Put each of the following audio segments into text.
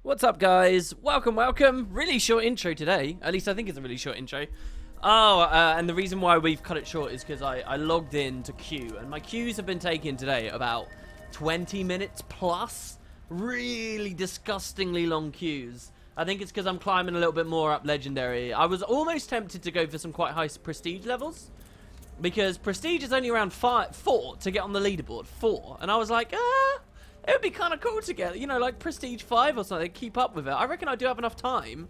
What's up, guys? Welcome. Really short intro today. At least I think it's a really short intro. And the reason why we've cut it short is because I logged in to queue, and my queues have been taking today about 20 minutes plus. Really disgustingly long queues. I think it's because I'm climbing a little bit more up Legendary. I was almost tempted to go for some quite high prestige levels, because prestige is only around 4 to get on the leaderboard. 4. And I was like, it would be kind of cool to get, you know, like prestige 5 or something, keep up with it. I reckon I do have enough time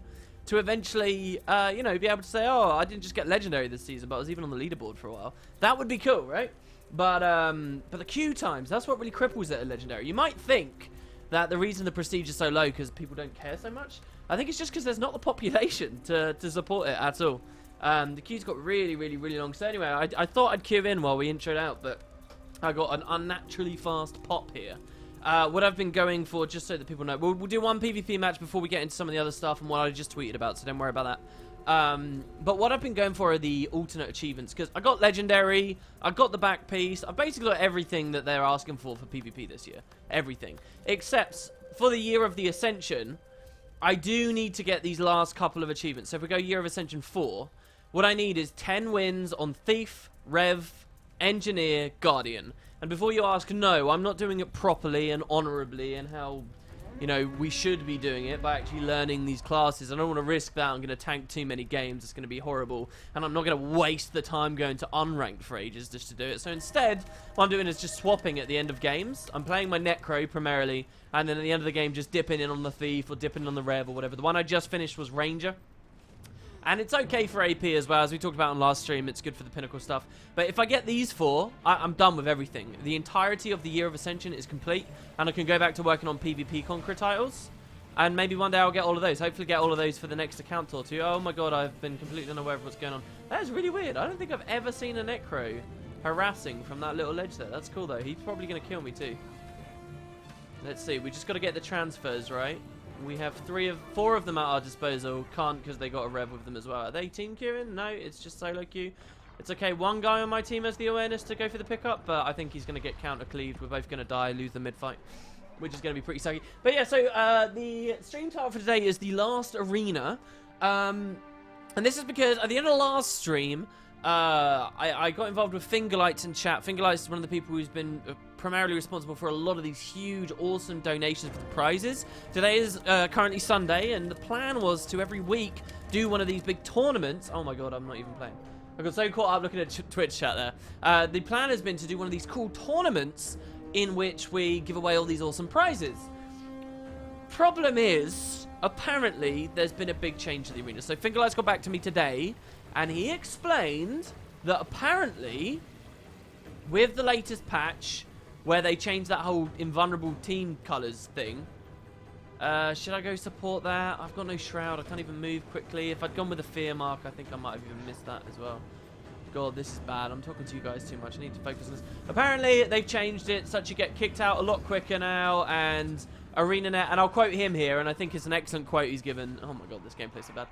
to eventually, you know, be able to say, oh, I didn't just get Legendary this season, but I was even on the leaderboard for a while. That would be cool, right? But the queue times, that's what really cripples it at Legendary. You might think that the reason the prestige is so low because people don't care so much. I think it's just because there's not the population to support it at all. The queue's got really long. So anyway, I thought I'd queue in while we introed out, but I got an unnaturally fast pop here. What I've been going for, just so that people know, we'll do one PvP match before we get into some of the other stuff and what I just tweeted about, so don't worry about that. But what I've been going for are the alternate achievements, because I got Legendary, I got the back piece, I've basically got everything that they're asking for PvP this year. Everything. Except for the Year of the Ascension, I do need to get these last couple of achievements. So if we go Year of Ascension 4, what I need is 10 wins on Thief, Rev, Engineer, Guardian. And before you ask, no, I'm not doing it properly and honorably and how, you know, we should be doing it by actually learning these classes. I don't want to risk that. I'm going to tank too many games. It's going to be horrible. And I'm not going to waste the time going to unranked for ages just to do it. So instead, what I'm doing is just swapping at the end of games. I'm playing my Necro primarily, and then at the end of the game just dipping in on the Thief or dipping on the Rev or whatever. The one I just finished was Ranger. And it's okay for AP as well, as we talked about on last stream. It's good for the pinnacle stuff. But if I get these 4, I'm done with everything. The entirety of the Year of Ascension is complete, and I can go back to working on PvP Conqueror titles. And maybe one day I'll get all of those. Hopefully get all of those for the next account or two. Oh my god, I've been completely unaware of what's going on. That is really weird. I don't think I've ever seen a Necro harassing from that little ledge there. That's cool though. He's probably going to kill me too. Let's see. We just got to get the transfers right. We have 4 of them at our disposal. Can't because they got a Rev with them as well. Are they team queuing? No, it's just solo queue. It's okay. One guy on my team has the awareness to go for the pickup, but I think he's going to get counter cleaved. We're both going to die, lose the mid fight, which is going to be pretty sucky. But yeah, so the stream title for today is The Last Arena. And this is because at the end of the last stream, I got involved with Fingerlights in chat. Fingerlights is one of the people who's been primarily responsible for a lot of these huge, awesome donations for the prizes. Today is currently Sunday, and the plan was to every week do one of these big tournaments. Oh my god, I'm not even playing. I got so caught up looking at Twitch chat there. The plan has been to do one of these cool tournaments in which we give away all these awesome prizes. Problem is, apparently, there's been a big change to the arena. So Fingerlights got back to me today, and he explained that apparently, with the latest patch, where they changed that whole invulnerable team colors thing, should I go support that? I've got no shroud. I can't even move quickly. If I'd gone with a fear mark, I think I might have even missed that as well. God, this is bad. I'm talking to you guys too much. I need to focus on this. Apparently, they've changed it such you get kicked out a lot quicker now, and ArenaNet, and I'll quote him here, and I think it's an excellent quote he's given. Oh my god, this gameplay's so bad.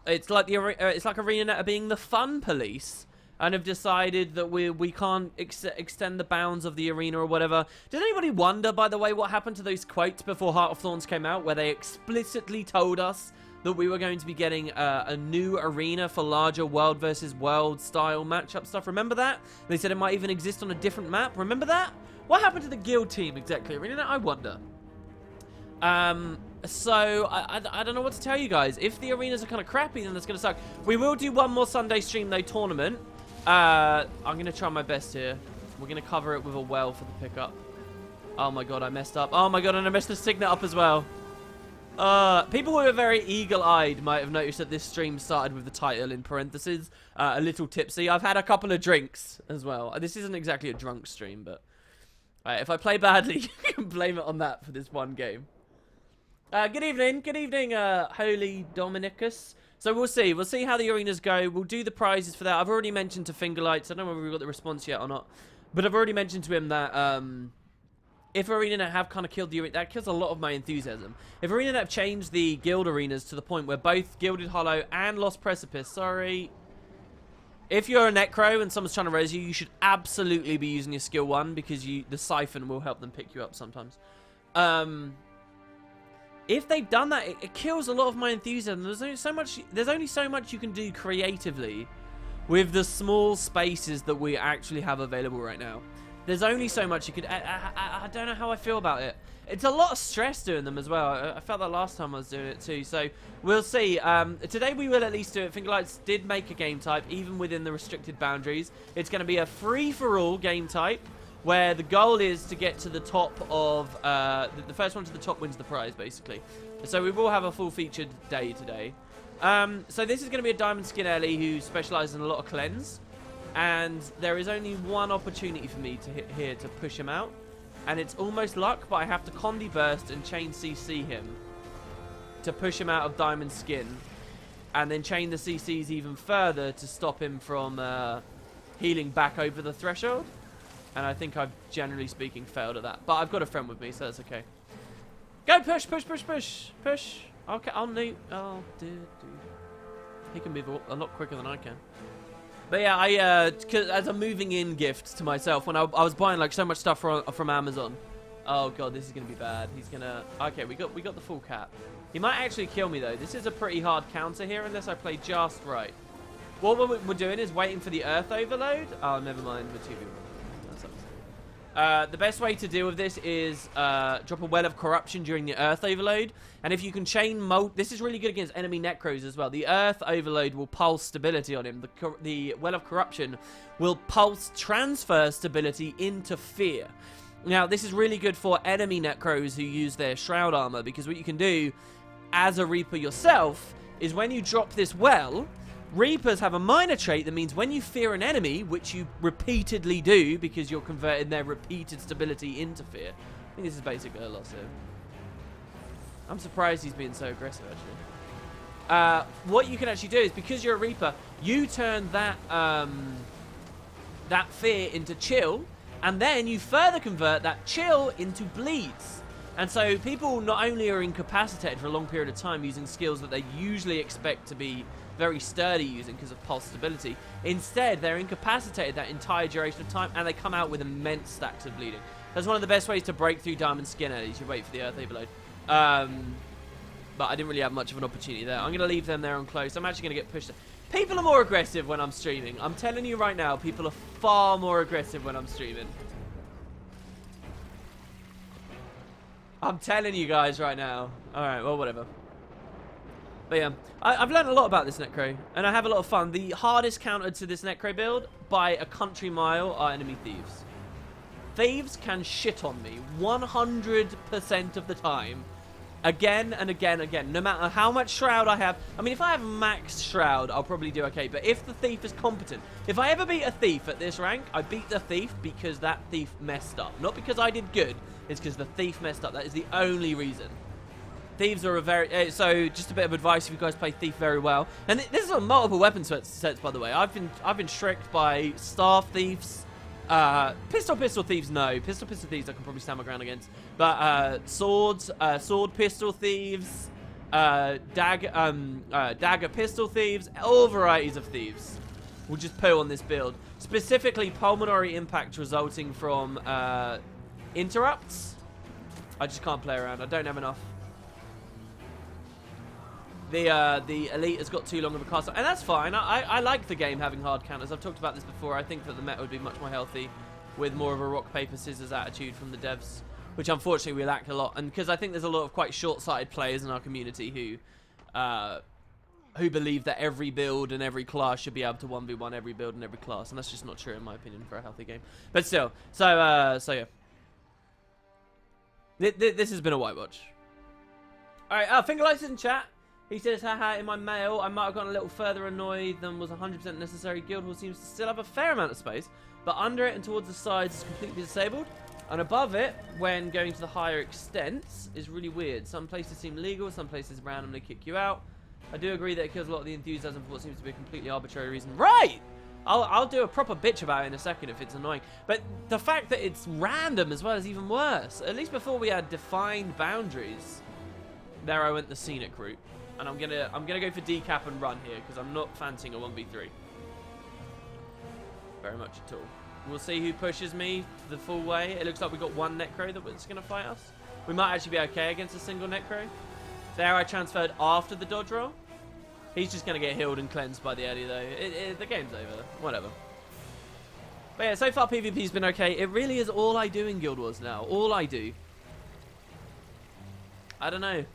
It's like ArenaNet are being the fun police, and have decided that we can't extend the bounds of the arena or whatever. Did anybody wonder, by the way, what happened to those quotes before Heart of Thorns came out, where they explicitly told us that we were going to be getting a new arena for larger world versus world style matchup stuff? Remember that? They said it might even exist on a different map. Remember that? What happened to the guild team exactly? ArenaNet, I wonder. So, I don't know what to tell you guys. If the arenas are kind of crappy, then that's going to suck. We will do one more Sunday stream, though, tournament. I'm going to try my best here. We're going to cover it with a well for the pickup. Oh my god, I messed up. Oh my god, and I messed the signet up as well. People who are very eagle-eyed might have noticed that this stream started with the title in parentheses. A little tipsy. I've had a couple of drinks as well. This isn't exactly a drunk stream, but if I play badly, you can blame it on that for this one game. Good evening, Holy Dominicus. So we'll see how the arenas go. We'll do the prizes for that. I've already mentioned to Fingerlights, I don't know whether we've got the response yet or not, but I've already mentioned to him that if ArenaNet have kind of killed the arena, that kills a lot of my enthusiasm. If ArenaNet have changed the guild arenas to the point where both Gilded Hollow and Lost Precipice, sorry, if you're a Necro and someone's trying to res you, you should absolutely be using your skill 1, because the siphon will help them pick you up sometimes. if they've done that, it kills a lot of my enthusiasm. There's only so much you can do creatively with the small spaces that we actually have available right now. There's only so much you could... I don't know how I feel about it. It's a lot of stress doing them as well. I felt that last time I was doing it too. So we'll see. Today we will at least do it. Fingerlights did make a game type, even within the restricted boundaries. It's going to be a free-for-all game type, where the goal is to get to the top of... the first one to the top wins the prize, basically. So we will have a full-featured day today. So this is going to be a Diamond Skin Ellie who specialises in a lot of cleanse. And there is only one opportunity for me to hit here to push him out. And it's almost luck, but I have to Condi Burst and chain CC him to push him out of Diamond Skin. And then chain the CCs even further to stop him from healing back over the threshold. And I think I've, generally speaking, failed at that. But I've got a friend with me, so that's okay. Go, push, push, push, push, push. Okay, I'll nuke. Oh, dude. He can move a lot quicker than I can. But yeah, as a moving in gift to myself, when I was buying like so much stuff from Amazon. Oh god, this is gonna be bad. He's gonna. Okay, we got the full cap. He might actually kill me though. This is a pretty hard counter here unless I play just right. What we're doing is waiting for the Earth Overload. Oh, never mind. The 2v1. The best way to deal with this is drop a Well of Corruption during the Earth Overload. And if you can chain this is really good against enemy Necros as well. The Earth Overload will pulse stability on him. The Well of Corruption will pulse transfer stability into fear. Now, this is really good for enemy Necros who use their Shroud Armor, because what you can do as a Reaper yourself is when you drop this well... Reapers have a minor trait that means when you fear an enemy, which you repeatedly do because you're converting their repeated stability into fear. I think this is basically a loss here. I'm surprised he's being so aggressive, actually. What you can actually do is, because you're a Reaper, you turn that that fear into chill, and then you further convert that chill into bleeds. And so people not only are incapacitated for a long period of time using skills that they usually expect to be very sturdy using because of pulse stability. Instead, they're incapacitated that entire duration of time, and they come out with immense stacks of bleeding. That's one of the best ways to break through Diamond Skin Ellies. You wait for the Earth Overload. But I didn't really have much of an opportunity there. I'm going to leave them there on close. I'm actually going to get pushed. People are more aggressive when I'm streaming. I'm telling you right now, people are far more aggressive when I'm streaming. I'm telling you guys right now. Alright, well, whatever. But yeah, I've learned a lot about this Necro, and I have a lot of fun. The hardest counter to this Necro build, by a country mile, are enemy thieves. Thieves can shit on me 100% of the time. Again and again and again. No matter how much Shroud I have. I mean, if I have max Shroud, I'll probably do okay. But if the thief is competent. If I ever beat a thief at this rank, I beat the thief because that thief messed up. Not because I did good. It's because the thief messed up. That is the only reason. Thieves are a very... so, just a bit of advice if you guys play Thief very well. And this is on multiple weapon sets, by the way. I've been shreked by Staff Thieves. Pistol Thieves, no. Pistol Thieves I can probably stand my ground against. But Sword Pistol Thieves, Dagger Pistol Thieves, all varieties of Thieves. We'll just put on this build. Specifically, Pulmonary Impact resulting from interrupts. I just can't play around. I don't have enough. The Elite has got too long of a cast, and that's fine. I like the game having hard counters. I've talked about this before. I think that the meta would be much more healthy with more of a rock, paper, scissors attitude from the devs, which unfortunately we lack a lot. And because I think there's a lot of quite short-sighted players in our community who believe that every build and every class should be able to 1v1 every build and every class, and that's just not true in my opinion for a healthy game. But still, so yeah. This has been a white watch. Alright, Finger Lights in chat. He says, haha, in my mail, I might have gotten a little further annoyed than was 100% necessary. Guild Hall seems to still have a fair amount of space, but under it and towards the sides is completely disabled. And above it, when going to the higher extents, is really weird. Some places seem legal, some places randomly kick you out. I do agree that it kills a lot of the enthusiasm for what seems to be a completely arbitrary reason. Right! I'll do a proper bitch about it in a second if it's annoying. But the fact that it's random as well is even worse. At least before we had defined boundaries. There I went the scenic route. And I'm gonna go for decap and run here because I'm not fancying a 1v3. Very much at all. We'll see who pushes me the full way. It looks like we've got one Necro that's gonna fight us. We might actually be okay against a single Necro. There, I transferred after the dodge roll. He's just going to get healed and cleansed by the early, though. The game's over. Whatever. But yeah, so far PvP's been okay. It really is all I do in Guild Wars now. All I do. I don't know.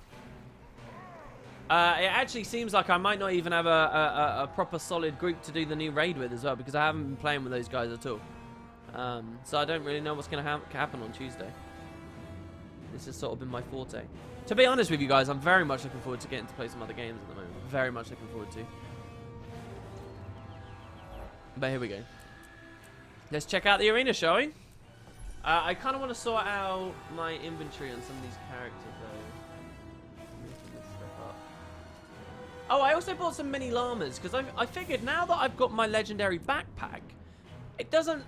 It actually seems like I might not even have a proper solid group to do the new raid with as well, because I haven't been playing with those guys at all. So I don't really know what's going to happen on Tuesday. This has sort of been my forte. To be honest with you guys, I'm very much looking forward to getting to play some other games at the moment. Very much looking forward to. But here we go. Let's check out the arena, shall we? I kind of want to sort out my inventory on some of these characters, though. Oh, I also bought some mini llamas, because I figured now that I've got my legendary backpack, it doesn't...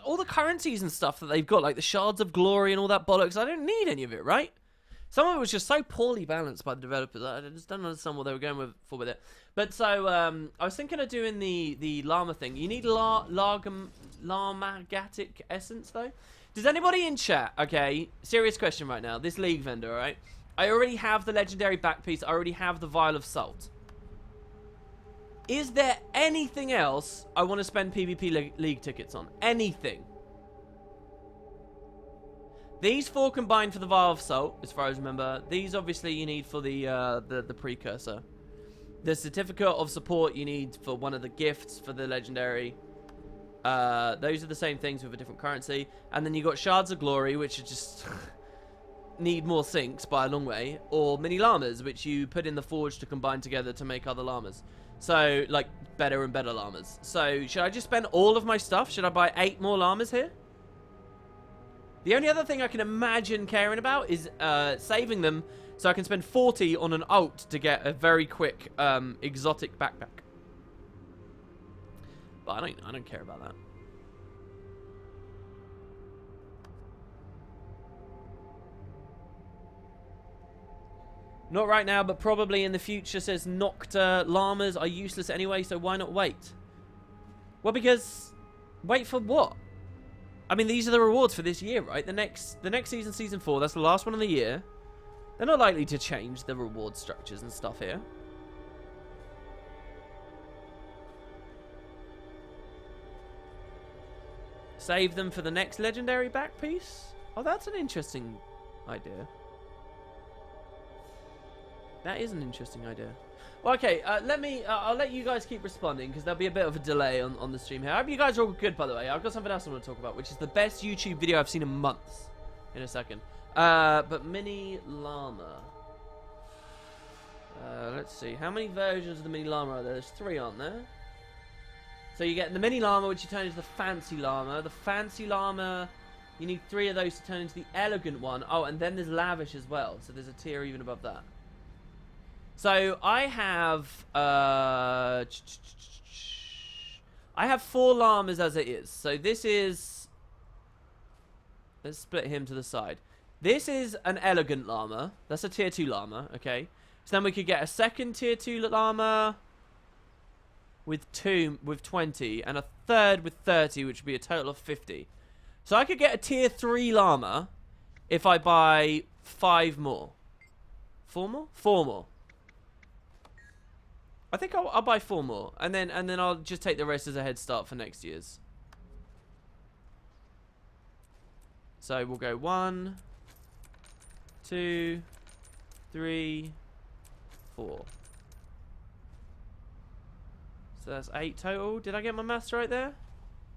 all the currencies and stuff that they've got, like the shards of glory and all that bollocks, I don't need any of it, right? Some of it was just so poorly balanced by the developers. I just don't understand what they were going for with it. But so, I was thinking of doing the llama thing. You need llamatic essence, though. Does anybody in chat, okay, serious question right now, this league vendor, alright? I already have the legendary back piece. I already have the vial of salt. Is there anything else I want to spend PvP league tickets on? Anything? These 4 combined for the vial of salt, as far as I remember. These obviously you need for the precursor. The certificate of support you need for one of the gifts for the legendary. Those are the same things with a different currency. And then you got shards of glory, which are just need more sinks by a long way, or mini llamas, which you put in the forge to combine together to make other llamas. So, like, better and better llamas. So, should I just spend all of my stuff? Should I buy 8 more llamas here? The only other thing I can imagine caring about is saving them so I can spend 40 on an ult to get a very quick exotic backpack. But I don't care about that. Not right now, but probably in the future, says Nocta. Llamas are useless anyway, so why not wait? Well, because... Wait for what? I mean, these are the rewards for this year, right? The next season, Season 4, that's the last one of the year. They're not likely to change the reward structures and stuff here. Save them for the next legendary back piece? Oh, that's an interesting idea. That is an interesting idea. Well, okay, I'll let you guys keep responding, because there'll be a bit of a delay on the stream here. I hope you guys are all good, by the way. I've got something else I want to talk about, which is the best YouTube video I've seen in months. In a second. But mini llama. Let's see. How many versions of the mini llama are there? There's 3, aren't there? So you get the mini llama, which you turn into the fancy llama. The fancy llama, you need 3 of those to turn into the elegant one. Oh, and then there's lavish as well. So there's a tier even above that. So I have 4 llamas as it is. So this is, let's split him to the side. This is an elegant llama. That's a tier 2 llama, okay? So then we could get a second tier 2 llama with 20 and a third with 30, which would be a total of 50. So I could get a tier 3 llama if I buy 5 more. 4 more? 4 more. I think I'll buy 4 more, and then I'll just take the rest as a head start for next year's. So we'll go 1, 2, 3, 4. So that's 8 total. Did I get my maths right there?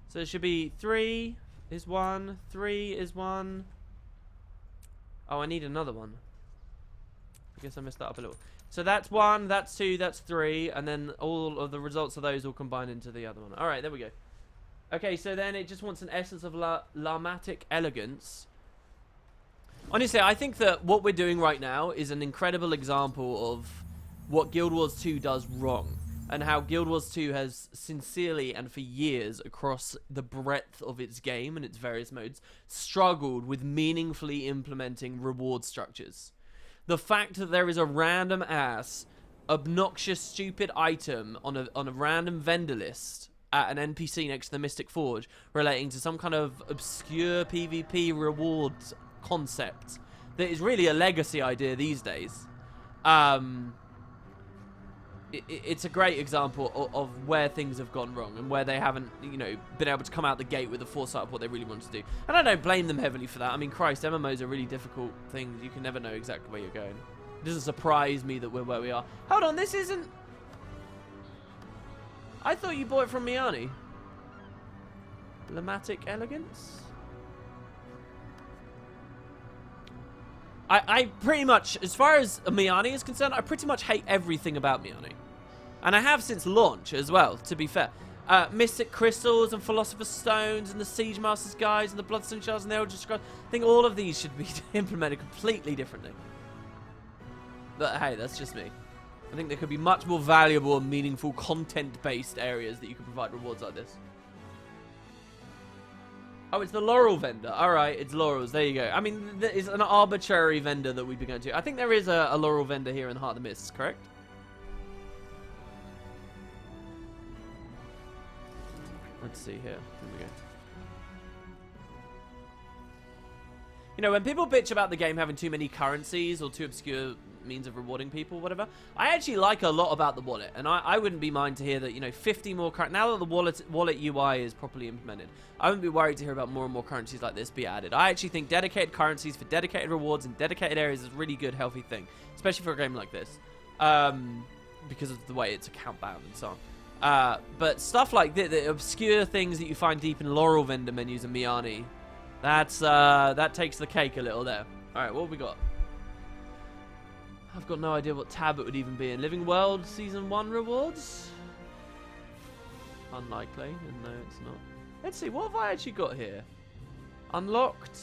So it should be 3 is 1, 3 is 1. Oh, I need another one. I guess I messed that up a little. So that's 1, that's 2, that's 3, and then all of the results of those will combine into the other one. Alright, there we go. Okay, so then it just wants an essence of llamatic elegance. Honestly, I think that what we're doing right now is an incredible example of what Guild Wars 2 does wrong. And how Guild Wars 2 has sincerely and for years across the breadth of its game and its various modes struggled with meaningfully implementing reward structures. The fact that there is a random ass, obnoxious, stupid item on a random vendor list at an NPC next to the Mystic Forge relating to some kind of obscure PvP reward concept that is really a legacy idea these days. It's a great example of where things have gone wrong and where they haven't, you know, been able to come out the gate with the foresight of what they really want to do. And I don't blame them heavily for that. I mean, Christ, MMOs are really difficult things. You can never know exactly where you're going. It doesn't surprise me that we're where we are. Hold on, this isn't... I thought you bought it from Miani. Lamatic Elegance? I pretty much, as far as Miani is concerned, I pretty much hate everything about Miani. And I have since launch as well, to be fair. Mystic Crystals and Philosopher's Stones and the Siege Master's Guides and the Bloodstone Shards and the Eldritch Scrolls. I think all of these should be implemented completely differently. But hey, that's just me. I think there could be much more valuable and meaningful content-based areas that you could provide rewards like this. Oh, it's the Laurel vendor. Alright, it's Laurels. There you go. I mean, it's an arbitrary vendor that we've been going to. I think there is a Laurel vendor here in the Heart of the Mists, correct? Let's see here. Here we go. You know, when people bitch about the game having too many currencies or too obscure means of rewarding people, whatever, I actually like a lot about the wallet, and I wouldn't be mind to hear that, you know, 50 more now that the wallet UI is properly implemented, I wouldn't be worried to hear about more and more currencies like this be added. I actually think dedicated currencies for dedicated rewards in dedicated areas is a really good, healthy thing, especially for a game like this, because of the way it's account bound and so on. But stuff like the obscure things that you find deep in Laurel vendor menus and Miani, that takes the cake a little there. All right, what have we got? I've got no idea what tab it would even be in. Living World Season 1 rewards? Unlikely. No, it's not. Let's see, what have I actually got here? Unlocked.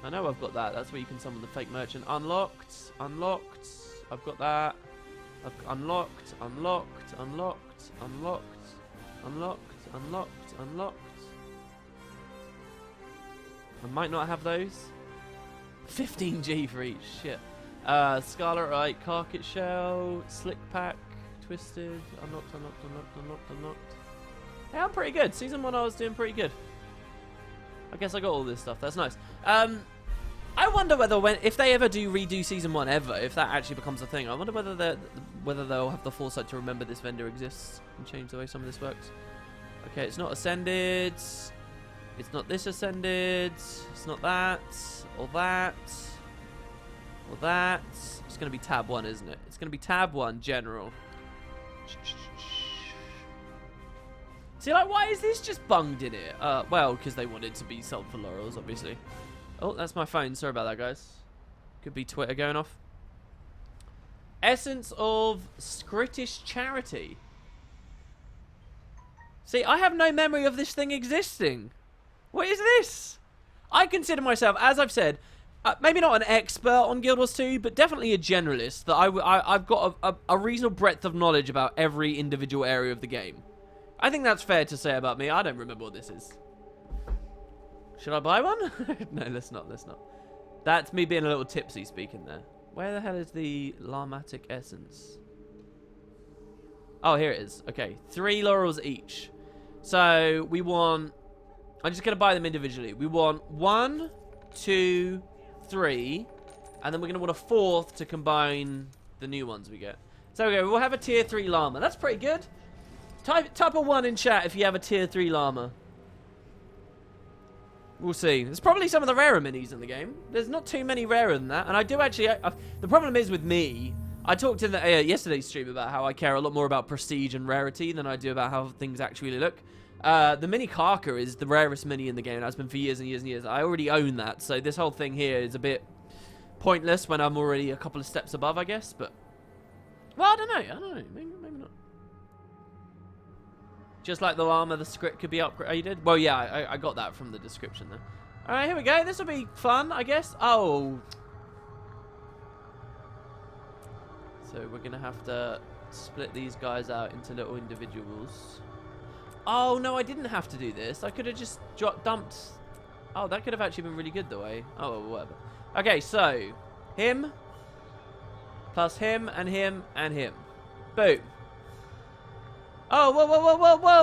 I know I've got that. That's where you can summon the fake merchant. Unlocked. Unlocked. I've got that. Unlocked. Unlocked. Unlocked. Unlocked. Unlocked. Unlocked. Unlocked. I might not have those. 15G for each. Shit. Scarlet Right, Carpet Shell, Slick Pack, Twisted, unlocked. Hey, I'm pretty good. Season 1 I was doing pretty good. I guess I got all this stuff. That's nice. I wonder whether if they ever do redo Season 1 ever, if that actually becomes a thing, I wonder whether they'll have the foresight to remember this vendor exists and change the way some of this works. Okay, it's not Ascended. It's not this Ascended. It's not that. Or that. Well, that's... It's going to be tab 1, isn't it? It's going to be tab 1, general. See, like, why is this just bunged in it? Well, because they wanted to be sold for Laurels, obviously. Oh, that's my phone. Sorry about that, guys. Could be Twitter going off. Essence of Scrittish Charity. See, I have no memory of this thing existing. What is this? I consider myself, as I've said... maybe not an expert on Guild Wars 2, but definitely a generalist. That I've got a reasonable breadth of knowledge about every individual area of the game. I think that's fair to say about me. I don't remember what this is. Should I buy one? No, let's not. Let's not. That's me being a little tipsy speaking there. Where the hell is the Larmatic Essence? Oh, here it is. Okay, 3 Laurels each. So we want... I'm just going to buy them individually. We want 1, 2... 3, and then we're going to want a 4th to combine the new ones we get. So okay, we'll have a tier 3 llama. That's pretty good. Type a 1 in chat if you have a tier 3 llama. We'll see. There's probably some of the rarer minis in the game. There's not too many rarer than that. And I do actually... the problem is with me... I talked in the, yesterday's stream about how I care a lot more about prestige and rarity than I do about how things actually look. The Mini Karka is the rarest mini in the game. That's been for years and years and years. I already own that, so this whole thing here is a bit pointless when I'm already a couple of steps above, I guess. But, well, I don't know. Maybe not. Just like the llama, the script could be upgraded. Well, yeah, I got that from the description there. All right, here we go. This will be fun, I guess. Oh. So we're going to have to split these guys out into little individuals. Oh, no, I didn't have to do this. I could have just dumped... Oh, that could have actually been really good, the way. Oh, well, whatever. Okay, so... Him. Plus him, and him, and him. Boom. Oh,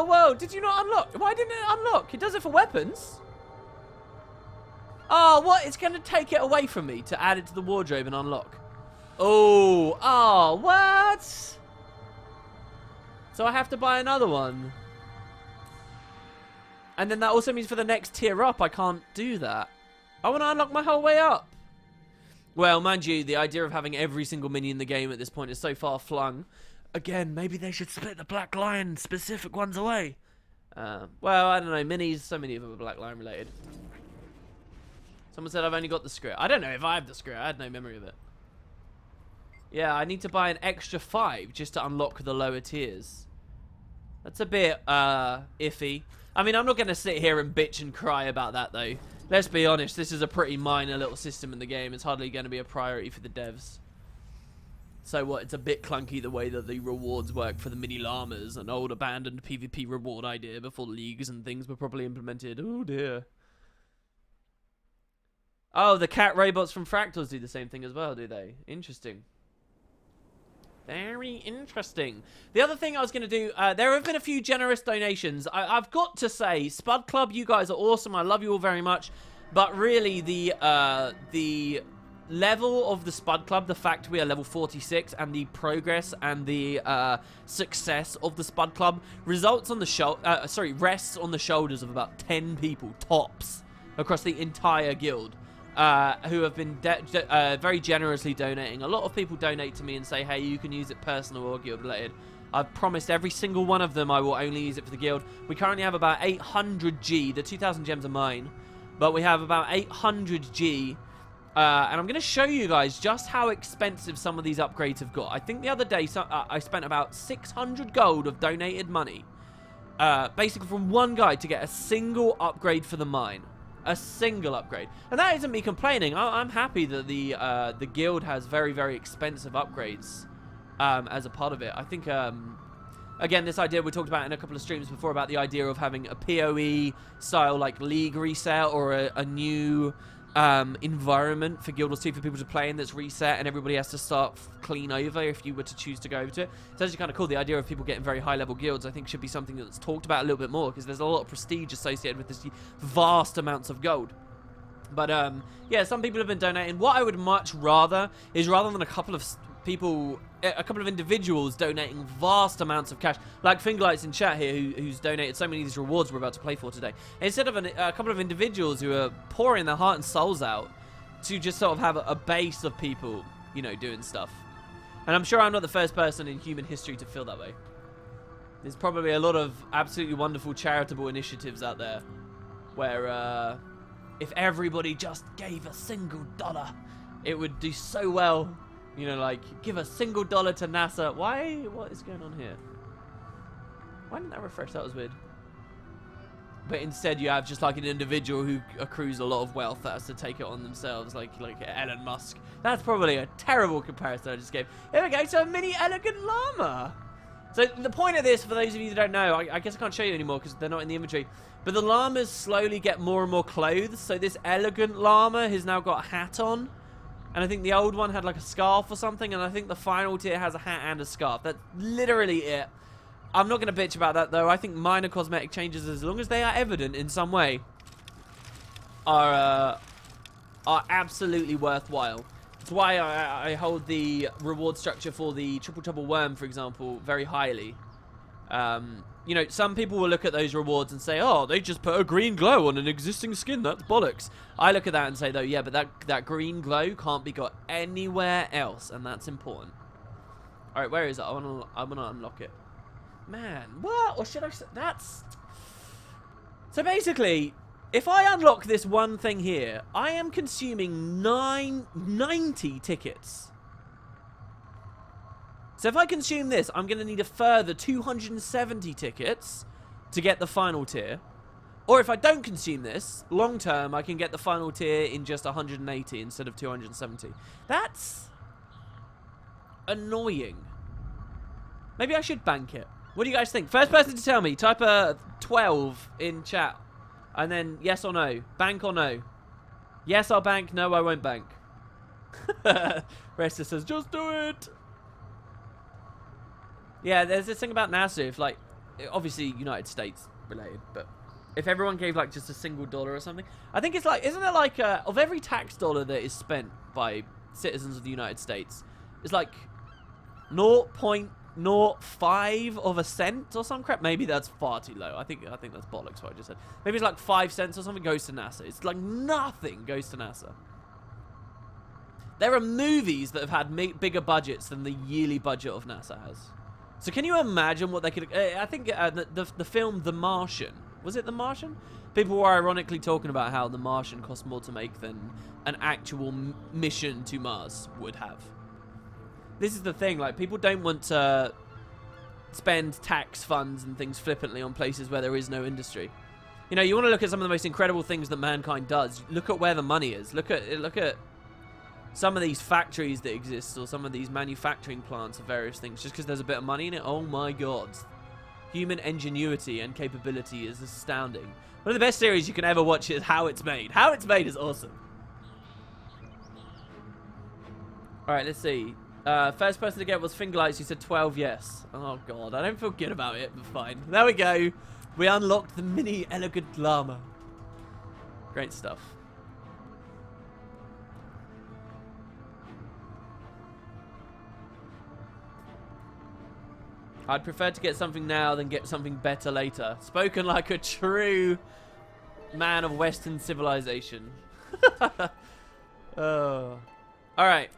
whoa. Did you not unlock? Why didn't it unlock? It does it for weapons. Oh, what? It's going to take it away from me to add it to the wardrobe and unlock. Oh, what? So I have to buy another one. And then that also means for the next tier up, I can't do that. I want to unlock my whole way up. Well, mind you, the idea of having every single mini in the game at this point is so far flung. Again, maybe they should split the Black Lion specific ones away. Well, I don't know. Minis, so many of them are Black Lion related. Someone said I've only got the script. I don't know if I have the script. I had no memory of it. Yeah, I need to buy an extra 5 just to unlock the lower tiers. That's a bit, iffy. I mean, I'm not going to sit here and bitch and cry about that, though. Let's be honest, this is a pretty minor little system in the game. It's hardly going to be a priority for the devs. So what, it's a bit clunky the way that the rewards work for the mini llamas, an old abandoned PvP reward idea before leagues and things were properly implemented. Oh dear. Oh, the cat robots from Fractals do the same thing as well, do they? Interesting. Very interesting. The other thing I was going to do, there have been a few generous donations. I've got to say, Spud Club, you guys are awesome. I love you all very much. But really, the level of the Spud Club, the fact we are level 46, and the progress and the success of the Spud Club rests on the shoulders of about 10 people, tops, across the entire guild. Who have been very generously donating. A lot of people donate to me and say, hey, you can use it personal or guild related. I've promised every single one of them I will only use it for the guild. We currently have about 800 G. The 2,000 gems are mine. But we have about 800 G. And I'm going to show you guys just how expensive some of these upgrades have got. I think the other day I spent about 600 gold of donated money. Basically from one guy to get a single upgrade for the mine. A single upgrade. And that isn't me complaining. I'm happy that the guild has very, very expensive upgrades as a part of it. I think, again, this idea we talked about in a couple of streams before about the idea of having a PoE style like league reset or a new environment for Guild Wars 2 for people to play in that's reset and everybody has to start clean over if you were to choose to go over to it. It's actually kind of cool. The idea of people getting very high level guilds I think should be something that's talked about a little bit more because there's a lot of prestige associated with this vast amounts of gold. But yeah, some people have been donating. What I would much rather is rather than a couple of people, a couple of individuals donating vast amounts of cash, like Fingerlights in chat here, who's donated so many of these rewards we're about to play for today. Instead of a couple of individuals who are pouring their heart and souls out to just sort of have a base of people, you know, doing stuff. And I'm sure I'm not the first person in human history to feel that way. There's probably a lot of absolutely wonderful charitable initiatives out there where if everybody just gave a single dollar, it would do so well. You know, like, give a single dollar to NASA. Why? What is going on here? Why didn't that refresh? That was weird. But instead you have just like an individual who accrues a lot of wealth that has to take it on themselves, like Elon Musk. That's probably a terrible comparison I just gave. Here we go, so a mini elegant llama. So the point of this, for those of you that don't know, I guess I can't show you anymore because they're not in the inventory, but the llamas slowly get more and more clothes. So this elegant llama has now got a hat on. And I think the old one had like a scarf or something. And I think the final tier has a hat and a scarf. That's literally it. I'm not going to bitch about that though. I think minor cosmetic changes, as long as they are evident in some way, are absolutely worthwhile. That's why I hold the reward structure for the Triple Trouble Worm, for example, very highly. You know, some people will look at those rewards and say, oh, they just put a green glow on an existing skin. That's bollocks. I look at that and say, though, yeah, but that green glow can't be got anywhere else, and that's important. All right, where is it? I want to unlock it. Man, what? Or should I say, that's... So basically, if I unlock this one thing here, I am consuming 90 tickets. So if I consume this, I'm going to need a further 270 tickets to get the final tier. Or if I don't consume this, long term, I can get the final tier in just 180 instead of 270. That's annoying. Maybe I should bank it. What do you guys think? First person to tell me, type a 12 in chat. And then yes or no. Bank or no. Yes, I'll bank. No, I won't bank. Resta says, just do it. Yeah, there's this thing about NASA, if like, obviously United States related, but if everyone gave like just a single dollar or something, I think it's like, isn't it like, of every tax dollar that is spent by citizens of the United States, is like 0.05 of a cent or some crap. Maybe that's far too low. I think that's bollocks what I just said. Maybe it's like 5 cents or something goes to NASA. It's like nothing goes to NASA. There are movies that have had bigger budgets than the yearly budget of NASA has. So can you imagine what they could... I think the film The Martian... Was it The Martian? People were ironically talking about how The Martian cost more to make than an actual mission to Mars would have. This is the thing, like, people don't want to spend tax funds and things flippantly on places where there is no industry. You know, you want to look at some of the most incredible things that mankind does. Look at where the money is. Look at some of these factories that exist, or some of these manufacturing plants of various things, just because there's a bit of money in it. Oh my god. Human ingenuity and capability is astounding. One of the best series you can ever watch is How It's Made. How It's Made is awesome. Alright, let's see. First person to get was Fingerlights, who said 12 yes. Oh god, I don't feel good about it, but fine. There we go. We unlocked the mini elegant llama. Great stuff. I'd prefer to get something now than get something better later. Spoken like a true man of Western civilization. Oh. Alright.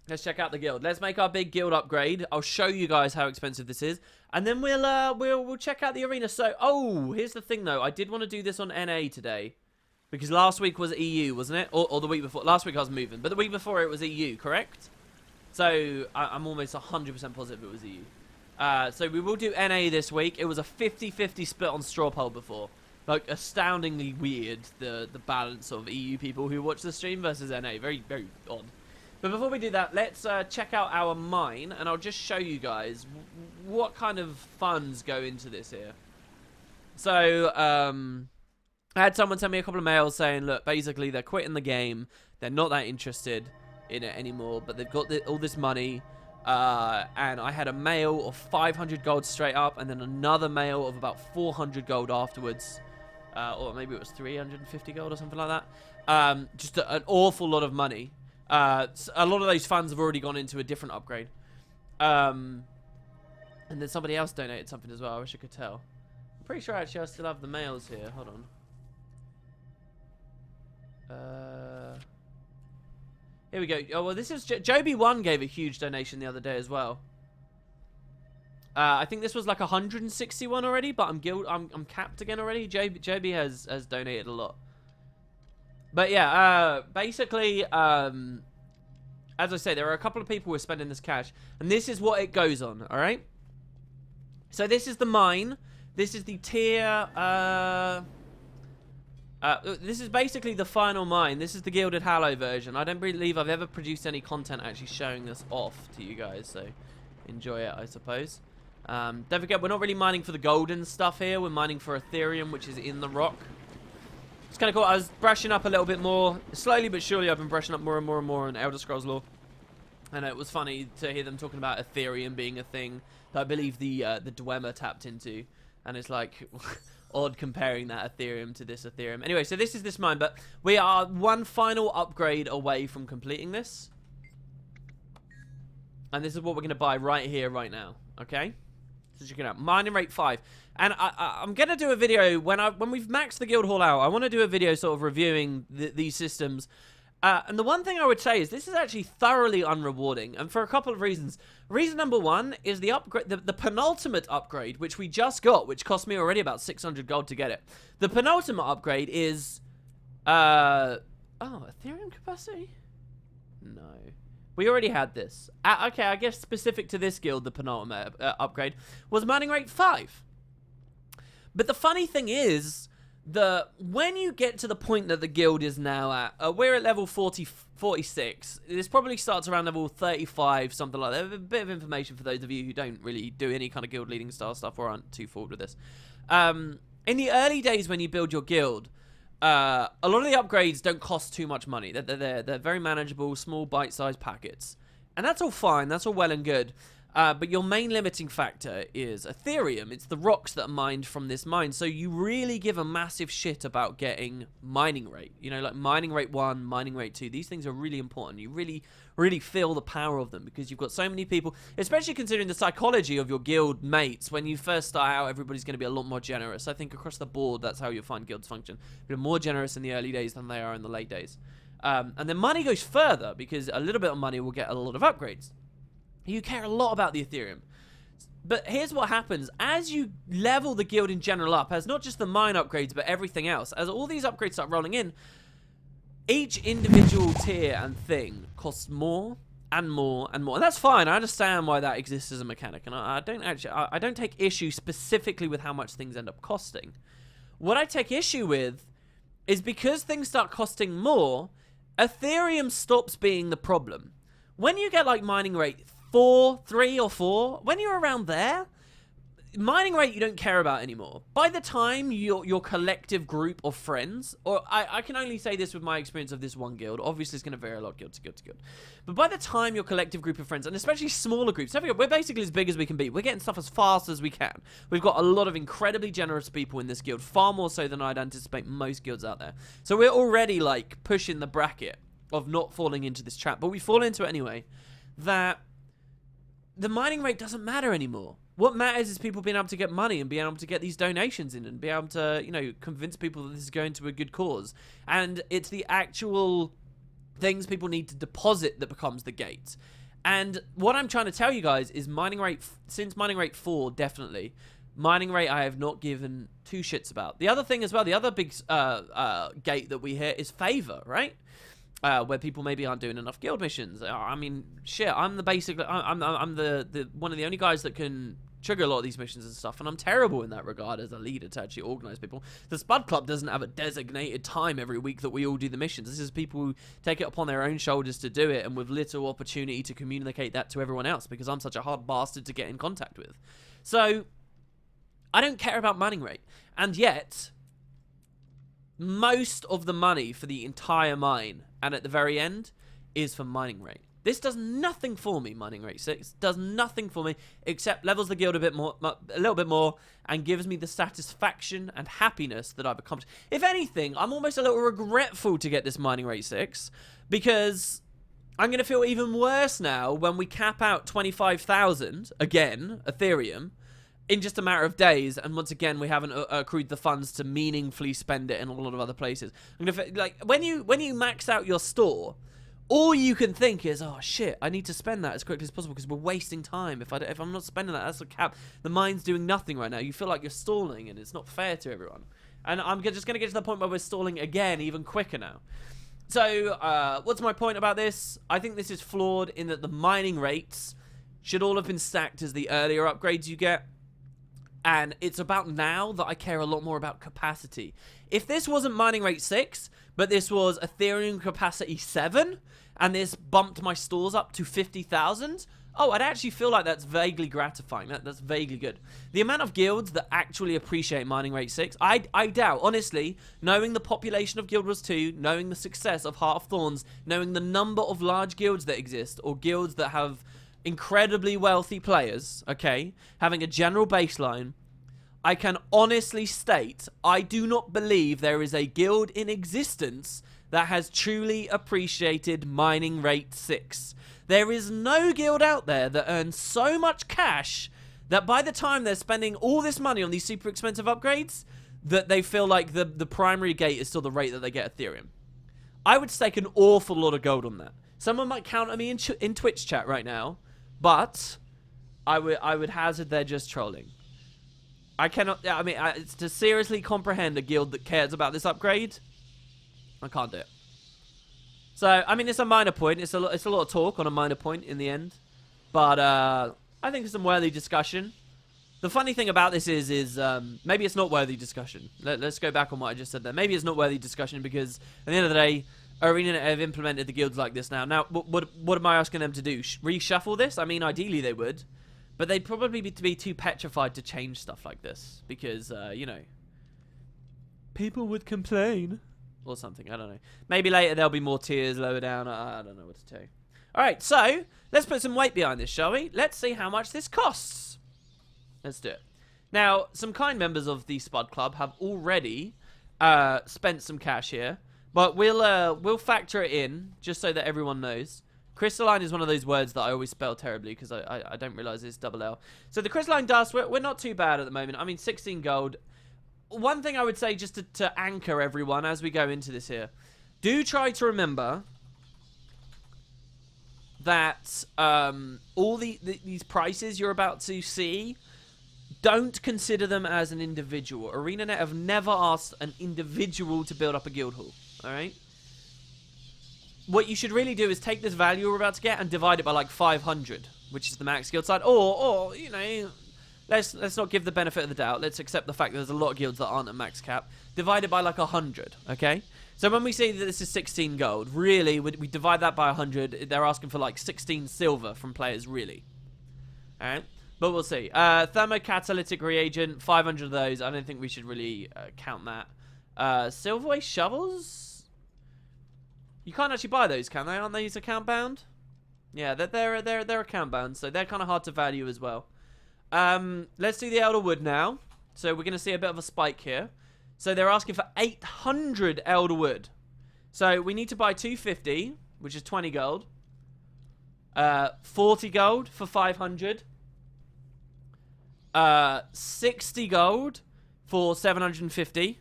Let's check out the guild. Let's make our big guild upgrade. I'll show you guys how expensive this is. And then we'll check out the arena. So, oh, here's the thing though. I did want to do this on NA today. Because last week was EU, wasn't it? Or the week before. Last week I was moving. But the week before it was EU, correct? So, I'm almost 100% positive it was EU. So, we will do NA this week. It was a 50-50 split on straw poll before. Like, astoundingly weird, the balance of EU people who watch the stream versus NA. Very, very odd. But before we do that, let's check out our mine. And I'll just show you guys what kind of funds go into this here. So, I had someone send me a couple of mails saying, look, basically, they're quitting the game. They're not that interested in it anymore, but they've got all this money, and I had a mail of 500 gold straight up, and then another mail of about 400 gold afterwards, or maybe it was 350 gold or something like that. Just an awful lot of money. A lot of those funds have already gone into a different upgrade, and then somebody else donated something as well. I wish I could tell. I'm pretty sure actually I still have the mails here. Hold on. Here we go. Oh, well, this is... Joby1 gave a huge donation the other day as well. I think this was like 161 already, but I'm capped again already. Joby has donated a lot. But yeah, basically, as I say, there are a couple of people who are spending this cash. And this is what it goes on, alright? So this is the mine. This is the tier... this is basically the final mine. This is the Gilded Hallow version. I don't believe I've ever produced any content actually showing this off to you guys, so enjoy it, I suppose. Don't forget, we're not really mining for the golden stuff here. We're mining for Ethereum, which is in the rock. It's kind of cool. I was brushing up a little bit more. Slowly but surely, I've been brushing up more and more and more on Elder Scrolls lore. And it was funny to hear them talking about Ethereum being a thing that I believe the Dwemer tapped into. And it's like... odd comparing that Ethereum to this Ethereum. Anyway, so this is this mine, but we are one final upgrade away from completing this. And this is what we're going to buy right here, right now. Okay? So check it out. Mining rate 5. And I'm going to do a video, when we've maxed the guild hall out, I want to do a video sort of reviewing these systems. And the one thing I would say is this is actually thoroughly unrewarding, and for a couple of reasons. Reason number one is the upgrade, the penultimate upgrade, which we just got, which cost me already about 600 gold to get it. The penultimate upgrade is, oh, Ethereum capacity? No. We already had this. Okay, I guess specific to this guild, the penultimate upgrade was mining rate 5. But the funny thing is, when you get to the point that the guild is now at, we're at level 46. This probably starts around level 35, something like that. A bit of information for those of you who don't really do any kind of guild leading style stuff or aren't too forward with this. In the early days when you build your guild, a lot of the upgrades don't cost too much money. They're very manageable, small bite-sized packets. And that's all fine. That's all well and good. But your main limiting factor is Ethereum. It's the rocks that are mined from this mine. So you really give a massive shit about getting mining rate. You know, like mining rate 1, mining rate 2. These things are really important. You really, really feel the power of them because you've got so many people, especially considering the psychology of your guild mates. When you first start out, everybody's going to be a lot more generous. I think across the board, that's how you'll find guilds function. They're more generous in the early days than they are in the late days. And then money goes further because a little bit of money will get a lot of upgrades. You care a lot about the Ethereum. But here's what happens. As you level the guild in general up, as not just the mine upgrades, but everything else, as all these upgrades start rolling in, each individual tier and thing costs more and more and more. And that's fine. I understand why that exists as a mechanic. And I don't take issue specifically with how much things end up costing. What I take issue with is because things start costing more, Ethereum stops being the problem. When you get like mining rate 3 or 4, when you're around there, mining rate you don't care about anymore. By the time your collective group of friends, or I can only say this with my experience of this one guild, obviously it's going to vary a lot guild to guild to guild, but by the time your collective group of friends, and especially smaller groups, we're basically as big as we can be. We're getting stuff as fast as we can. We've got a lot of incredibly generous people in this guild, far more so than I'd anticipate most guilds out there. So we're already like pushing the bracket of not falling into this trap, but we fall into it anyway, that the mining rate doesn't matter anymore. What matters is people being able to get money and being able to get these donations in and be able to, you know, convince people that this is going to a good cause. And it's the actual things people need to deposit that becomes the gate. And what I'm trying to tell you guys is mining rate, since mining rate 4, definitely, mining rate I have not given 2 shits about. The other thing as well, the other big gate that we hit is favor, right? Where people maybe aren't doing enough guild missions. I mean, shit, I'm the basic, I'm the one of the only guys that can trigger a lot of these missions and stuff, and I'm terrible in that regard as a leader to actually organize people. The Spud Club doesn't have a designated time every week that we all do the missions. This is people who take it upon their own shoulders to do it, and with little opportunity to communicate that to everyone else, because I'm such a hard bastard to get in contact with. So, I don't care about mining rate, and yet, most of the money for the entire mine, and at the very end, is for mining rate. This does nothing for me, mining rate 6. Does nothing for me, except levels the guild a little bit more, and gives me the satisfaction and happiness that I've accomplished. If anything, I'm almost a little regretful to get this mining rate 6, because I'm going to feel even worse now when we cap out 25,000, again, Ethereum, in just a matter of days, and once again we haven't accrued the funds to meaningfully spend it in a lot of other places. I'm gonna like when you max out your store, all you can think is, oh shit, I need to spend that as quickly as possible because we're wasting time. If I'm not spending that, that's a cap. The mine's doing nothing right now. You feel like you're stalling, and it's not fair to everyone. And I'm just gonna get to the point where we're stalling again, even quicker now. So what's my point about this? I think this is flawed in that the mining rates should all have been stacked as the earlier upgrades you get. And it's about now that I care a lot more about capacity. If this wasn't mining rate 6, but this was Ethereum capacity 7, and this bumped my stores up to 50,000, oh, I'd actually feel like that's vaguely gratifying. That's vaguely good. The amount of guilds that actually appreciate mining rate 6, I doubt. Honestly, knowing the population of Guild Wars 2, knowing the success of Heart of Thorns, knowing the number of large guilds that exist, or guilds that have incredibly wealthy players, okay, having a general baseline, I can honestly state I do not believe there is a guild in existence that has truly appreciated mining rate 6. There is no guild out there that earns so much cash that by the time they're spending all this money on these super expensive upgrades, that they feel like the primary gate is still the rate that they get Ethereum. I would stake an awful lot of gold on that. Someone might counter me in Twitch chat right now, but I would hazard they're just trolling. I cannot, I mean, to seriously comprehend a guild that cares about this upgrade, I can't do it. So, I mean, it's a minor point. It's a lot of talk on a minor point in the end. But I think it's some worthy discussion. The funny thing about this is maybe it's not worthy discussion. Let's go back on what I just said there. Maybe it's not worthy discussion because at the end of the day, ArenaNet have implemented the guilds like this now. Now, what am I asking them to do? Reshuffle this? I mean, ideally they would. But they'd probably be too petrified to change stuff like this. Because, you know, people would complain. Or something, I don't know. Maybe later there'll be more tiers lower down. I don't know what to tell you. Alright, so let's put some weight behind this, shall we? Let's see how much this costs. Let's do it. Now, some kind members of the Spud Club have already spent some cash here, but we'll factor it in just so that everyone knows. Crystalline is one of those words that I always spell terribly because I don't realize it's double L. So the crystalline dust, we're not too bad at the moment. I mean, 16 gold. One thing I would say just to anchor everyone as we go into this here, do try to remember that all these prices you're about to see, don't consider them as an individual. ArenaNet have never asked an individual to build up a guild hall, alright? What you should really do is take this value we're about to get and divide it by like 500, which is the max guild side, or you know, let's not give the benefit of the doubt. Let's accept the fact that there's a lot of guilds that aren't at max cap. Divide it by like 100, okay? So when we say that this is 16 gold, really, we divide that by 100. They're asking for like 16 silver from players, really. Alright? But we'll see. Thermocatalytic reagent, 500 of those. I don't think we should really count that. Silverway shovels? You can't actually buy those, can they? Aren't they account bound? Yeah, they're account bound, so they're kind of hard to value as well. Let's do the Elder Wood now. So we're going to see a bit of a spike here. So they're asking for 800 Elder Wood. So we need to buy 250, which is 20 gold. 40 gold for 500. 60 gold for 750.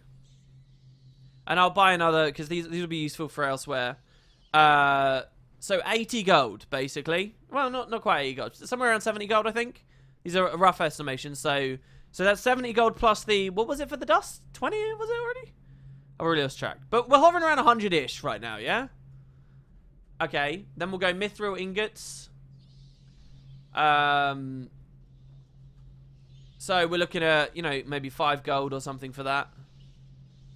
And I'll buy another, because these will be useful for elsewhere. So 80 gold, basically. Well, not quite 80 gold. Somewhere around 70 gold, I think. These are rough estimations. So that's 70 gold plus the... What was it for the dust? 20, was it already? I've already lost track. But we're hovering around 100-ish right now, yeah? Okay. Then we'll go mithril ingots. So we're looking at, you know, maybe 5 gold or something for that.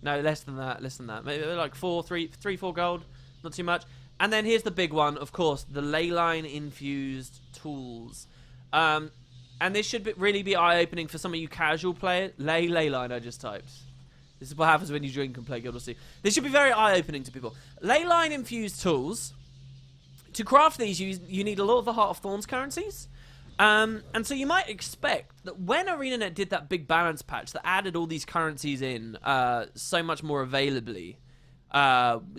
No, less than that, Maybe like 4 gold. Not too much. And then here's the big one, of course, the leyline infused tools. And this should really be eye-opening for some of you casual players. Leyline, I just typed. This is what happens when you drink and play Guild Wars 2. This should be very eye-opening to people. Leyline infused tools. To craft these, you need a lot of the Heart of Thorns currencies. And so you might expect that when ArenaNet did that big balance patch that added all these currencies in so much more availably,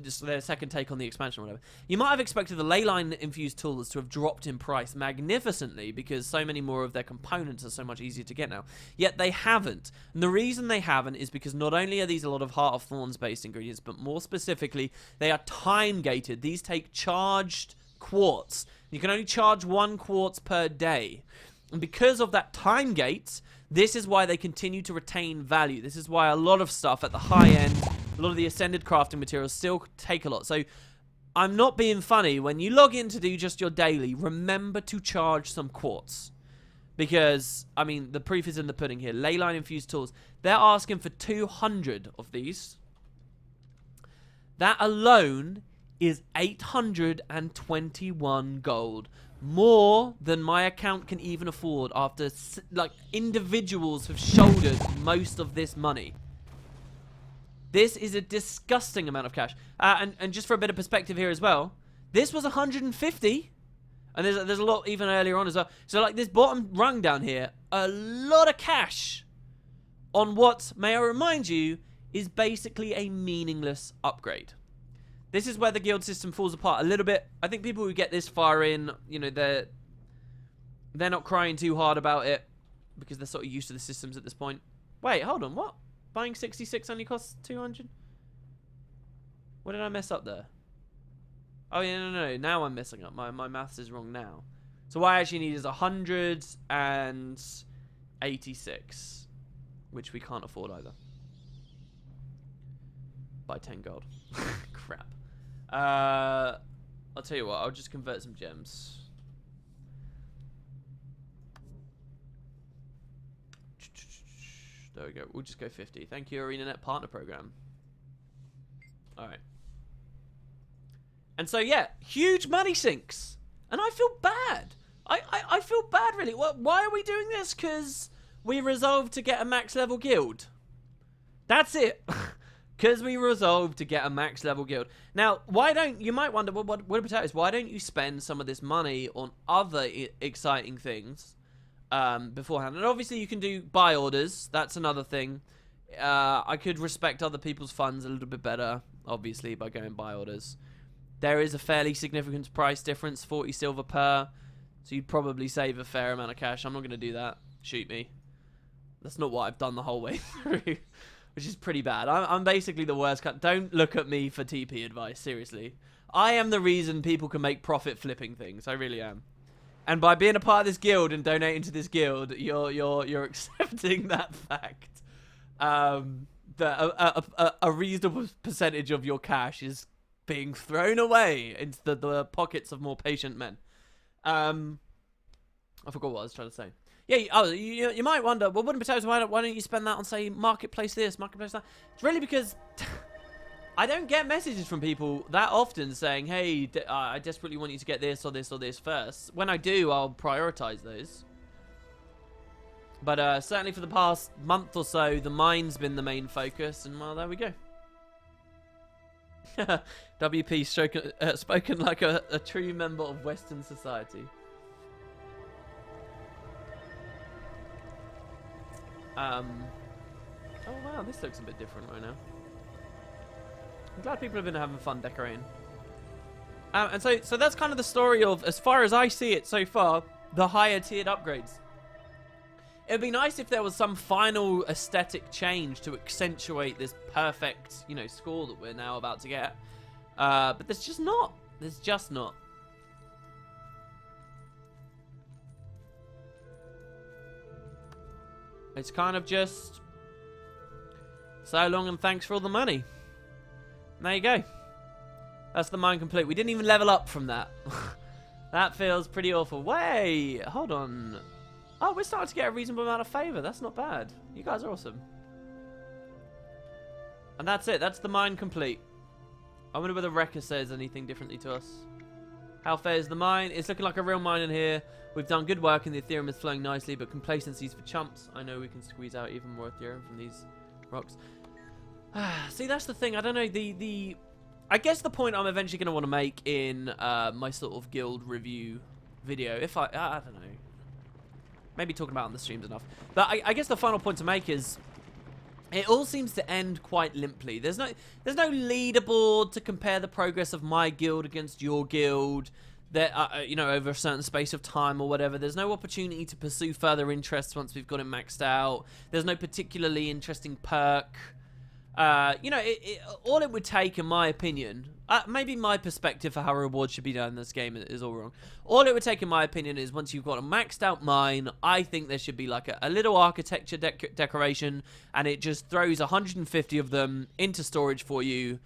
just their second take on the expansion or whatever, you might have expected the leyline infused tools to have dropped in price magnificently because so many more of their components are so much easier to get now. Yet they haven't. And the reason they haven't is because not only are these a lot of Heart of Thorns based ingredients, but more specifically, they are time gated. These take charged quartz. You can only charge 1 quartz per day. And because of that time gate, this is why they continue to retain value. This is why a lot of stuff at the high end, a lot of the ascended crafting materials still take a lot. So I'm not being funny. When you log in to do just your daily, remember to charge some quartz. Because, I mean, the proof is in the pudding here. Leyline infused tools. They're asking for 200 of these. That alone is 821 gold. More than my account can even afford after, like, individuals have shouldered most of this money. This is a disgusting amount of cash. And just for a bit of perspective here as well, this was 150. And there's a lot even earlier on as well. So, like, this bottom rung down here, a lot of cash on what, may I remind you, is basically a meaningless upgrade. This is where the guild system falls apart a little bit. I think people who get this far in, you know, they're not crying too hard about it because they're sort of used to the systems at this point. Wait, hold on, what? Buying 66 only costs 200? What did I mess up there? Oh, yeah, no. Now I'm messing up. My maths is wrong now. So what I actually need is 186, which we can't afford either. By 10 gold. Crap. I'll tell you what, I'll just convert some gems. There we go. We'll just go 50. Thank you, ArenaNet Partner Program. Alright. And so, yeah, huge money sinks. And I feel bad. I feel bad, really. Why are we doing this? Because we resolved to get a max level guild. That's it. Because we resolved to get a max level guild. Now, why don't... You might wonder, what potatoes, why don't you spend some of this money on other exciting things beforehand? And obviously you can do buy orders. That's another thing. I could respect other people's funds a little bit better, obviously, by going buy orders. There is a fairly significant price difference, 40 silver per. So you'd probably save a fair amount of cash. I'm not going to do that. Shoot me. That's not what I've done the whole way through. Which is pretty bad. I'm basically the worst cut. Don't look at me for TP advice, seriously. I am the reason people can make profit flipping things. I really am. And by being a part of this guild and donating to this guild, you're accepting that fact. That a reasonable percentage of your cash is being thrown away into the pockets of more patient men. I forgot what I was trying to say. Yeah, you might wonder, well, wooden potatoes, why don't you spend that on, say, marketplace this, marketplace that? It's really because I don't get messages from people that often saying, hey, I desperately want you to get this or this or this first. When I do, I'll prioritize those. But certainly for the past month or so, the mine's been the main focus, and well, there we go. WP spoken like a true member of Western society. Oh wow, this looks a bit different right now. I'm glad people have been having fun decorating. And so that's kind of the story of, as far as I see it so far, the higher tiered upgrades. It would be nice if there was some final aesthetic change to accentuate this perfect, you know, score that we're now about to get. But there's just not. There's just not. It's kind of just so long and thanks for all the money. And there you go. That's the mine complete. We didn't even level up from that. That feels pretty awful. Wait, hold on. Oh, we're starting to get a reasonable amount of favor. That's not bad. You guys are awesome. And that's it. That's the mine complete. I wonder whether Wrecker says anything differently to us. How fair is the mine? It's looking like a real mine in here. We've done good work and the Ethereum is flowing nicely, but complacency's for chumps. I know we can squeeze out even more Ethereum from these rocks. See, that's the thing. I don't know. I guess the point I'm eventually going to want to make in my sort of guild review video, if I don't know. Maybe talking about it on the streams enough. But I guess the final point to make is it all seems to end quite limply. There's no leaderboard to compare the progress of my guild against your guild. That you know, over a certain space of time or whatever. There's no opportunity to pursue further interests once we've got it maxed out. There's no particularly interesting perk. You know, all it would take, in my opinion, maybe my perspective for how rewards should be done in this game is all wrong. All it would take, in my opinion, is once you've got a maxed out mine, I think there should be like a little architecture decoration, and it just throws 150 of them into storage for you,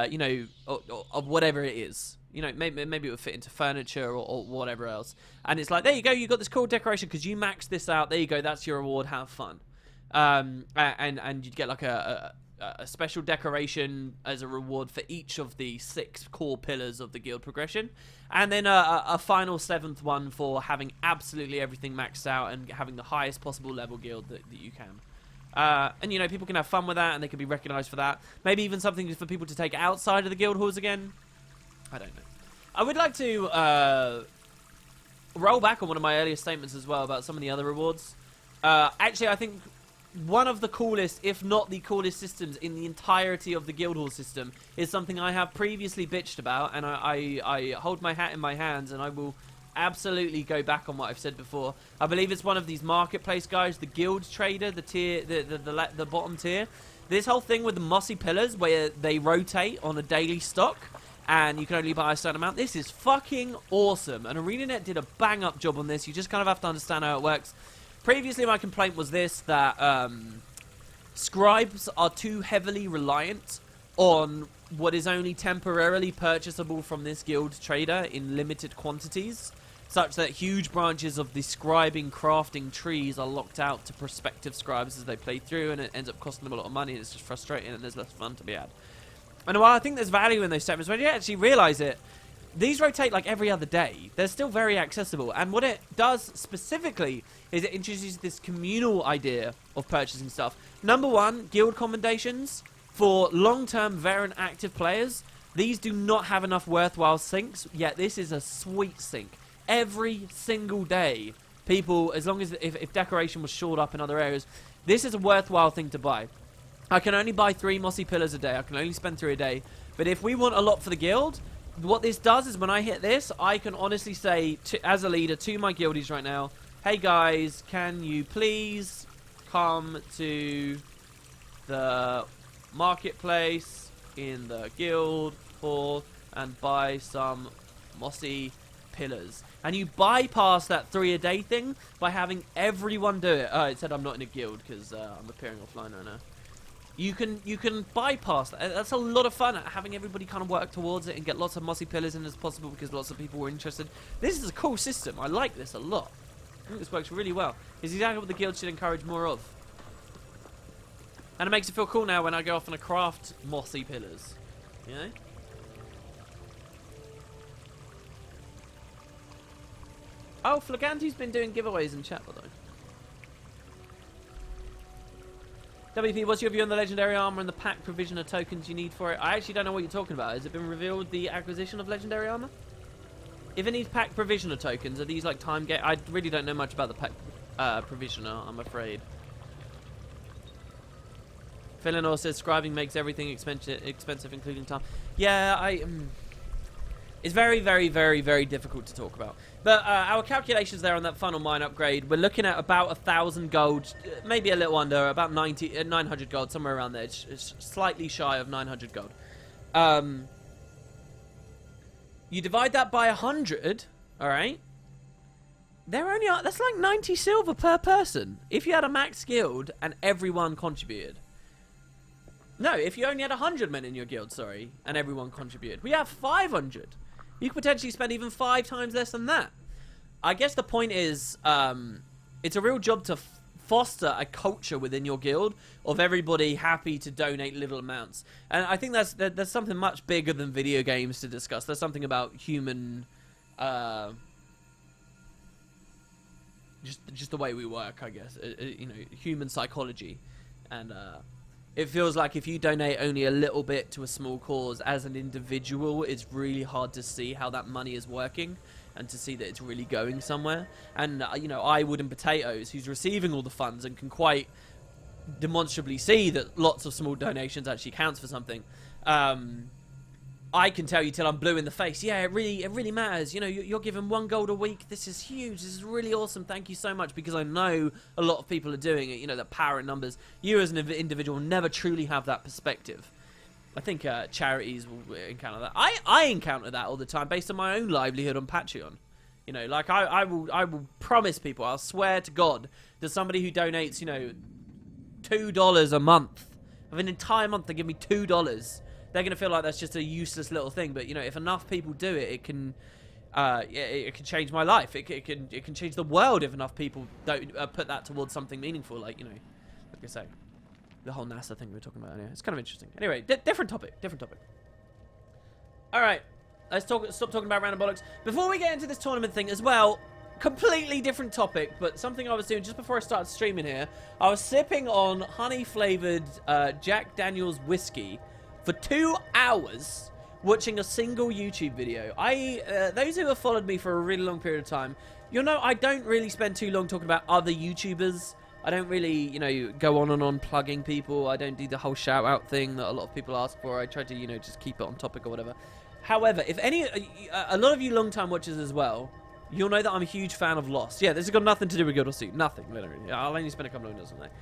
you know, of whatever it is. You know, maybe it would fit into furniture or whatever else. And it's like, there you go, you got this cool decoration because you maxed this out. There you go, that's your reward. Have fun. And you'd get like a special decoration as a reward for each of the 6 core pillars of the guild progression. And then a final 7th one for having absolutely everything maxed out and having the highest possible level guild that you can. And, you know, people can have fun with that and they can be recognized for that. Maybe even something for people to take outside of the guild halls again. I don't know. I would like to roll back on one of my earlier statements as well about some of the other rewards. Actually, I think one of the coolest, if not the coolest systems in the entirety of the Guildhall system is something I have previously bitched about, and I hold my hat in my hands, and I will absolutely go back on what I've said before. I believe it's one of these marketplace guys, the guild trader, the tier, the bottom tier. This whole thing with the mossy pillars where they rotate on a daily stock, and you can only buy a certain amount. This is fucking awesome, and ArenaNet did a bang-up job on this. You just kind of have to understand how it works. Previously, my complaint was this, that scribes are too heavily reliant on what is only temporarily purchasable from this guild trader in limited quantities, such that huge branches of the scribing crafting trees are locked out to prospective scribes as they play through, and it ends up costing them a lot of money, and it's just frustrating, and there's less fun to be had. And while I think there's value in those statements, when you actually realize it, these rotate like every other day. They're still very accessible. And what it does specifically is it introduces this communal idea of purchasing stuff. Number one, guild commendations. For long-term, very active players, these do not have enough worthwhile syncs, yet this is a sweet sync. Every single day, people, as long as if decoration was shored up in other areas, this is a worthwhile thing to buy. I can only buy 3 mossy pillars a day. I can only spend 3 a day. But if we want a lot for the guild, what this does is when I hit this, I can honestly say, as a leader, to my guildies right now, hey guys, can you please come to the marketplace in the guild hall and buy some mossy pillars. And you bypass that 3 a day thing by having everyone do it. Oh, it said I'm not in a guild because I'm appearing offline right now. You can bypass that. That's a lot of fun, having everybody kind of work towards it and get lots of mossy pillars in as possible because lots of people were interested. This is a cool system. I like this a lot. I think this works really well. It's exactly what the guild should encourage more of. And it makes it feel cool now when I go off and craft mossy pillars. You know? Oh, Flaganti's been doing giveaways in chat, by the way. WP, what's your view on the legendary armor and the pack provision of tokens you need for it? I actually don't know what you're talking about. Has it been revealed, the acquisition of legendary armor? If it needs pack provision of tokens, are these like time gate? I really don't know much about the pack provisioner, I'm afraid. Philinor says scribing makes everything expensive, including time. Yeah, it's very, very, very, very difficult to talk about. But our calculations there on that funnel mine upgrade, we're looking at about 1,000 gold, maybe a little under, about 900 gold, somewhere around there. It's slightly shy of 900 gold. You divide that by 100, all right? That's like 90 silver per person. If you had a max guild and everyone contributed. No, if you only had 100 men in your guild, sorry, and everyone contributed. We have 500. You could potentially spend even 5 times less than that. I guess the point is, it's a real job to foster a culture within your guild of everybody happy to donate little amounts. And I think there's something much bigger than video games to discuss. There's something about human, just the way we work, I guess. You know, human psychology, and it feels like if you donate only a little bit to a small cause as an individual, it's really hard to see how that money is working and to see that it's really going somewhere. And, you know, I, Wood and Potatoes, who's receiving all the funds and can quite demonstrably see that lots of small donations actually counts for something. I can tell you till I'm blue in the face. Yeah, it really matters. You know, you're given 1 gold a week. This is huge. This is really awesome. Thank you so much, because I know a lot of people are doing it. You know, that power in numbers. You as an individual never truly have that perspective. I think charities will encounter that. I encounter that all the time based on my own livelihood on Patreon. You know, like I will promise people, I'll swear to God, that somebody who donates, you know, $2 a month, of an entire month, they give me $2. They're going to feel like that's just a useless little thing. But, you know, if enough people do it, it can change my life. It can change the world if enough people don't put that towards something meaningful. Like, you know, like I say, the whole NASA thing we were talking about earlier. It's kind of interesting. Anyway, different topic. All right, let's stop talking about random bollocks. Before we get into this tournament thing as well, completely different topic, but something I was doing just before I started streaming here. I was sipping on honey-flavored Jack Daniel's whiskey for 2 hours, watching a single YouTube video. Those who have followed me for a really long period of time, you'll know I don't really spend too long talking about other YouTubers. I don't really, you know, go on and on plugging people. I don't do the whole shout-out thing that a lot of people ask for. I try to, you know, just keep it on topic or whatever. However, if a lot of you long-time watchers as well, you'll know that I'm a huge fan of Lost. Yeah, this has got nothing to do with Guild of Soup. Nothing, literally. I'll only spend a couple of minutes on that.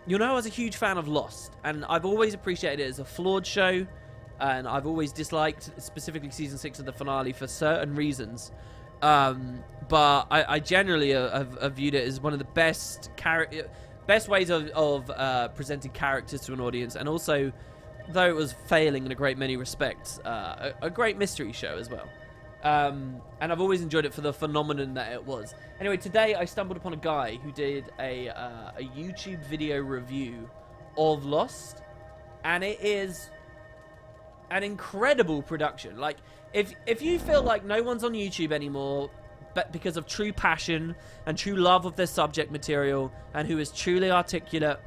You'll know I was a huge fan of Lost, and I've always appreciated it as a flawed show, and I've always disliked specifically season 6 of the finale for certain reasons. But I generally have viewed it as one of the best ways of presenting characters to an audience, and also, though it was failing in a great many respects, a great mystery show as well. And I've always enjoyed it for the phenomenon that it was. Anyway, today I stumbled upon a guy who did a YouTube video review of Lost, and it is an incredible production. Like, if you feel like no one's on YouTube anymore, but because of true passion and true love of their subject material, and who is truly articulate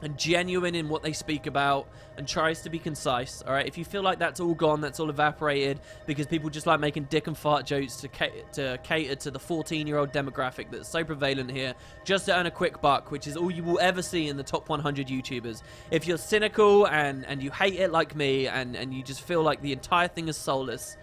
and genuine in what they speak about and tries to be concise. All right, if you feel like that's all gone, that's all evaporated because people just like making dick and fart jokes to cater to the 14-year-old demographic that's so prevalent here, just to earn a quick buck, which is all you will ever see in the top 100 YouTubers. If you're cynical and you hate it like me and you just feel like the entire thing is soulless,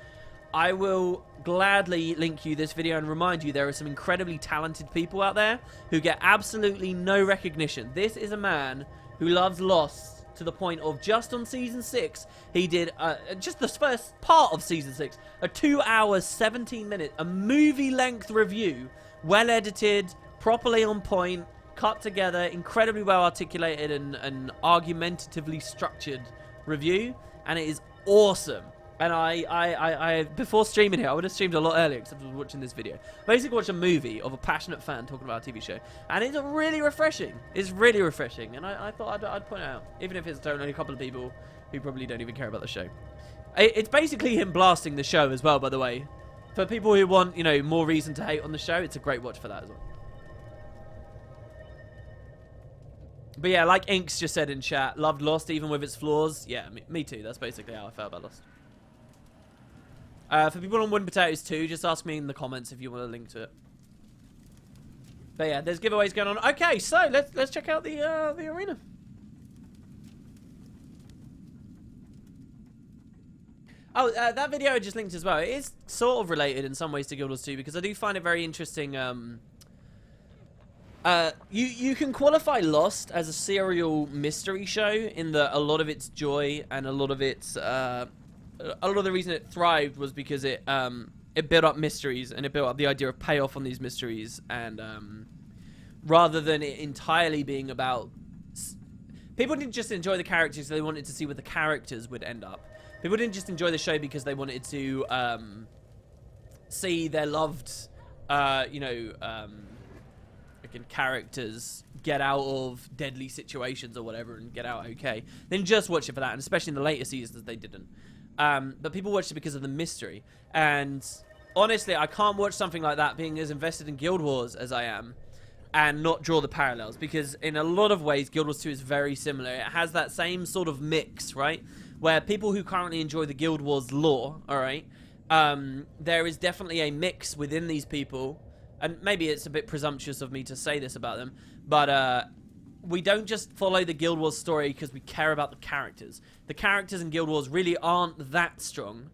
I will gladly link you this video and remind you there are some incredibly talented people out there who get absolutely no recognition. This is a man who loves Lost to the point of just on season 6, he did just the first part of season 6, a 2 hours, 17 minute, a movie-length review, well edited, properly on point, cut together, incredibly well articulated and argumentatively structured review, and it is awesome. And I before streaming here, I would have streamed a lot earlier because I was watching this video. Basically, watch a movie of a passionate fan talking about a TV show, and it's really refreshing. It's really refreshing, and I thought I'd point it out, even if it's only a couple of people who probably don't even care about the show. It's basically him blasting the show as well, by the way. For people who want, you know, more reason to hate on the show, it's a great watch for that as well. But yeah, like Inks just said in chat, loved Lost even with its flaws. Yeah, me too. That's basically how I felt about Lost. For people on Wooden Potatoes too, just ask me in the comments if you want a link to it. But yeah, there's giveaways going on. Okay, so let's check out the arena. Oh, that video I just linked as well. It is sort of related in some ways to Guild Wars 2 because I do find it very interesting. You can qualify Lost as a serial mystery show in that a lot of its joy and a lot of its a lot of the reason it thrived was because it built up mysteries and it built up the idea of payoff on these mysteries, and rather than it entirely being about people didn't just enjoy the characters, they wanted to see where the characters would end up. People didn't just enjoy the show because they wanted to see their loved characters get out of deadly situations or whatever and get out okay. They didn't just watch it for that, and especially in the later seasons they didn't. But people watched it because of the mystery. And honestly, I can't watch something like that being as invested in Guild Wars as I am and not draw the parallels, because in a lot of ways Guild Wars 2 is very similar. It has that same sort of mix, right? Where people who currently enjoy the Guild Wars lore, alright, there is definitely a mix within these people, and maybe it's a bit presumptuous of me to say this about them, but we don't just follow the Guild Wars story because we care about the characters. The characters in Guild Wars really aren't that strong.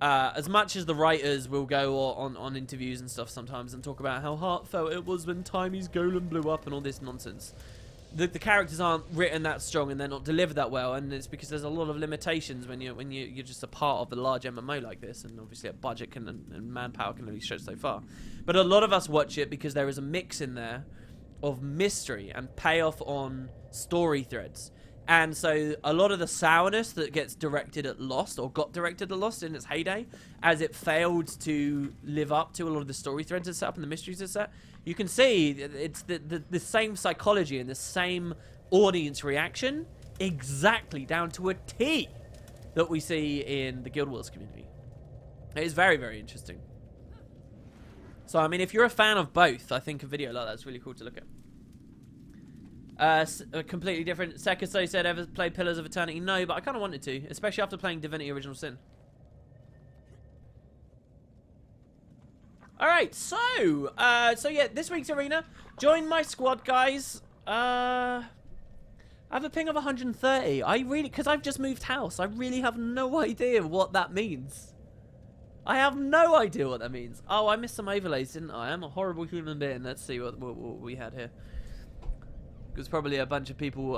As much as the writers will go on interviews and stuff sometimes and talk about how heartfelt it was when Timy's golem blew up and all this nonsense. The characters aren't written that strong and they're not delivered that well, and it's because there's a lot of limitations when you're just a part of a large MMO like this, and obviously a budget can and manpower can only stretch so far. But a lot of us watch it because there is a mix in there of mystery and payoff on story threads. And so a lot of the sourness that gets directed at Lost, or got directed at Lost in its heyday, as it failed to live up to a lot of the story threads it's set up and the mysteries it's set, you can see it's the same psychology and the same audience reaction, exactly down to a T, that we see in the Guild Wars community. It is very, very interesting. So, I mean, if you're a fan of both, I think a video like that's really cool to look at. Completely different. Sekiso said, ever played Pillars of Eternity? No, but I kind of wanted to, especially after playing Divinity Original Sin. Alright, so yeah, this week's arena. Join my squad, guys. I have a ping of 130. Because I've just moved house, I really have no idea what that means. I have no idea what that means. Oh, I missed some overlays, didn't I? I'm a horrible human being. Let's see what we had here. There's probably a bunch of people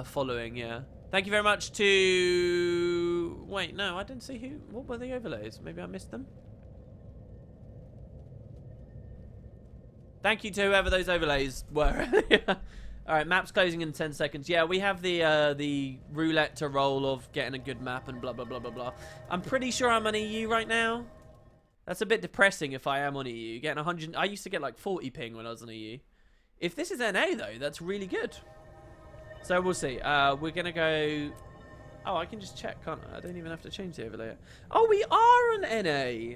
following, yeah. Thank you very much to... Wait, no, I didn't see who... What were the overlays? Maybe I missed them? Thank you to whoever those overlays were. Alright, map's closing in 10 seconds. Yeah, we have the roulette to roll of getting a good map and blah, blah, blah, blah, blah. I'm pretty sure I'm on EU right now. That's a bit depressing if I am on EU. Getting 100... I used to get like 40 ping when I was on EU. If this is NA, though, that's really good. So we'll see. We're going to go... Oh, I can just check, can't I? I don't even have to change the overlay. Oh, we are on NA.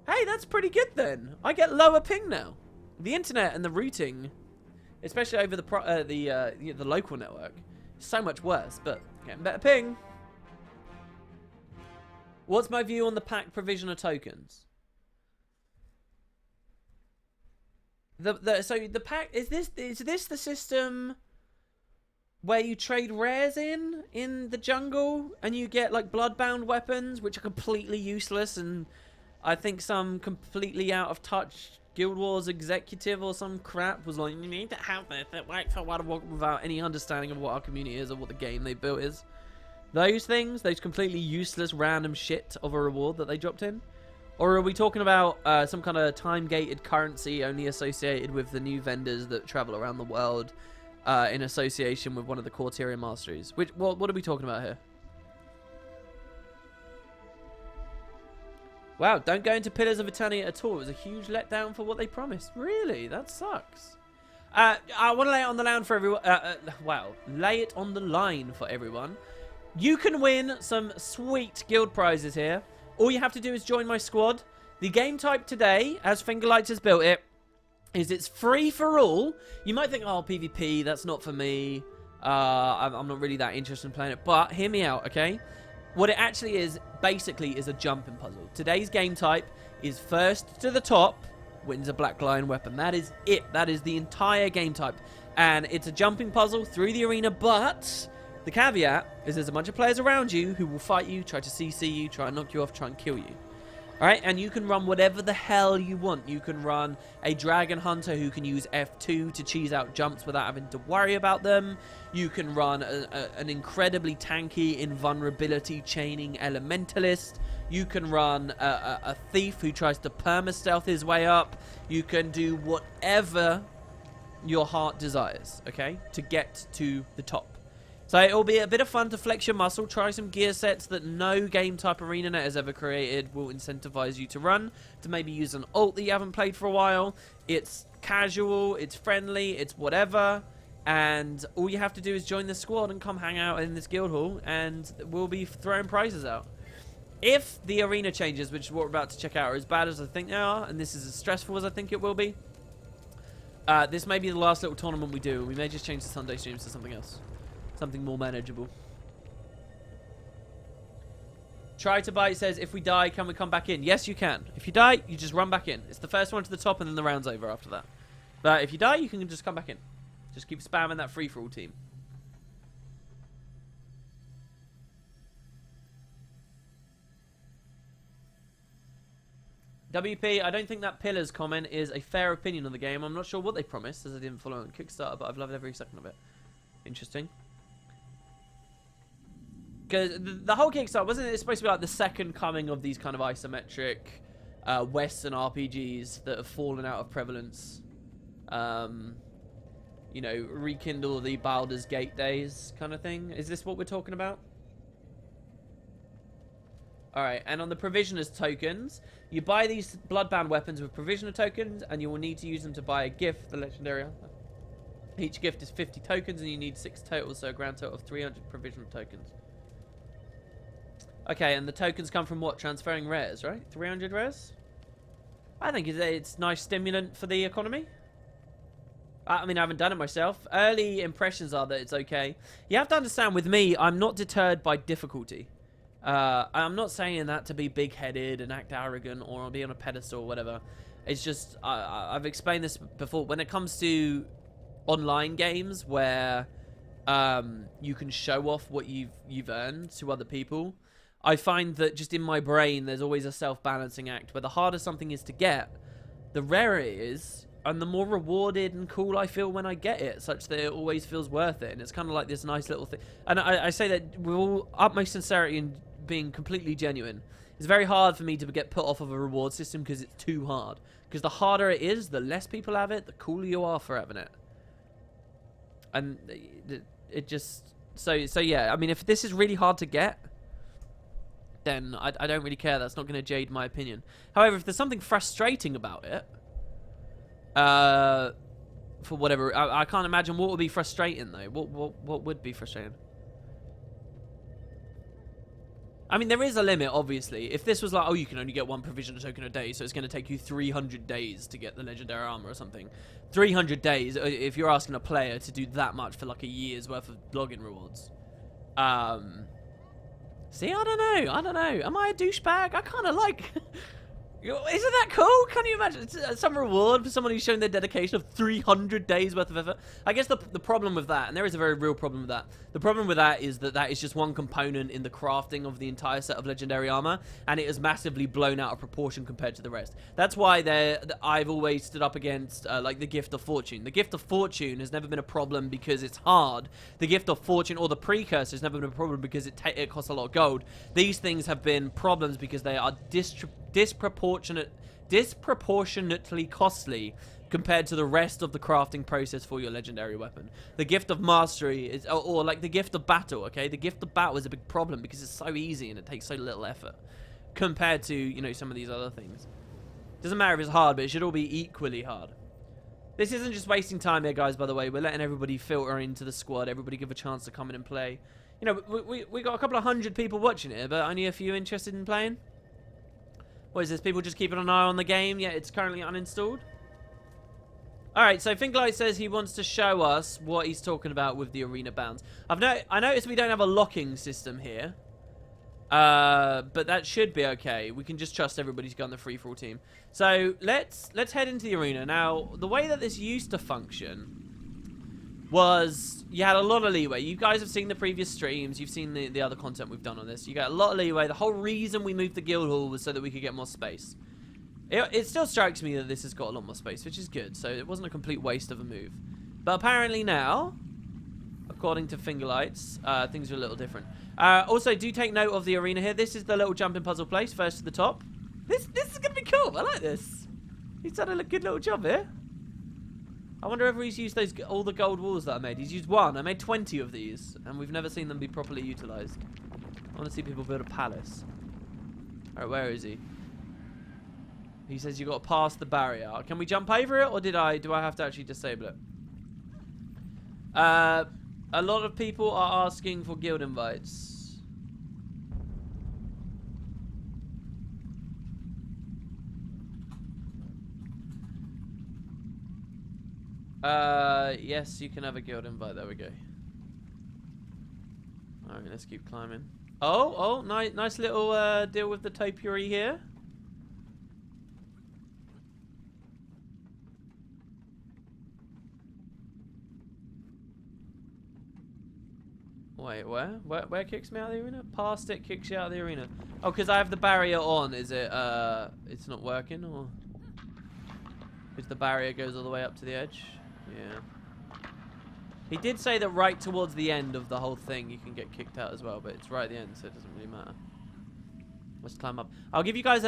Hey, that's pretty good then. I get lower ping now. The internet and the routing especially over the local network. It's so much worse, but getting better ping. What's my view on the pack provision of tokens? So the pack is this the system where you trade rares in the jungle and you get like bloodbound weapons which are completely useless, and I think some completely out of touch Guild Wars executive or some crap was like, you need to have this, it works for World of Warcraft, without any understanding of what our community is or what the game they built is. Those things, those completely useless random shit of a reward that they dropped in? Or are we talking about some kind of time-gated currency only associated with the new vendors that travel around the world in association with one of the core tier masteries? What are we talking about here? Wow, don't go into Pillars of Eternity at all. It was a huge letdown for what they promised. Really? That sucks. I want to lay it on the line for everyone. Wow. Lay it on the line for everyone. You can win some sweet guild prizes here. All you have to do is join my squad. The game type today, as Fingerlights has built it, is it's free for all. You might think, oh, PvP, that's not for me. I'm not really that interested in playing it. But hear me out, okay? What it actually is, basically, is a jumping puzzle. Today's game type is first to the top wins a Black Lion weapon. That is it. That is the entire game type. And it's a jumping puzzle through the arena, but the caveat is there's a bunch of players around you who will fight you, try to CC you, try and knock you off, try and kill you. Alright, and you can run whatever the hell you want. You can run a Dragon Hunter who can use F2 to cheese out jumps without having to worry about them. You can run an incredibly tanky invulnerability chaining Elementalist. You can run a Thief who tries to perma-stealth his way up. You can do whatever your heart desires, okay, to get to the top. So it'll be a bit of fun to flex your muscle, try some gear sets that no game type ArenaNet has ever created, will incentivize you to run, to maybe use an ult that you haven't played for a while. It's casual, it's friendly, it's whatever, and all you have to do is join the squad and come hang out in this guild hall, and we'll be throwing prizes out. If the arena changes, which is what we're about to check out, are as bad as I think they are, and this is as stressful as I think it will be, this may be the last little tournament we do. We may just change the Sunday streams to something else. Something more manageable. Try to buy says, if we die, can we come back in? Yes, you can. If you die, you just run back in. It's the first one to the top and then the round's over after that. But if you die, you can just come back in. Just keep spamming that free-for-all team. WP, I don't think that Pillars comment is a fair opinion on the game. I'm not sure what they promised, as I didn't follow on Kickstarter, but I've loved every second of it. Interesting. Because the whole Kickstarter, wasn't it supposed to be like the second coming of these kind of isometric Western RPGs that have fallen out of prevalence? You know, rekindle the Baldur's Gate days kind of thing. Is this what we're talking about? Alright, and on the Provisioners tokens, you buy these Bloodbound weapons with Provisioner tokens, and you will need to use them to buy a gift, the Legendary. Each gift is 50 tokens, and you need 6 total, so a grand total of 300 Provisional tokens. Okay, and the tokens come from what? Transferring rares, right? 300 rares? I think it's nice stimulant for the economy. I mean, I haven't done it myself. Early impressions are that it's okay. You have to understand, with me, I'm not deterred by difficulty. I'm not saying that to be big-headed and act arrogant or be on a pedestal or whatever. It's just, I've explained this before. When it comes to online games where you can show off what you've earned to other people, I find that just in my brain there's always a self-balancing act where the harder something is to get, the rarer it is, and the more rewarded and cool I feel when I get it, such that it always feels worth it. And it's kind of like this nice little thing. And I say that with all utmost sincerity and being completely genuine. It's very hard for me to get put off of a reward system because it's too hard. Because the harder it is, the less people have it, the cooler you are for having it. And it just... So yeah, I mean, if this is really hard to get, then I don't really care. That's not going to jade my opinion. However, if there's something frustrating about it, for whatever... I can't imagine what would be frustrating, though. What would be frustrating? I mean, there is a limit, obviously. If this was like, oh, you can only get 1 provisional token a day, so it's going to take you 300 days to get the legendary armor or something. 300 days, if you're asking a player to do that much for like a year's worth of login rewards. See, I don't know. Am I a douchebag? I kind of like... Isn't that cool? Can you imagine? It's some reward for someone who's shown their dedication of 300 days worth of effort. I guess the problem with that, and there is a very real problem with that, the problem with that is that is just one component in the crafting of the entire set of legendary armor, and it is massively blown out of proportion compared to the rest. That's why I've always stood up against like the Gift of Fortune. The Gift of Fortune has never been a problem because it's hard. The Gift of Fortune or the Precursor has never been a problem because it costs a lot of gold. These things have been problems because they are disproportionately costly compared to the rest of the crafting process for your legendary weapon. The Gift of Mastery is, or like the Gift of Battle, okay? The Gift of Battle is a big problem because it's so easy and it takes so little effort compared to, you know, some of these other things. Doesn't matter if it's hard, but it should all be equally hard. This isn't just wasting time here, guys, by the way. We're letting everybody filter into the squad. Everybody give a chance to come in and play. You know, we got a couple of 100 people watching it, but only a few interested in playing. What is this? People just keeping an eye on the game, yet it's currently uninstalled? Alright, so Finglight says he wants to show us what he's talking about with the arena bounds. I noticed we don't have a locking system here. But that should be okay. We can just trust everybody's got the free-for-all team. So let's head into the arena. Now, the way that this used to function was you had a lot of leeway. You guys have seen the previous streams. You've seen the other content we've done on this. You got a lot of leeway. The whole reason we moved the guild hall was so that we could get more space. It still strikes me that this has got a lot more space, which is good. So it wasn't a complete waste of a move. But apparently now, according to Fingerlights, things are a little different. Also, do take note of the arena here. This is the little jumping puzzle place, first to the top. This is going to be cool. I like this. He's done a good little job here. I wonder if he's used all the gold walls that I made. He's used one. I made 20 of these, and we've never seen them be properly utilized. I want to see people build a palace. Alright, where is he? He says you got to pass the barrier. Can we jump over it, or do I have to actually disable it? A lot of people are asking for guild invites. Yes, you can have a guild invite. There we go. Alright, let's keep climbing. Oh, nice little deal with the topiary here. Wait, where kicks me out of the arena? Past it kicks you out of the arena. Oh, because I have the barrier on. Is it, it's not working, or? Because the barrier goes all the way up to the edge? Yeah. He did say that right towards the end of the whole thing you can get kicked out as well, but it's right at the end, so it doesn't really matter. Let's climb up. I'll give you guys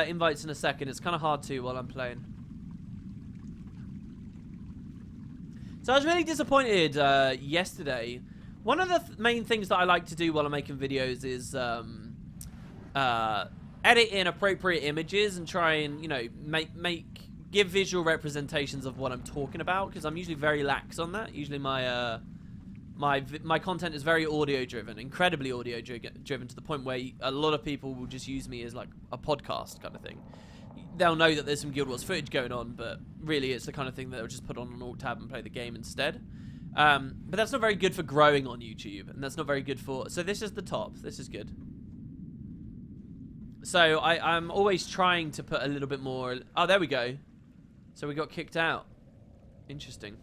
invites in a second. It's kind of hard to while I'm playing. So I was really disappointed yesterday. One of the main things that I like to do while I'm making videos is edit in appropriate images and try and, you know, give visual representations of what I'm talking about, because I'm usually very lax on that. Usually my my content is very audio driven, incredibly audio driven, to the point where a lot of people will just use me as like a podcast kind of thing. They'll know that there's some Guild Wars footage going on, but really it's the kind of thing that they'll just put on an alt tab and play the game instead. But that's not very good for growing on YouTube, and that's not very good for... So this is the top. This is good. So I'm always trying to put a little bit more... Oh, there we go. So we got kicked out. Interesting.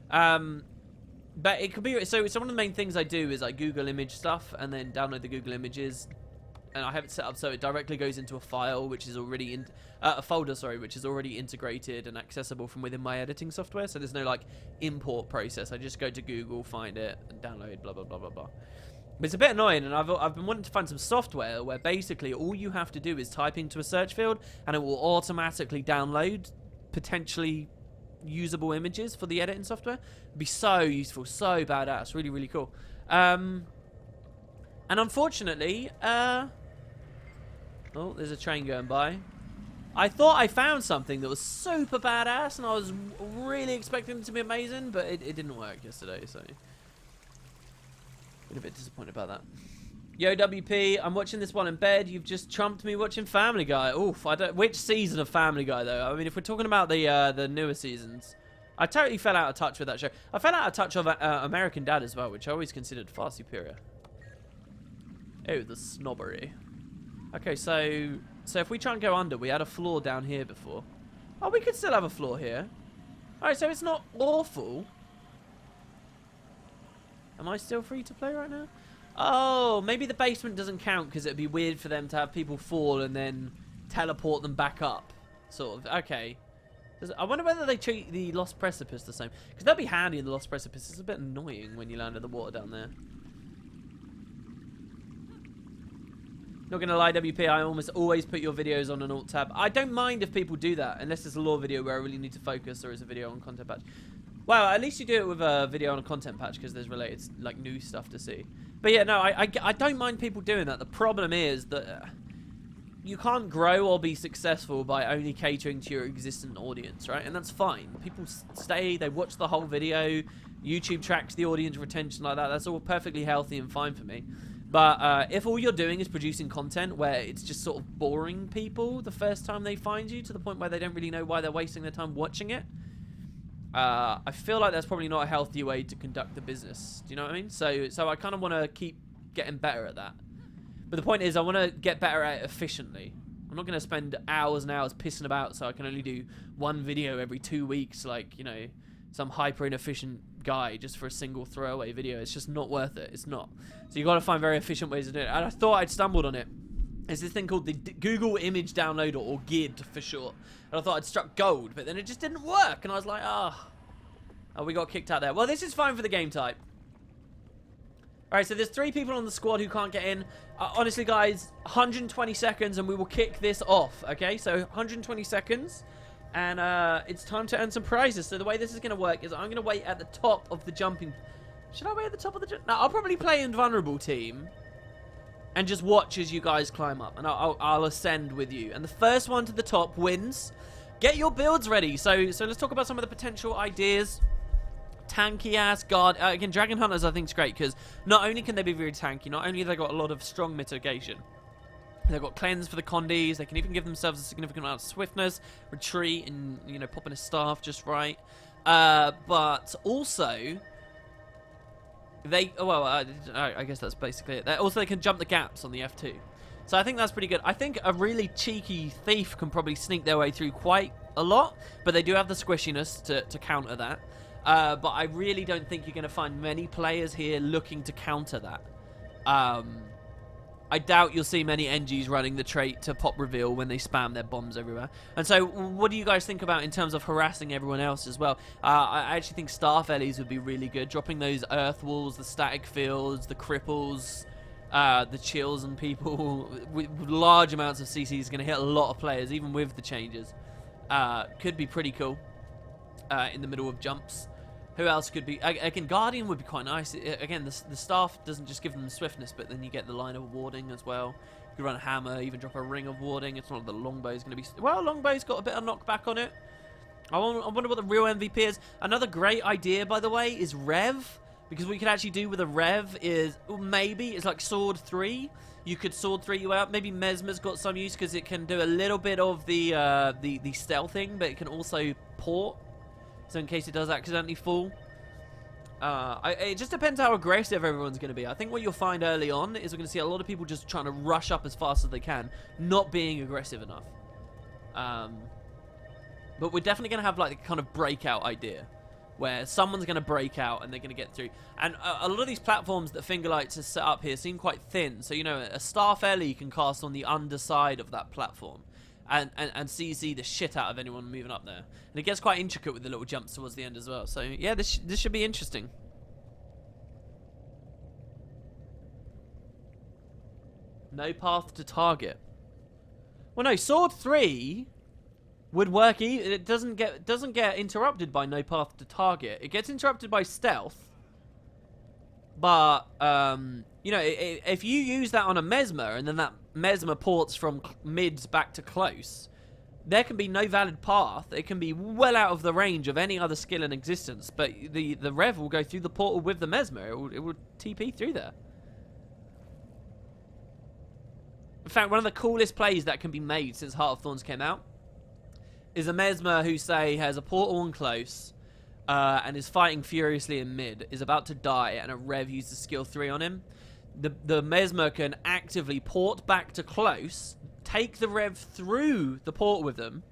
But it could be... So one of the main things I do is I Google image stuff and then download the Google images. And I have it set up so it directly goes into a file which is already in... a folder, sorry, which is already integrated and accessible from within my editing software. So there's no, like, import process. I just go to Google, find it, and download, blah, blah, blah, blah, blah. But it's a bit annoying, and I've been wanting to find some software where basically all you have to do is type into a search field, and it will automatically download potentially usable images for the editing software. It'd be so useful, so badass, really, really cool. And unfortunately, oh, there's a train going by. I thought I found something that was super badass, and I was really expecting it to be amazing, but it didn't work yesterday, so... been a bit disappointed about that. Yo, WP, I'm watching this while in bed. You've just trumped me watching Family Guy. Oof, I don't. Which season of Family Guy though? I mean, if we're talking about the newer seasons, I totally fell out of touch with that show. I fell out of touch of American Dad as well, which I always considered far superior. Oh, the snobbery. Okay, so if we try and go under, we had a floor down here before. Oh, we could still have a floor here. All right, so it's not awful. Am I still free to play right now? Oh, maybe the basement doesn't count because it'd be weird for them to have people fall and then teleport them back up. Sort of. Okay. I wonder whether they treat the Lost Precipice the same. Because that'd be handy in the Lost Precipice. It's a bit annoying when you land in the water down there. Not going to lie, WP, I almost always put your videos on an alt tab. I don't mind if people do that, unless it's a lore video where I really need to focus or it's a video on content patch. Well, at least you do it with a video on a content patch because there's related, like, new stuff to see. But yeah, no, I don't mind people doing that. The problem is that you can't grow or be successful by only catering to your existing audience, right? And that's fine. People stay, they watch the whole video, YouTube tracks the audience retention like that. That's all perfectly healthy and fine for me. But if all you're doing is producing content where it's just sort of boring people the first time they find you to the point where they don't really know why they're wasting their time watching it, I feel like that's probably not a healthy way to conduct the business. Do you know what I mean? So I kind of want to keep getting better at that. But the point is, I want to get better at it efficiently. I'm not going to spend hours and hours pissing about so I can only do one video every 2 weeks, like, you know, some hyper inefficient guy just for a single throwaway video. It's just not worth it. It's not. So you got to find very efficient ways to do it. And I thought I'd stumbled on it. There's this thing called the Google Image Downloader, or GID for short. And I thought I'd struck gold, but then it just didn't work. And I was like, oh, we got kicked out there. Well, this is fine for the game type. All right, so there's 3 people on the squad who can't get in. Honestly, guys, 120 seconds and we will kick this off, okay? So 120 seconds, and it's time to earn some prizes. So the way this is going to work is I'm going to wait at the top of the jumping... Should I wait at the top of the jump? No, I'll probably play Invulnerable Team and just watch as you guys climb up, and I'll ascend with you. And the first one to the top wins. Get your builds ready. So let's talk about some of the potential ideas. Tanky ass guard. Again, Dragon Hunters I think is great because not only can they be very tanky, not only have they got a lot of strong mitigation, they've got cleanse for the condies. They can even give themselves a significant amount of swiftness, retreat, and, you know, popping a staff just right. But also they, well, I guess that's basically it. Also, they can jump the gaps on the F2. So I think that's pretty good. I think a really cheeky thief can probably sneak their way through quite a lot, but they do have the squishiness to counter that. But I really don't think you're going to find many players here looking to counter that. I doubt you'll see many NGs running the trait to pop reveal when they spam their bombs everywhere. And so what do you guys think about in terms of harassing everyone else as well? I actually think Staff Ellies would be really good. Dropping those earth walls, the static fields, the cripples, the chills on people with large amounts of CC is going to hit a lot of players, even with the changes. Could be pretty cool in the middle of jumps. Who else could be? Again, Guardian would be quite nice. Again, the staff doesn't just give them swiftness, but then you get the line of warding as well. You can run a hammer, even drop a ring of warding. It's not like the longbow's going to be... Well, longbow's got a bit of knockback on it. I wonder what the real MVP is. Another great idea, by the way, is Rev. Because what you could actually do with a Rev is... Maybe it's like Sword 3. You could Sword 3 you out. Maybe Mesmer's got some use because it can do a little bit of the stealthing, but it can also port. So in case it does accidentally fall. It just depends how aggressive everyone's going to be. I think what you'll find early on is we're going to see a lot of people just trying to rush up as fast as they can, not being aggressive enough. But we're definitely going to have like a kind of breakout idea, where someone's going to break out and they're going to get through. And a lot of these platforms that Fingerlights has set up here seem quite thin. So, you know, a Staff Ellie you can cast on the underside of that platform. And CZ the shit out of anyone moving up there. And it gets quite intricate with the little jumps towards the end as well. So, yeah, this should be interesting. No path to target. Well, no, Sword 3 would work. It doesn't get interrupted by no path to target. It gets interrupted by stealth. But, you know, if you use that on a Mesmer, and then that Mesmer ports from mids back to close, there can be no valid path. It can be well out of the range of any other skill in existence, but the Rev will go through the portal with the Mesmer. It will TP through there. In fact, one of the coolest plays that can be made since Heart of Thorns came out is a Mesmer who, say, has a portal on close and is fighting furiously in mid, is about to die, and a Rev uses skill 3 on him. The Mesmer can actively port back to close, take the Rev through the portal with them.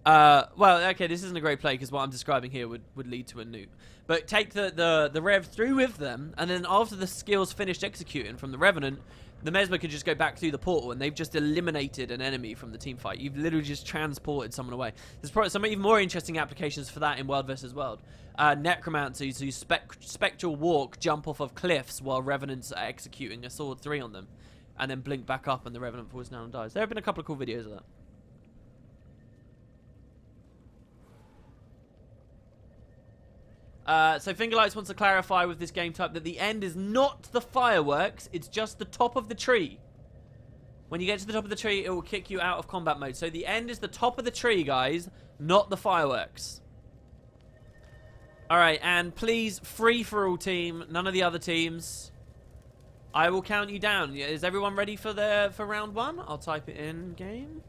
Well, okay, this isn't a great play because what I'm describing here would lead to a nuke. But take the Rev through with them, and then after the skill's finished executing from the Revenant, the Mesmer could just go back through the portal, and they've just eliminated an enemy from the team fight. You've literally just transported someone away. There's probably some even more interesting applications for that in World vs. World. Necromancers who spectral walk, jump off of cliffs while Revenants are executing a sword 3 on them, and then blink back up and the Revenant falls down and dies. There have been a couple of cool videos of that. So Fingerlights wants to clarify with this game type that the end is not the fireworks, it's just the top of the tree. When you get to the top of the tree, it will kick you out of combat mode. So the end is the top of the tree, guys, not the fireworks. Alright, and please, free for all team, none of the other teams. I will count you down. Is everyone ready for round 1? I'll type it in game.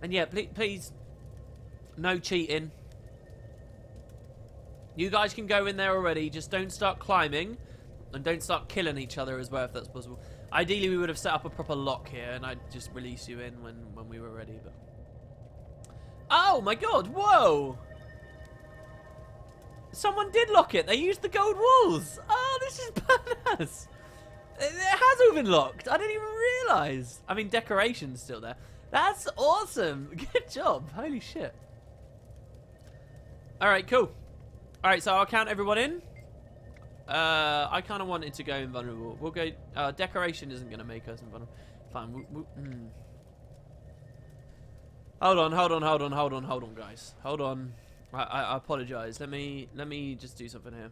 And yeah, please, no cheating. You guys can go in there already. Just don't start climbing. And don't start killing each other as well, if that's possible. Ideally, we would have set up a proper lock here, and I'd just release you in when we were ready. But oh, my God. Whoa. Someone did lock it. They used the gold walls. Oh, this is badass. It has all been locked. I didn't even realise. I mean, decoration's still there. That's awesome. Good job. Holy shit. Alright, cool. Alright, so I'll count everyone in. I kind of wanted to go invulnerable. We'll go... decoration isn't going to make us invulnerable. Fine. Hold on, guys. Hold on. I apologise. Let me just do something here.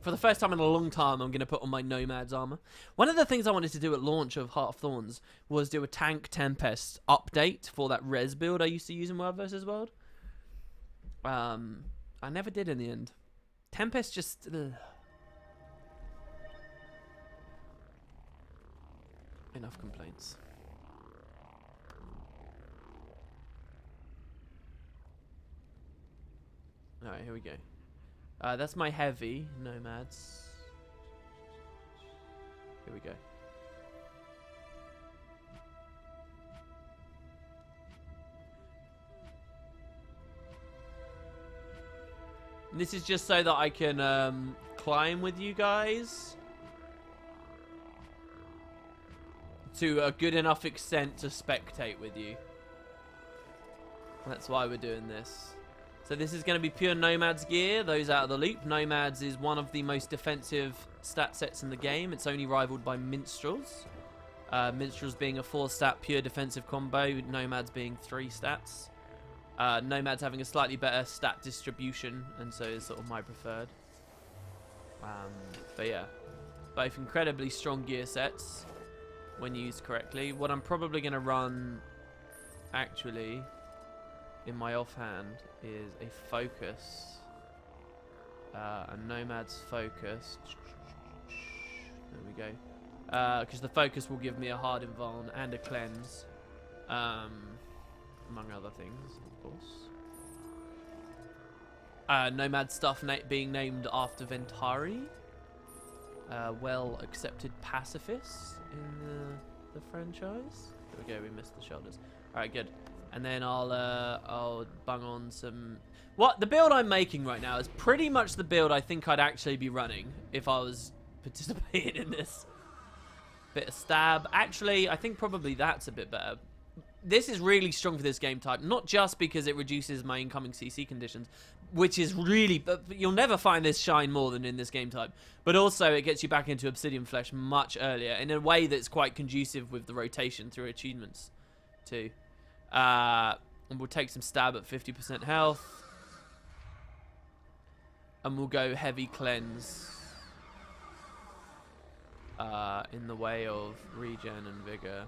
For the first time in a long time, I'm going to put on my Nomad's armor. One of the things I wanted to do at launch of Heart of Thorns was do a Tank Tempest update for that res build I used to use in World vs. World. I never did in the end. Tempest just... Ugh. Enough complaints. Alright, here we go. That's my heavy Nomads. Here we go. And this is just so that I can climb with you guys to a good enough extent to spectate with you. That's why we're doing this. So this is going to be pure Nomads gear, those out of the loop. Nomads is one of the most defensive stat sets in the game. It's only rivaled by Minstrels. Minstrels being a 4-stat pure defensive combo, Nomads being 3 stats. Nomads having a slightly better stat distribution, and so is sort of my preferred. But yeah, both incredibly strong gear sets when used correctly. What I'm probably going to run, actually... in my offhand is a focus, a Nomad's focus. There we go. Because the focus will give me a hard invuln and a cleanse, among other things, of course. Nomad stuff being named after Ventari, well accepted pacifists in the franchise. There we go. We missed the shoulders. All right, good. And then I'll bung on some... What? The build I'm making right now is pretty much the build I think I'd actually be running if I was participating in this. Bit of stab. Actually, I think probably that's a bit better. This is really strong for this game type. Not just because it reduces my incoming CC conditions, which is really... But you'll never find this shine more than in this game type. But also, it gets you back into Obsidian Flesh much earlier in a way that's quite conducive with the rotation through achievements, too. And we'll take some stab at 50% health. And we'll go heavy cleanse. In the way of regen and vigor.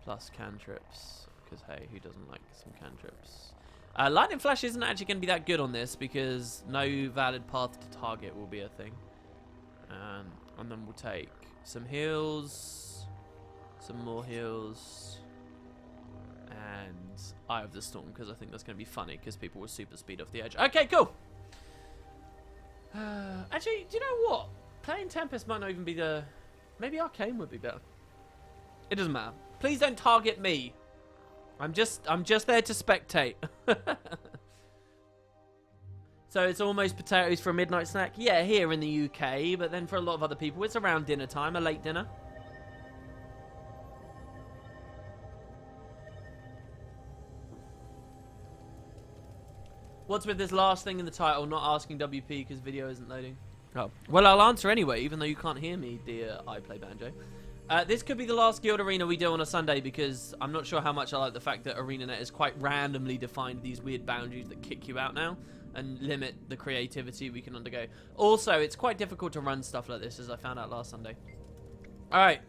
Plus cantrips. Because, hey, who doesn't like some cantrips? Lightning Flash isn't actually going to be that good on this because no valid path to target will be a thing. And then we'll take some heals, some more heals, and Eye of the Storm because I think that's going to be funny because people will super speed off the edge. Okay, cool. Actually, do you know what? Playing Tempest might not even be the... Maybe Arcane would be better. It doesn't matter. Please don't target me. I'm just there to spectate. So it's almost potatoes for a midnight snack? Yeah, here in the UK, but then for a lot of other people, it's around dinner time, a late dinner. What's with this last thing in the title, not asking WP because video isn't loading? Oh. Well, I'll answer anyway, even though you can't hear me, dear I Play Banjo. This could be the last Guild Arena we do on a Sunday because I'm not sure how much I like the fact that ArenaNet has quite randomly defined these weird boundaries that kick you out now and limit the creativity we can undergo. Also, it's quite difficult to run stuff like this, as I found out last Sunday. Alright.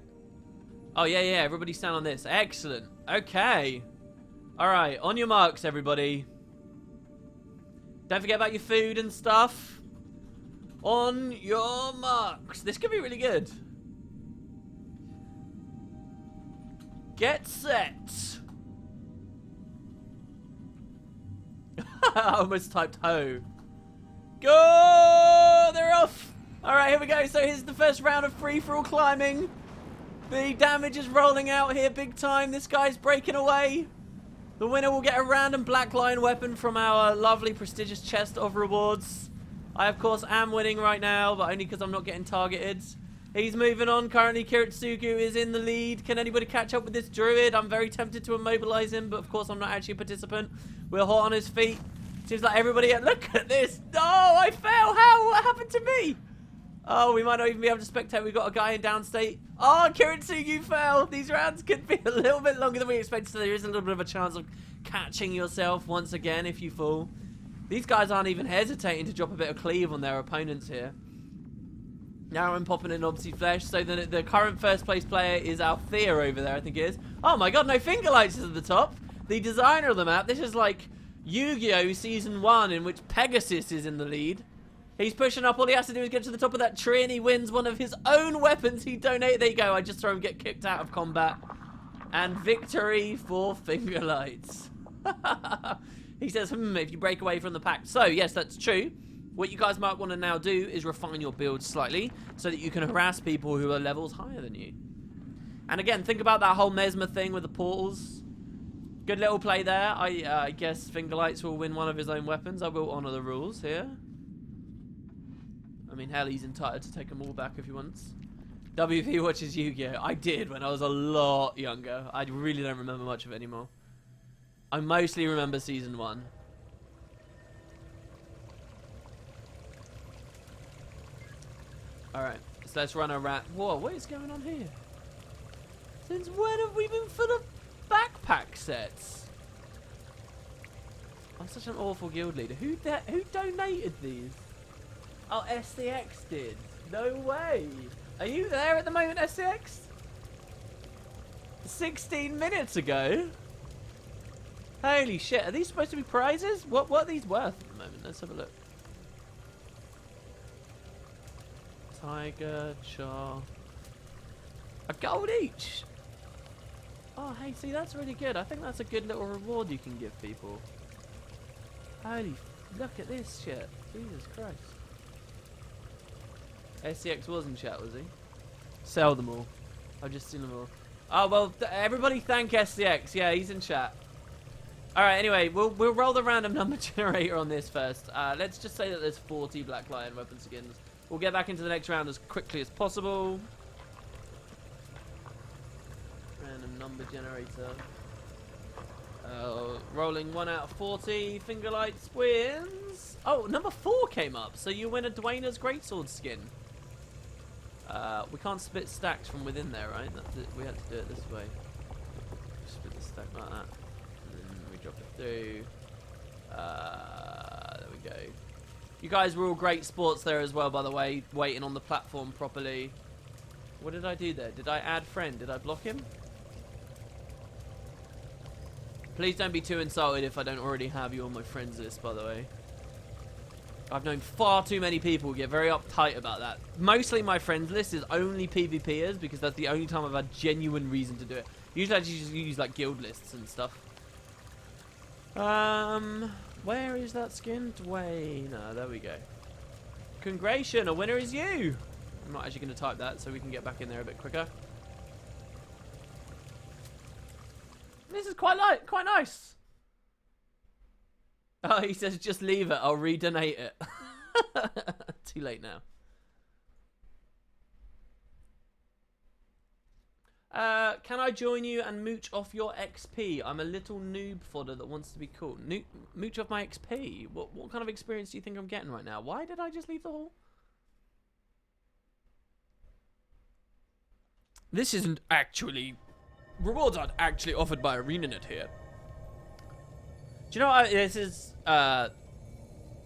Oh, yeah, everybody stand on this. Excellent. Okay. Alright, on your marks, everybody. Don't forget about your food and stuff. On your marks. This could be really good. Get set. I almost typed ho. Go! They're off. Alright, here we go. So here's the first round of free-for-all climbing. The damage is rolling out here big time. This guy's breaking away. The winner will get a random Black Lion weapon from our lovely prestigious chest of rewards. I, of course, am winning right now, but only because I'm not getting targeted. He's moving on. Currently, Kiritsugu is in the lead. Can anybody catch up with this druid? I'm very tempted to immobilize him, but of course, I'm not actually a participant. We're hot on his feet. Seems like everybody... Look at this. Oh, I fell. How? What happened to me? Oh, we might not even be able to spectate. We've got a guy in downstate. Oh, Kiritsugu fell. These rounds could be a little bit longer than we expected, so there is a little bit of a chance of catching yourself once again if you fall. These guys aren't even hesitating to drop a bit of cleave on their opponents here. Now I'm popping in Obsy Flesh, so the current first place player is Althea over there, I think it is. Oh my god, no Finger Lights is at the top. The designer of the map, this is like Yu-Gi-Oh! Season 1 in which Pegasus is in the lead. He's pushing up, all he has to do is get to the top of that tree and he wins one of his own weapons he donated. There you go, I just saw him get kicked out of combat. And victory for Finger Lights. He says, if you break away from the pack. So, yes, that's true. What you guys might want to now do is refine your build slightly so that you can harass people who are levels higher than you. And again, think about that whole Mesmer thing with the portals. Good little play there. I guess Fingerlights will win one of his own weapons. I will honour the rules here. I mean, hell, he's entitled to take them all back if he wants. WP watches Yu-Gi-Oh! I did when I was a lot younger. I really don't remember much of it anymore. I mostly remember Season 1. Alright, so let's run a rat. Whoa, what is going on here? Since when have we been full of backpack sets? I'm such an awful guild leader. Who donated these? Oh, SCX did. No way. Are you there at the moment, SCX? 16 minutes ago? Holy shit, are these supposed to be prizes? What are these worth at the moment? Let's have a look. Tiger, Char. A gold each. Oh, hey, see, that's really good. I think that's a good little reward you can give people. Holy, look at this shit. Jesus Christ. SCX was in chat, was he? Sell them all. I've just seen them all. Oh, well, everybody thank SCX. Yeah, he's in chat. Alright, anyway, we'll roll the random number generator on this first. Let's just say that there's 40 Black Lion weapon skins. We'll get back into the next round as quickly as possible. Random number generator. Rolling 1 out of 40. Fingerlights wins. Oh, number 4 came up. So you win a Dwayner's Greatsword skin. We can't split stacks from within there, right? We had to do it this way. Split the stack like that. And then we drop it through. There we go. You guys were all great sports there as well, by the way, waiting on the platform properly. What did I do there? Did I add friend? Did I block him? Please don't be too insulted if I don't already have you on my friends list, by the way. I've known far too many people get very uptight about that. Mostly my friends list is only PvPers because that's the only time I've had genuine reason to do it. Usually I just use like guild lists and stuff. Where is that skin? Dwayne. No, there we go. Congratulations, a winner is you. I'm not actually going to type that so we can get back in there a bit quicker. This is quite nice. Oh, he says just leave it. I'll redonate it. Too late now. Can I join you and mooch off your XP? I'm a little noob fodder that wants to be cool. Mooch off my XP? What kind of experience do you think I'm getting right now? Why did I just leave the hall? This isn't actually... Rewards aren't actually offered by ArenaNet here. Do you know what? This is...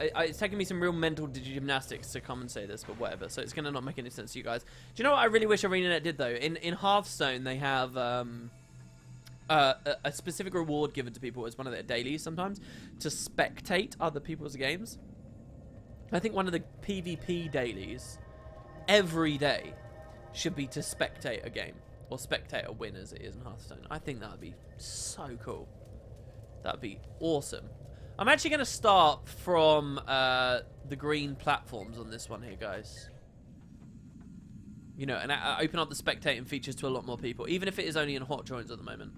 it's taking me some real mental gymnastics to come and say this, but whatever. So it's going to not make any sense to you guys. Do you know what I really wish ArenaNet did, though? In Hearthstone, they have a specific reward given to people as one of their dailies sometimes to spectate other people's games. I think one of the PvP dailies every day should be to spectate a game. Or spectate a win, as it is in Hearthstone. I think that would be so cool. That would be awesome. I'm actually going to start from the green platforms on this one here, guys. You know, and I open up the spectating features to a lot more people, even if it is only in hot joins at the moment.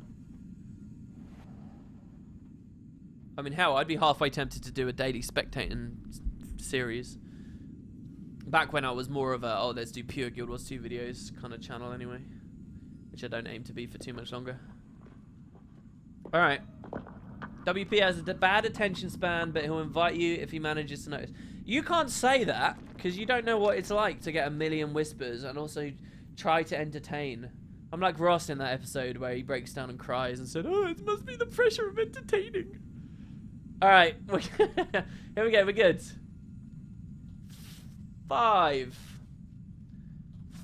I mean, hell, I'd be halfway tempted to do a daily spectating series. Back when I was more of a, oh, let's do pure Guild Wars 2 videos kind of channel anyway. Which I don't aim to be for too much longer. Alright. WP has a bad attention span, but he'll invite you if he manages to notice. You can't say that, because you don't know what it's like to get a million whispers and also try to entertain. I'm like Ross in that episode where he breaks down and cries and said, oh, it must be the pressure of entertaining. Alright. Here we go, we're good. 5,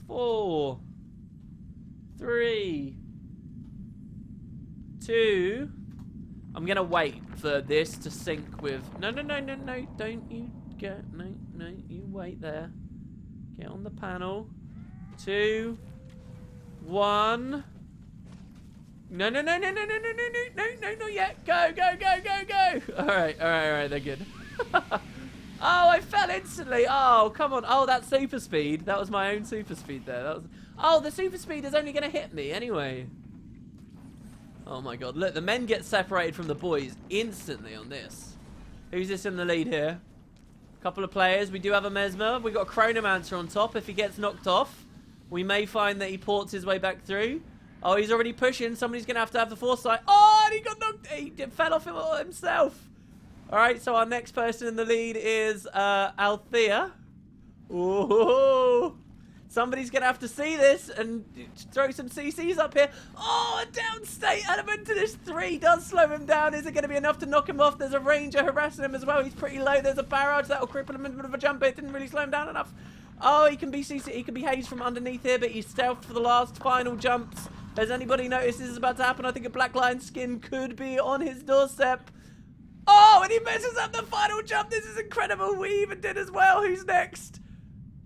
4, 3, 2. I'm gonna wait for this to sync with. No, don't you get. No, you wait there. Get on the panel. 2, 1. No, not yet. Go. All right, they're good. Oh, I fell instantly. Oh, come on. Oh, that's super speed. That was my own super speed there. That was. Oh, the super speed is only gonna hit me anyway. Oh my god. Look, the men get separated from the boys instantly on this. Who's this in the lead here? Couple of players. We do have a Mesmer. We've got a Chronomancer on top. If he gets knocked off, we may find that he ports his way back through. Oh, he's already pushing. Somebody's gonna have to have the foresight. Oh, and he got knocked. He fell off himself. Alright, so our next person in the lead is Althea. Ooh. Somebody's going to have to see this and throw some CCs up here. Oh, a downstate element to this 3 does slow him down. Is it going to be enough to knock him off? There's a ranger harassing him as well. He's pretty low. There's a barrage that will cripple him in a bit of a jump. It didn't really slow him down enough. Oh, he can be CC. He can be hazed from underneath here, but he's stealthed for the last final jumps. Has anybody noticed this is about to happen? I think a Black Lion skin could be on his doorstep. Oh, and he messes up the final jump. This is incredible. We even did as well. Who's next?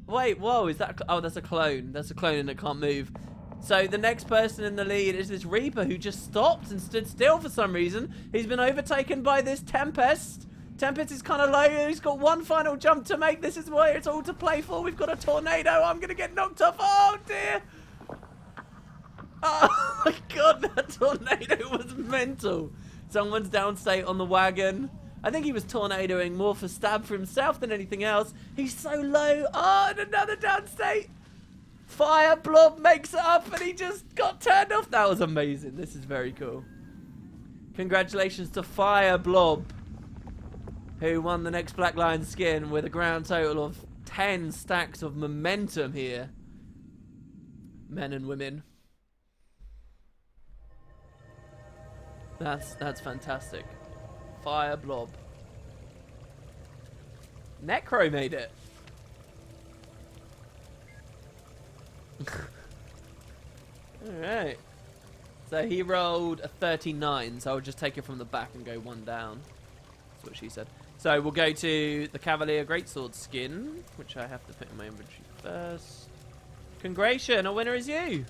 Wait, whoa, is that... Oh, that's a clone. That's a clone and it can't move. So the next person in the lead is this Reaper who just stopped and stood still for some reason. He's been overtaken by this Tempest. Tempest is kind of low. He's got one final jump to make. This is where it's all to play for. We've got a tornado. I'm going to get knocked off. Oh, dear. Oh, my God. That tornado was mental. Someone's downstate on the wagon. I think he was tornadoing more for stab for himself than anything else. He's so low. Oh, and another downstate. Fire Blob makes it up and he just got turned off. That was amazing. This is very cool. Congratulations to Fire Blob, who won the next Black Lion skin with a grand total of 10 stacks of momentum here. Men and women. That's fantastic. Fire Blob. Necro made it. Alright. So he rolled a 39, so I'll just take it from the back and go one down. That's what she said. So we'll go to the Cavalier Greatsword skin, which I have to put in my inventory first. Congratulations, a winner is you!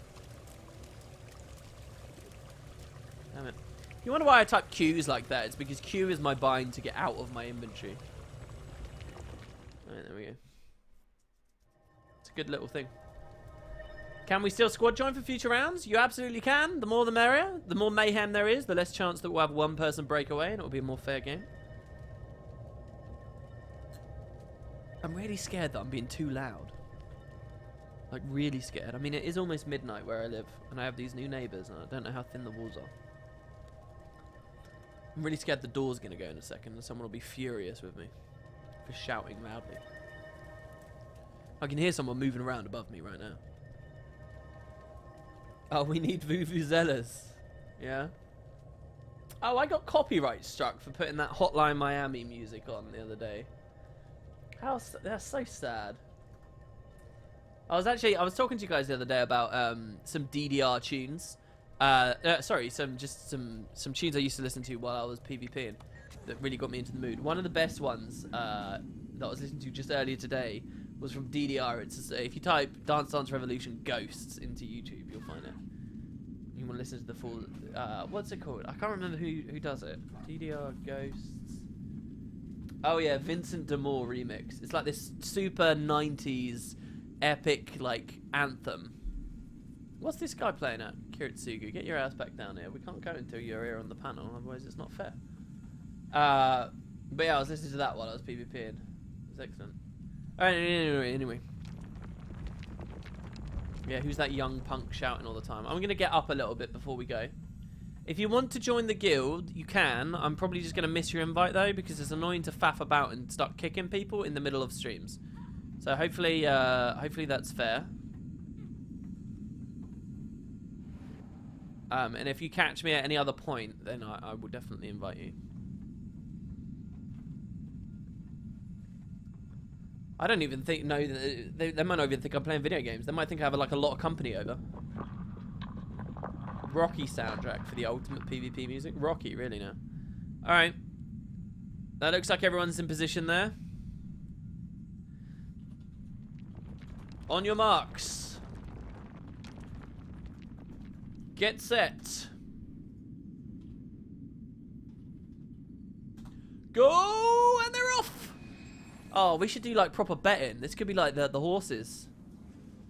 Damn it. You wonder why I type Q's like that? It's because Q is my bind to get out of my inventory. Alright, there we go. It's a good little thing. Can we still squad join for future rounds? You absolutely can. The more the merrier. The more mayhem there is, the less chance that we'll have one person break away and it'll be a more fair game. I'm really scared that I'm being too loud. Like, really scared. I mean, it is almost midnight where I live, and I have these new neighbours, and I don't know how thin the walls are. I'm really scared the door's going to go in a second, and someone will be furious with me for shouting loudly. I can hear someone moving around above me right now. Oh, we need vuvuzelas. Yeah. Oh, I got copyright struck for putting that Hotline Miami music on the other day. That's so sad. I was talking to you guys the other day about some DDR tunes. Sorry, some tunes I used to listen to while I was PvPing that really got me into the mood. One of the best ones that I was listening to just earlier today was from DDR. If you type Dance Dance Revolution Ghosts into YouTube, you'll find it. You want to listen to the full... what's it called? I can't remember who does it. DDR Ghosts... Oh yeah, Vincent D'Amour remix. It's like this super 90s epic like anthem. What's this guy playing at? Kiritsugu, get your ass back down here. We can't go until you're here on the panel, otherwise it's not fair. But yeah, I was listening to that while I was PvPing. It was excellent. Alright, anyway. Yeah, who's that young punk shouting all the time? I'm gonna get up a little bit before we go. If you want to join the guild, you can. I'm probably just going to miss your invite, though, because it's annoying to faff about and start kicking people in the middle of streams. So hopefully that's fair. And if you catch me at any other point, then I will definitely invite you. I don't even know that they might not even think I'm playing video games. They might think I have like a lot of company over. Rocky soundtrack for the ultimate PvP music. Rocky, really now. Alright. That looks like everyone's in position there. On your marks. Get set. Go! And they're off! Oh, we should do like proper betting. This could be like the horses.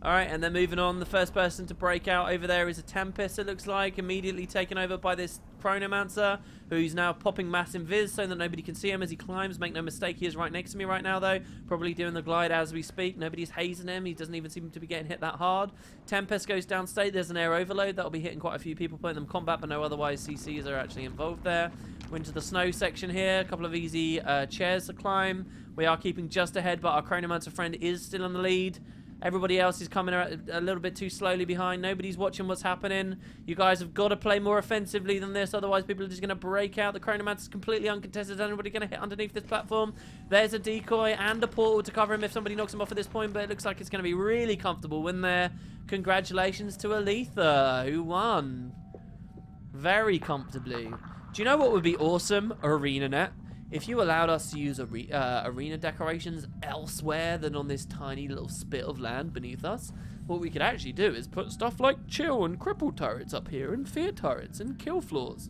Alright, and then moving on, the first person to break out over there is a Tempest, it looks like, immediately taken over by this Necromancer, who's now popping mass invis so that nobody can see him as he climbs. Make no mistake, he is right next to me right now, though. Probably doing the glide as we speak. Nobody's hazing him. He doesn't even seem to be getting hit that hard. Tempest goes downstate. There's an air overload. That'll be hitting quite a few people, putting them combat, but no otherwise CCs are actually involved there. We're into the snow section here. A couple of easy chairs to climb. We are keeping just ahead, but our Necromancer friend is still in the lead. Everybody else is coming a little bit too slowly behind. Nobody's watching what's happening. You guys have got to play more offensively than this. Otherwise, people are just going to break out. The Necromancer is completely uncontested. Is anybody going to hit underneath this platform? There's a decoy and a portal to cover him if somebody knocks him off at this point. But it looks like it's going to be really comfortable win there. Congratulations to Aletha, who won very comfortably. Do you know what would be awesome? ArenaNet. If you allowed us to use arena decorations elsewhere than on this tiny little spit of land beneath us, what we could actually do is put stuff like chill and cripple turrets up here, and fear turrets, and kill floors.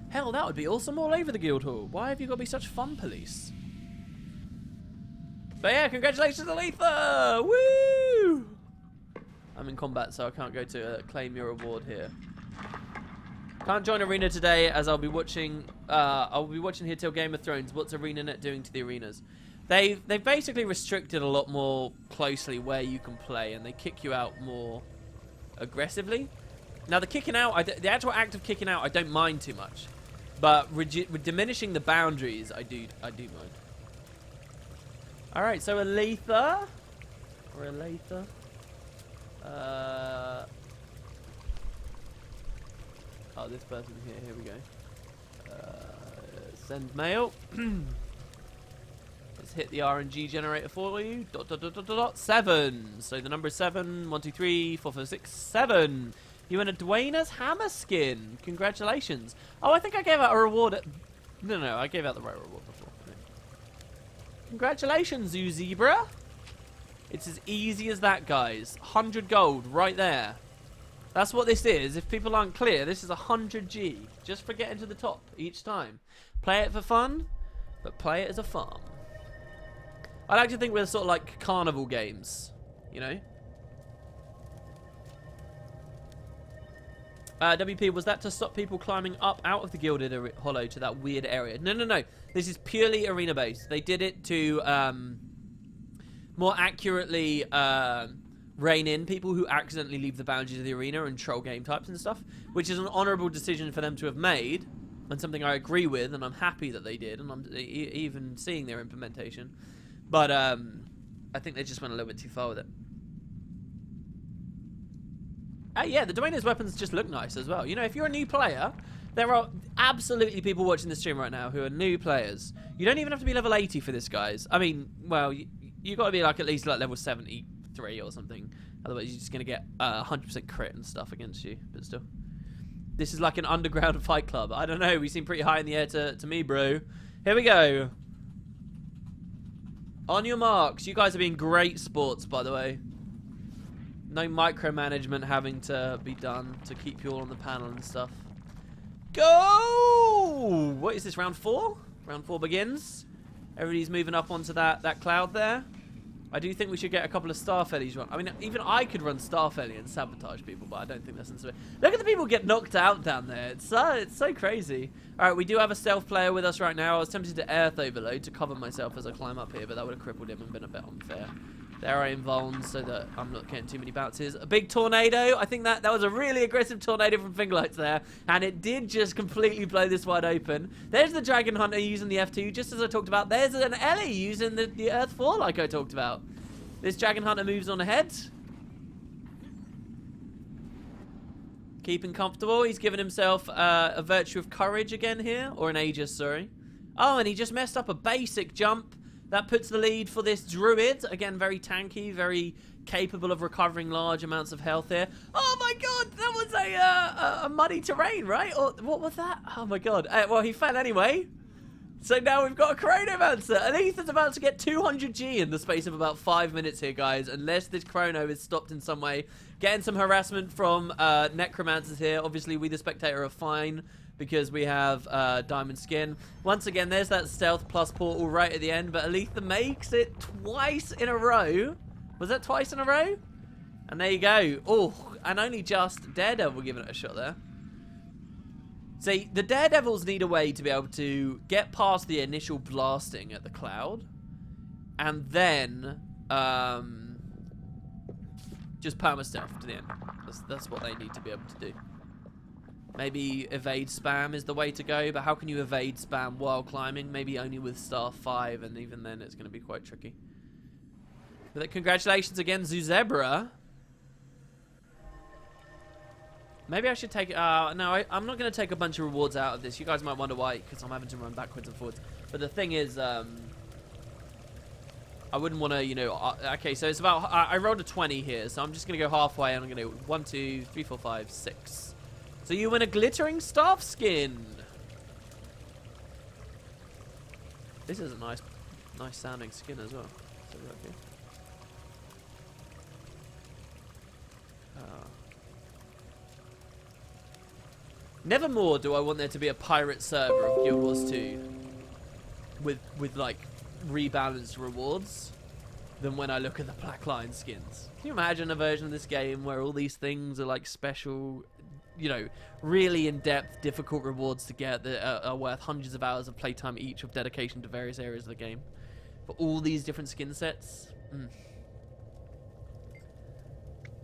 Hell, that would be awesome all over the guild hall. Why have you got to be such fun police? But yeah, congratulations, Aletha! Woo! I'm in combat, so I can't go to claim your reward here. Can't join Arena today as I'll be watching here till Game of Thrones. What's ArenaNet doing to the arenas? They've basically restricted a lot more closely where you can play, and they kick you out more aggressively. Now the kicking out, the actual act of kicking out, I don't mind too much, but with diminishing the boundaries, I do mind. All right, so Aletha, or Aletha. Oh, this person here. Here we go. Send mail. Let's hit the RNG generator for you. ... 7. So the number is 7. 1, 2, 3, 4, 5, 6, 7. You win a Dwayner's Hammer skin. Congratulations. Oh, I think I gave out a reward. No, I gave out the right reward before. Congratulations, you zebra. It's as easy as that, guys. 100 gold right there. That's what this is. If people aren't clear, this is 100G. Just for getting to the top each time. Play it for fun, but play it as a farm. I like to think we're sort of like carnival games, you know? WP, was that to stop people climbing up out of the Gilded Hollow to that weird area? No. This is purely arena-based. They did it to more accurately rein in people who accidentally leave the boundaries of the arena and troll game types and stuff, which is an honourable decision for them to have made, and something I agree with, and I'm happy that they did, and I'm even seeing their implementation. But I think they just went a little bit too far with it. Yeah, the Dwayner's weapons just look nice as well. You know, if you're a new player, there are absolutely people watching the stream right now who are new players. You don't even have to be level 80 for this, guys. I mean, well, you got to be like at least like level 73 or something. Otherwise, you're just going to get 100% crit and stuff against you. But still. This is like an underground fight club. I don't know. We seem pretty high in the air to me, bro. Here we go. On your marks. You guys are being great sports, by the way. No micromanagement having to be done to keep you all on the panel and stuff. Go! What is this, round 4? Round 4 begins. Everybody's moving up onto that cloud there. I do think we should get a couple of Starfellies run. I mean, even I could run Starfelly and sabotage people, but I don't think that's necessary. Look at the people get knocked out down there. It's so crazy. All right, we do have a stealth player with us right now. I was tempted to Earth Overload to cover myself as I climb up here, but that would have crippled him and been a bit unfair. There I invuln so that I'm not getting too many bounces. A big tornado. I think that was a really aggressive tornado from Fingerlights there. And it did just completely blow this wide open. There's the Dragon Hunter using the F2, just as I talked about. There's an Ellie using the Earth 4 like I talked about. This Dragon Hunter moves on ahead. Keeping comfortable. He's given himself a Virtue of Courage again here. Or an Aegis, sorry. Oh, and he just messed up a basic jump. That puts the lead for this Druid. Again, very tanky, very capable of recovering large amounts of health here. Oh my god, that was a muddy terrain, right? Or what was that? Oh my god. Well, he fell anyway. So now we've got a Chronomancer. And Ethan's about to get 200G in the space of about 5 minutes here, guys. Unless this Chrono is stopped in some way. Getting some harassment from Necromancers here. Obviously, we the spectator are fine, because we have diamond skin. Once again, there's that stealth plus portal right at the end, but Aletha makes it twice in a row. Was that twice in a row? And there you go. Oh, and only just Daredevil giving it a shot there. See, the Daredevils need a way to be able to get past the initial blasting at the cloud, and then just perma-stealth to the end. That's what they need to be able to do. Maybe evade spam is the way to go, but how can you evade spam while climbing? Maybe only with star 5, and even then it's going to be quite tricky. But congratulations again, Zuzebra. Maybe I should take... no, I'm not going to take a bunch of rewards out of this. You guys might wonder why, because I'm having to run backwards and forwards. But the thing is, I wouldn't want to, you know... okay, so it's about... I rolled a 20 here, so I'm just going to go halfway, and I'm going to go 1, 2, 3, 4, 5, 6. So you win a glittering staff skin. This is a nice sounding skin as well. So okay. Nevermore do I want there to be a pirate server of Guild Wars 2 with like rebalanced rewards than when I look at the Black Lion skins. Can you imagine a version of this game where all these things are like special, you know, really in-depth, difficult rewards to get that are worth hundreds of hours of playtime each with dedication to various areas of the game for all these different skin sets?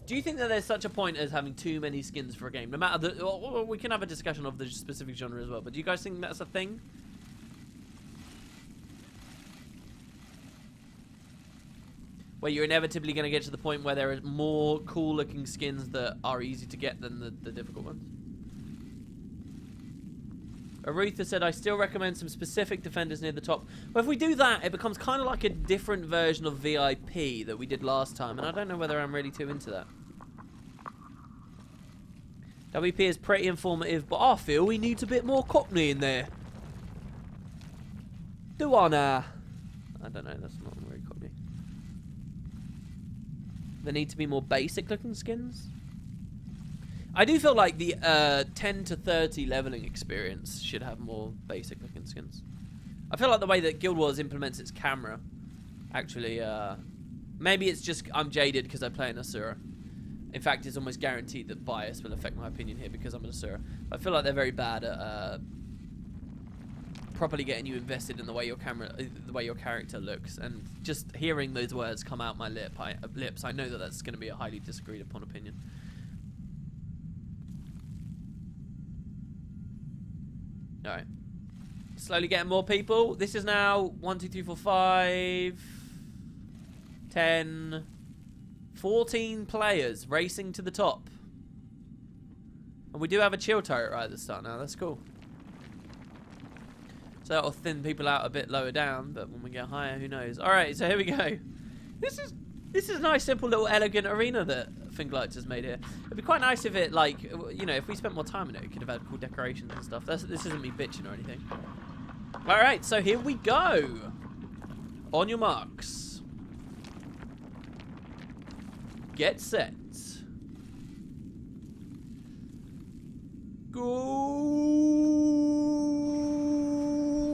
Do you think that there's such a point as having too many skins for a game? No matter the... Or we can have a discussion of the specific genre as well, but do you guys think that's a thing? Where you're inevitably going to get to the point where there are more cool-looking skins that are easy to get than the difficult ones? Aretha said, I still recommend some specific defenders near the top. Well, if we do that, it becomes kind of like a different version of VIP that we did last time, and I don't know whether I'm really too into that. WP is pretty informative, but I feel he needs a bit more Cockney in there. Do I now? I don't know, that's not very Cockney. There need to be more basic looking skins. I do feel like the 10 to 30 leveling experience should have more basic looking skins. I feel like the way that Guild Wars implements its camera, actually, maybe it's just I'm jaded because I play an Asura. In fact, it's almost guaranteed that bias will affect my opinion here because I'm an Asura. I feel like they're very bad at properly getting you invested in the way your character looks, and just hearing those words come out my lips, I know that that's going to be a highly disagreed upon opinion. All right, slowly getting more people. This is now 1, 2, 3, 4, 5, 10, 14 players racing to the top, and we do have a chill turret right at the start now. That's cool. So that'll thin people out a bit lower down, but when we get higher, who knows? All right, so here we go. This is a nice, simple, little, elegant arena that Finglights has made here. It'd be quite nice if it, like, you know, if we spent more time in it, it could have had cool decorations and stuff. This isn't me bitching or anything. All right, so here we go. On your marks. Get set. Go.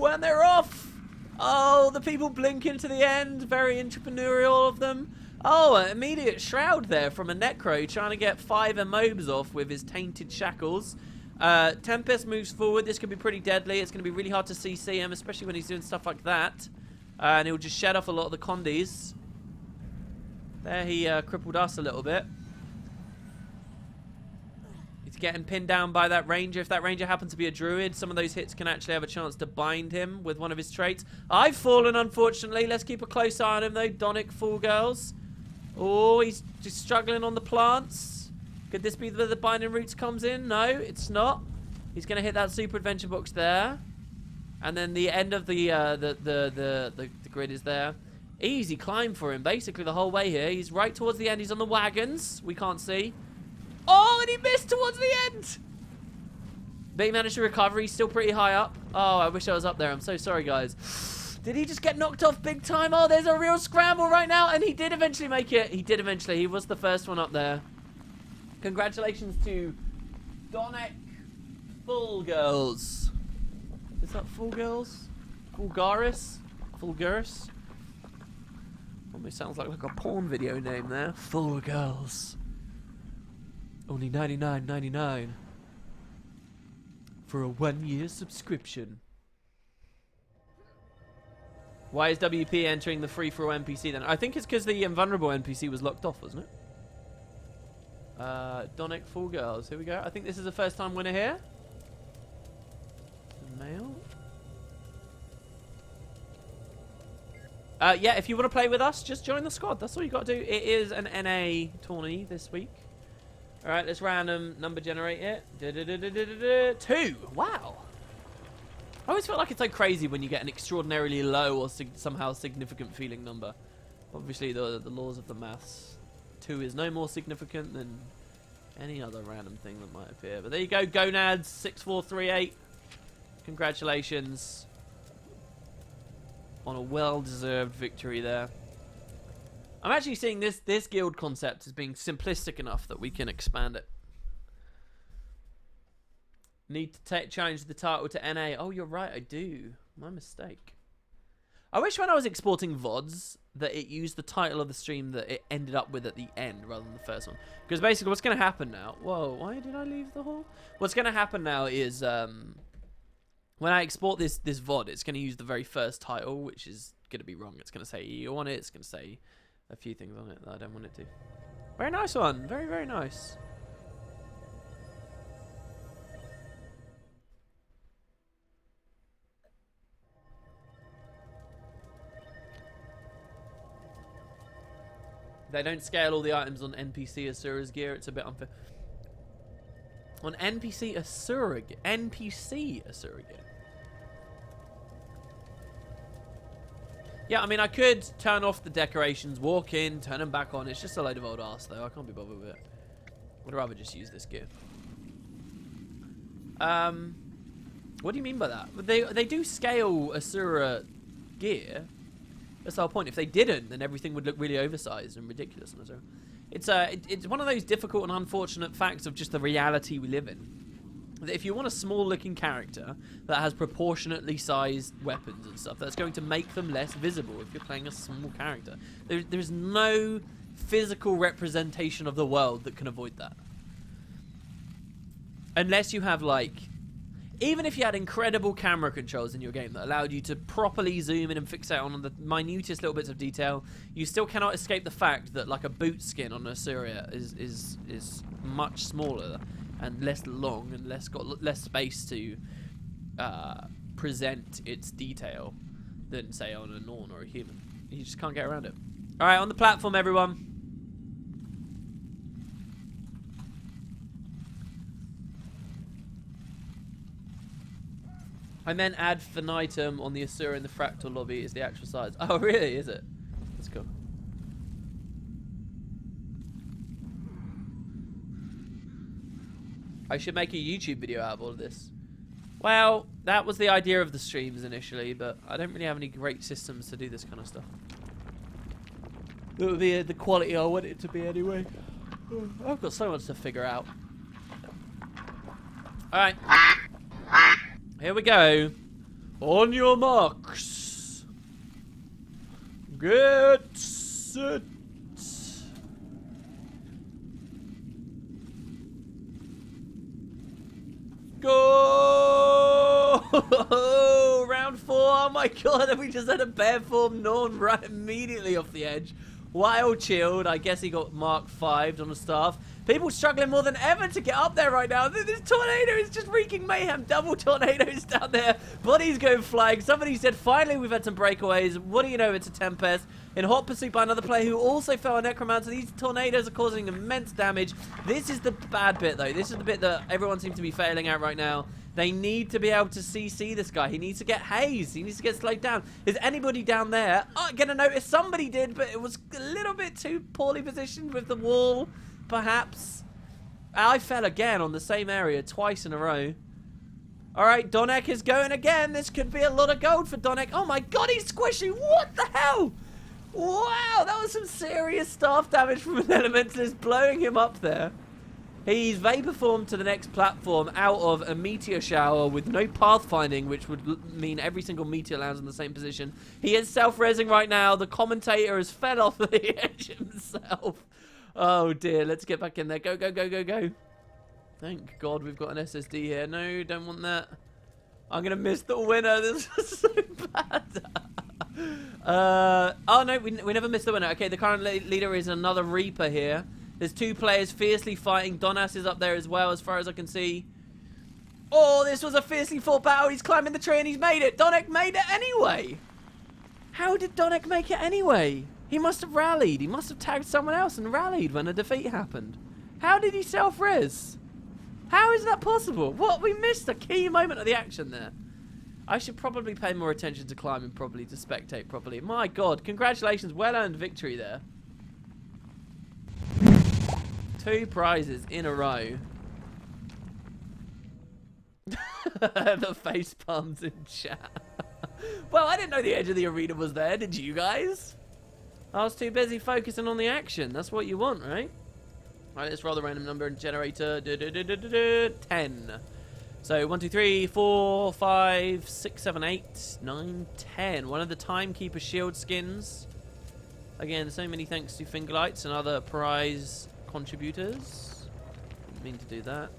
And they're off. Oh, the people blinking to the end. Very entrepreneurial of them. Oh, an immediate shroud there from a Necro trying to get 5 mobs off with his tainted shackles. Tempest moves forward. This could be pretty deadly. It's going to be really hard to CC him, especially when he's doing stuff like that. And he'll just shed off a lot of the condies. There he crippled us a little bit. He's getting pinned down by that ranger. If that ranger happens to be a druid, some of those hits can actually have a chance to bind him with one of his traits. I've fallen, unfortunately. Let's keep a close eye on him, though. Donic, Fool Girls. Oh, he's just struggling on the plants. Could this be where the binding roots comes in? No, it's not. He's going to hit that super adventure box there. And then the end of the grid is there. Easy climb for him, basically, the whole way here. He's right towards the end. He's on the wagons. We can't see. Oh, and he missed towards the end. But he managed to recover. He's still pretty high up. Oh, I wish I was up there. I'm so sorry, guys. Did he just get knocked off big time? Oh, there's a real scramble right now. And he did eventually make it. He did eventually. He was the first one up there. Congratulations to Donic Full Girls. Is that Full Girls? Fulgaris? Fulgaris? Almost sounds like a porn video name there. Full Girls. Only $99.99 for a 1-year subscription. Why is WP entering the free-for-all NPC then? I think it's because the invulnerable NPC was locked off, wasn't it? Donic Full Girls. Here we go. I think this is the first time winner here. Male. Yeah, if you want to play with us, just join the squad. That's all you got to do. It is an NA tourney this week. All right, let's random number generate it. 2. Wow. I always feel like it's so crazy when you get an extraordinarily low or somehow significant feeling number. Obviously, the laws of the maths. 2 is no more significant than any other random thing that might appear. But there you go, Gonads 6438. Congratulations on a well-deserved victory there. I'm actually seeing this guild concept as being simplistic enough that we can expand it. Need to change the title to NA. Oh, you're right, I do. My mistake. I wish when I was exporting VODs that it used the title of the stream that it ended up with at the end rather than the first one. Because basically what's going to happen now... Whoa, why did I leave the hall? What's going to happen now is... when I export this VOD, it's going to use the very first title, which is going to be wrong. It's going to say EU on it. It's going to say a few things on it that I don't want it to. Very nice one. Very, very nice. They don't scale all the items on NPC Asura's gear. It's a bit unfair. On NPC Asura gear. NPC Asura gear. Yeah, I mean, I could turn off the decorations, walk in, turn them back on. It's just a load of old arse, though. I can't be bothered with it. Would rather just use this gear. What do you mean by that? They do scale Asura gear. That's the whole point. If they didn't, then everything would look really oversized and ridiculous on Asura. It's one of those difficult and unfortunate facts of just the reality we live in. That if you want a small-looking character that has proportionately sized weapons and stuff, that's going to make them less visible if you're playing a small character. There's no physical representation of the world that can avoid that. Unless you have, like... Even if you had incredible camera controls in your game that allowed you to properly zoom in and fixate on the minutest little bits of detail, you still cannot escape the fact that, like, a boot skin on a Syria is much smaller and less long and got less space to present its detail than, say, on a Norn or a human. You just can't get around it. All right, on the platform, everyone. I meant ad infinitum on the Asura in the fractal lobby is the actual size. Oh, really? Is it? That's cool. I should make a YouTube video out of all of this. Well, that was the idea of the streams initially, but I don't really have any great systems to do this kind of stuff. That would be the quality I want it to be anyway. I've got so much to figure out. Alright. Here we go. On your marks. Get set. Go! Round 4. Oh my god, and we just had a bear form Norn right immediately off the edge. Wild chilled. I guess he got Mark 5'd on the staff. People struggling more than ever to get up there right now. This tornado is just wreaking mayhem. Double tornadoes down there. Bodies going flying. Somebody said, finally, we've had some breakaways. What do you know? It's a Tempest. In hot pursuit by another player who also fell on Necromancer. These tornadoes are causing immense damage. This is the bad bit, though. This is the bit that everyone seems to be failing at right now. They need to be able to CC this guy. He needs to get hazed. He needs to get slowed down. Is anybody down there? Oh, I'm going to notice somebody did, but it was a little bit too poorly positioned with the wall, perhaps. I fell again on the same area twice in a row. All right, Donek is going again. This could be a lot of gold for Donek. Oh, my God, he's squishy. What the hell? Wow, that was some serious staff damage from an Elementalist blowing him up there. He's vapor formed to the next platform out of a meteor shower with no pathfinding, which would mean every single meteor lands in the same position. He is self-resing right now. The commentator has fell off the edge himself. Oh dear, let's get back in there. Go, go, go, go, go. Thank God we've got an SSD here. No, don't want that. I'm going to miss the winner. This is so bad. Oh no, we never missed the winner. Okay, the current leader is another Reaper here. There's two players fiercely fighting. Donas is up there as well, as far as I can see. Oh, this was a fiercely fought battle. He's climbing the tree and he's made it. Donek made it anyway. How did Donek make it anyway? He must have rallied. He must have tagged someone else and rallied when a defeat happened. How did he self-res? How is that possible? What? We missed a key moment of the action there. I should probably pay more attention to climbing properly, to spectate properly. My God, congratulations. Well-earned victory there. 2 prizes in a row. The face palms in chat. Well, I didn't know the edge of the arena was there, did you guys? I was too busy focusing on the action. That's what you want, right? Alright, let's roll the random number generator. 10. So 1, 2, 3, 4, 5, 6, 7, 8, 9, 10. One of the Timekeeper shield skins. Again, so many thanks to Fingerlights and other prize contributors. Didn't mean to do that.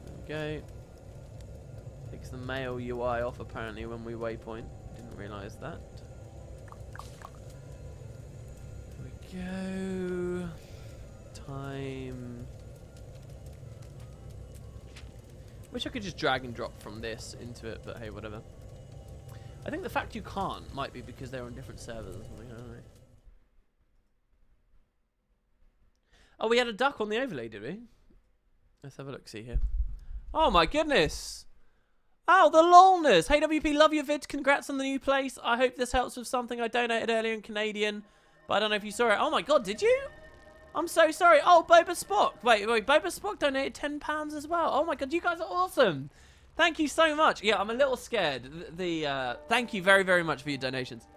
There we go. Takes the male UI off apparently when we waypoint. Didn't realise that. There we go. Time. Wish I could just drag and drop from this into it, but hey, whatever. I think the fact you can't might be because they're on different servers or something, I don't know. Oh, we had a duck on the overlay, did we? Let's have a look, see here. Oh my goodness! Oh, the lolness! Hey WP, love your vids. Congrats on the new place. I hope this helps with something I donated earlier in Canadian, but I don't know if you saw it. Oh my God, did you? I'm so sorry. Oh, Boba Spock. Wait. Boba Spock donated £10 as well. Oh my god, you guys are awesome. Thank you so much. Yeah, I'm a little scared. Thank you very, very much for your donations.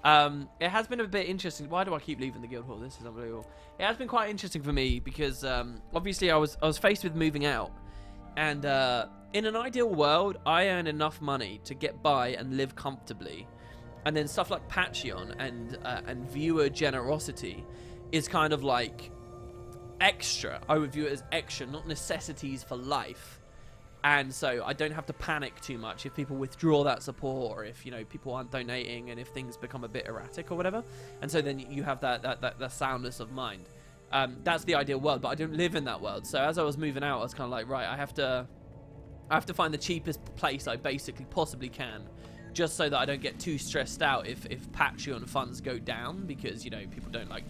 It has been a bit interesting. Why do I keep leaving the guild hall? This is unbelievable. It has been quite interesting for me because obviously I was faced with moving out, and in an ideal world, I earn enough money to get by and live comfortably, and then stuff like Patreon and viewer generosity is kind of like extra. I would view it as extra, not necessities for life. And so I don't have to panic too much if people withdraw that support, or if, you know, people aren't donating, and if things become a bit erratic or whatever. And so then you have that soundness of mind. That's the ideal world, but I don't live in that world. So as I was moving out, I was kind of like, right, I have to find the cheapest place I basically possibly can, just so that I don't get too stressed out if Patreon funds go down, because, you know, people don't like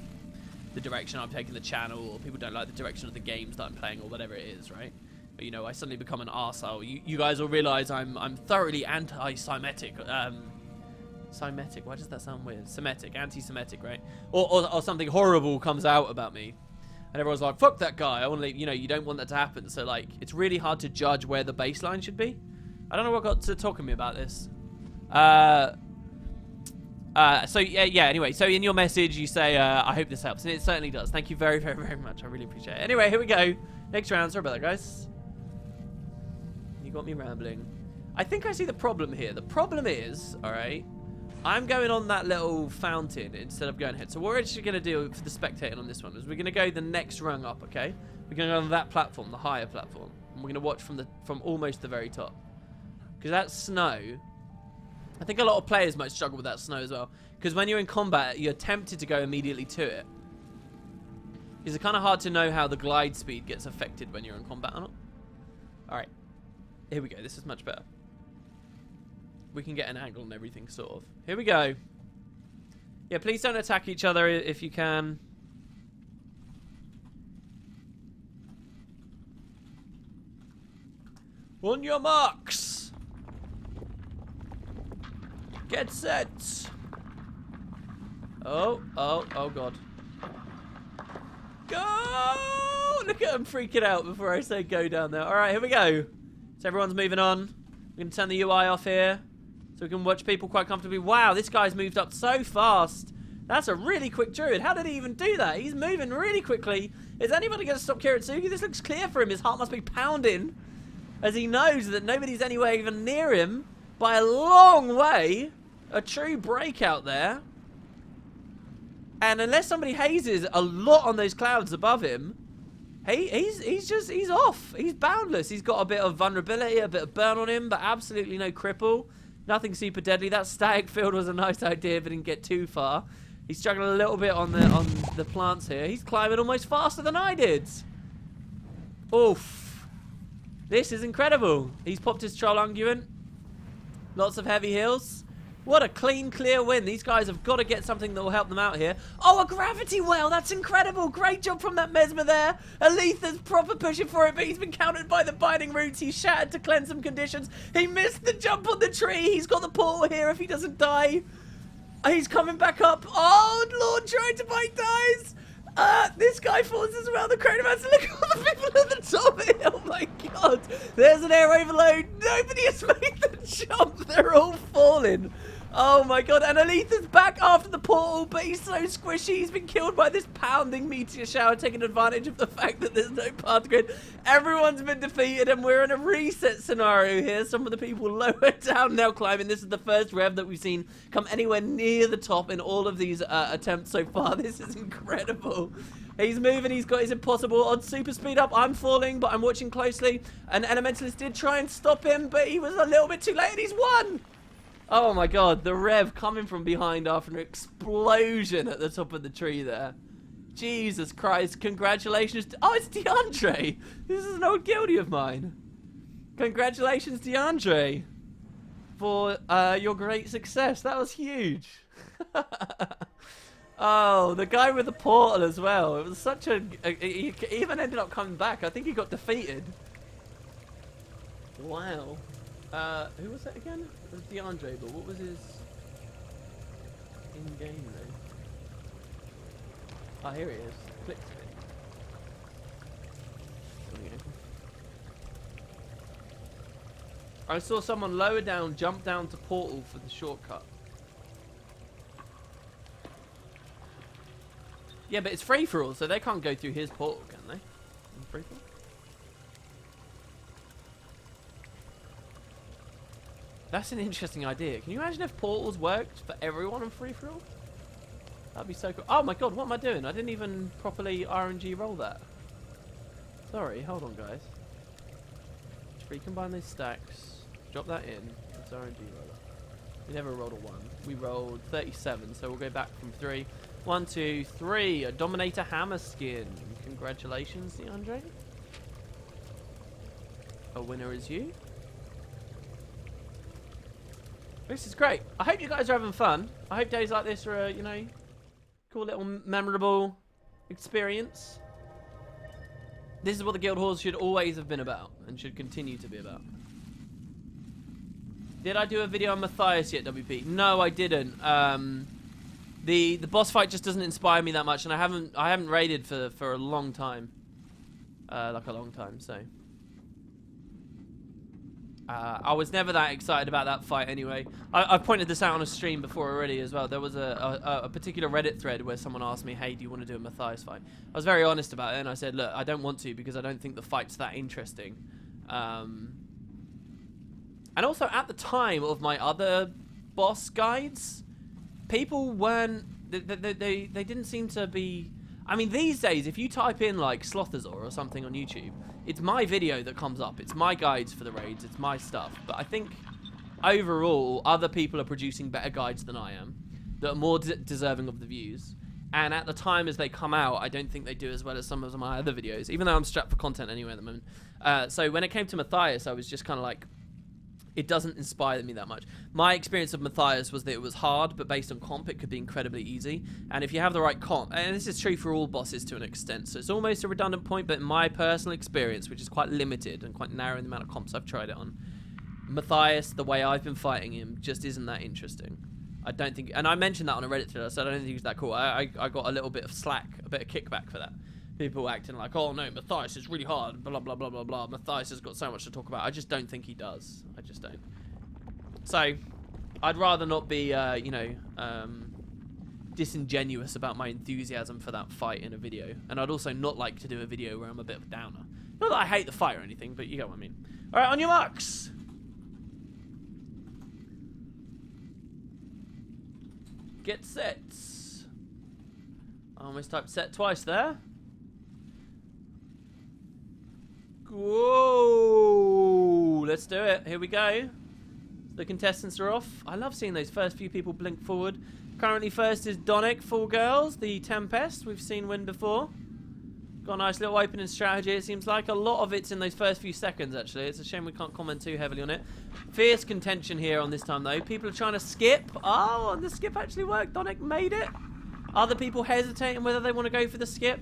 the direction I'm taking the channel, or people don't like the direction of the games that I'm playing, or whatever it is, right? You know, I suddenly become an arsehole. You guys will realize I'm thoroughly anti-Semitic. Semitic, why does that sound weird? Semitic, anti-Semitic, right? Or something horrible comes out about me, and everyone's like, fuck that guy. I want to, you know, you don't want that to happen. So, like, it's really hard to judge where the baseline should be. I don't know what got to talking to me about this. So yeah, anyway, so in your message you say, I hope this helps, and it certainly does. Thank you very, very, very much. I really appreciate it. Anyway, here we go. Next round. Sorry about that, guys. You got me rambling. I think I see the problem here. The problem is, alright, I'm going on that little fountain instead of going ahead. So what we're actually going to do for the spectating on this one is we're going to go the next rung up, okay? We're going to go on that platform, the higher platform. And we're going to watch from almost the very top. Because that snow, I think a lot of players might struggle with that snow as well. Because when you're in combat, you're tempted to go immediately to it. It's kind of hard to know how the glide speed gets affected when you're in combat or not. Alright. Here we go. This is much better. We can get an angle and everything, sort of. Here we go. Yeah, please don't attack each other if you can. On your marks. Get set. Oh god. Go! Look at him freaking out before I say go down there. Alright, here we go. So everyone's moving on. We're going to turn the UI off here, so we can watch people quite comfortably. Wow, this guy's moved up so fast. That's a really quick druid. How did he even do that? He's moving really quickly. Is anybody going to stop Kiritsugi? This looks clear for him. His heart must be pounding, as he knows that nobody's anywhere even near him by a long way. A true breakout there. And unless somebody hazes a lot on those clouds above him, he's off. He's boundless. He's got a bit of vulnerability, a bit of burn on him, but absolutely no cripple. Nothing super deadly. That static field was a nice idea, but didn't get too far. He's struggling a little bit on the plants here. He's climbing almost faster than I did. Oof. This is incredible. He's popped his troll unguent. Lots of heavy heals. What a clean, clear win. These guys have got to get something that will help them out here. Oh, a gravity well. That's incredible. Great job from that Mesmer there. Aletha's proper pushing for it, but he's been countered by the binding roots. He's shattered to cleanse some conditions. He missed the jump on the tree. He's got the portal here if he doesn't die. He's coming back up. Oh, Lord, trying to bite dies. This guy falls as well. The Necromancer. Look at all the people at the top here. Oh, my God. There's an air overload. Nobody has made the jump. They're all falling. Oh my god, and Aletha's back after the portal, but he's so squishy. He's been killed by this pounding meteor shower, taking advantage of the fact that there's no path grid. Everyone's been defeated, and we're in a reset scenario here. Some of the people lower down now climbing. This is the first rev that we've seen come anywhere near the top in all of these attempts so far. This is incredible. He's moving, he's got his impossible on super speed up. I'm falling, but I'm watching closely. An Elementalist did try and stop him, but he was a little bit too late, and he's won! Oh my god, the rev coming from behind after an explosion at the top of the tree there. Jesus Christ, congratulations to... Oh, it's DeAndre! This is an old guildie of mine. Congratulations, DeAndre, for your great success. That was huge. Oh, the guy with the portal as well. It was such a... He even ended up coming back. I think he got defeated. Wow. Who was that again? It was DeAndre, but what was his in-game name? Oh, here he is. Click to it. I saw someone lower down jump down to portal for the shortcut. Yeah, but it's free for all, so they can't go through his portal, can they? In free for all? That's an interesting idea. Can you imagine if portals worked for everyone in free for all? That'd be so cool. Oh my god, what am I doing? I didn't even properly RNG roll that. Sorry, hold on, guys. Just recombine these stacks. Drop that in. Let's RNG roll it. We never rolled a 1. We rolled 37, so we'll go back from 3. 1, 2, 3. A Dominator Hammer skin. Congratulations, DeAndre. A winner is you. This is great. I hope you guys are having fun. I hope days like this are, you know, cool little memorable experience. This is what the Guild Halls should always have been about and should continue to be about. Did I do a video on Matthias yet, WP? No, I didn't. The boss fight just doesn't inspire me that much, and I haven't raided for a long time. Like a long time, so. I was never that excited about that fight anyway. I've pointed this out on a stream before already as well. There was a particular Reddit thread where someone asked me, hey, do you want to do a Matthias fight? I was very honest about it, and I said, look, I don't want to because I don't think the fight's that interesting. And also, at the time of my other boss guides, people weren't... They didn't seem to be... I mean, these days, if you type in, like, Slothazor or something on YouTube, it's my video that comes up. It's my guides for the raids. It's my stuff. But I think, overall, other people are producing better guides than I am that are more deserving of the views. And at the time as they come out, I don't think they do as well as some of my other videos, even though I'm strapped for content anyway at the moment. So when it came to Matthias, I was just kind of like... It doesn't inspire me that much. My experience of Matthias was that it was hard, but based on comp, it could be incredibly easy. And if you have the right comp, and this is true for all bosses to an extent, so it's almost a redundant point, but in my personal experience, which is quite limited and quite narrow in the amount of comps I've tried it on, Matthias, the way I've been fighting him, just isn't that interesting. I don't think, and I mentioned that on a Reddit thread, so I don't think he's that cool. I got a little bit of slack, a bit of kickback for that. People acting like, oh no, Matthias is really hard, blah, blah, blah, blah, blah. Matthias has got so much to talk about. I just don't think he does. I just don't. So, I'd rather not be, you know, disingenuous about my enthusiasm for that fight in a video. And I'd also not like to do a video where I'm a bit of a downer. Not that I hate the fight or anything, but you get what I mean. Alright, on your marks! Get set. I almost typed set twice there. Whoa! Let's do it. Here we go. The contestants are off. I love seeing those first few people blink forward. Currently first is Donic, Full Girls, the Tempest. We've seen win before. Got a nice little opening strategy, it seems like. A lot of it's in those first few seconds, actually. It's a shame we can't comment too heavily on it. Fierce contention here on this time, though. People are trying to skip. Oh, and the skip actually worked. Donic made it. Other people hesitating whether they want to go for the skip.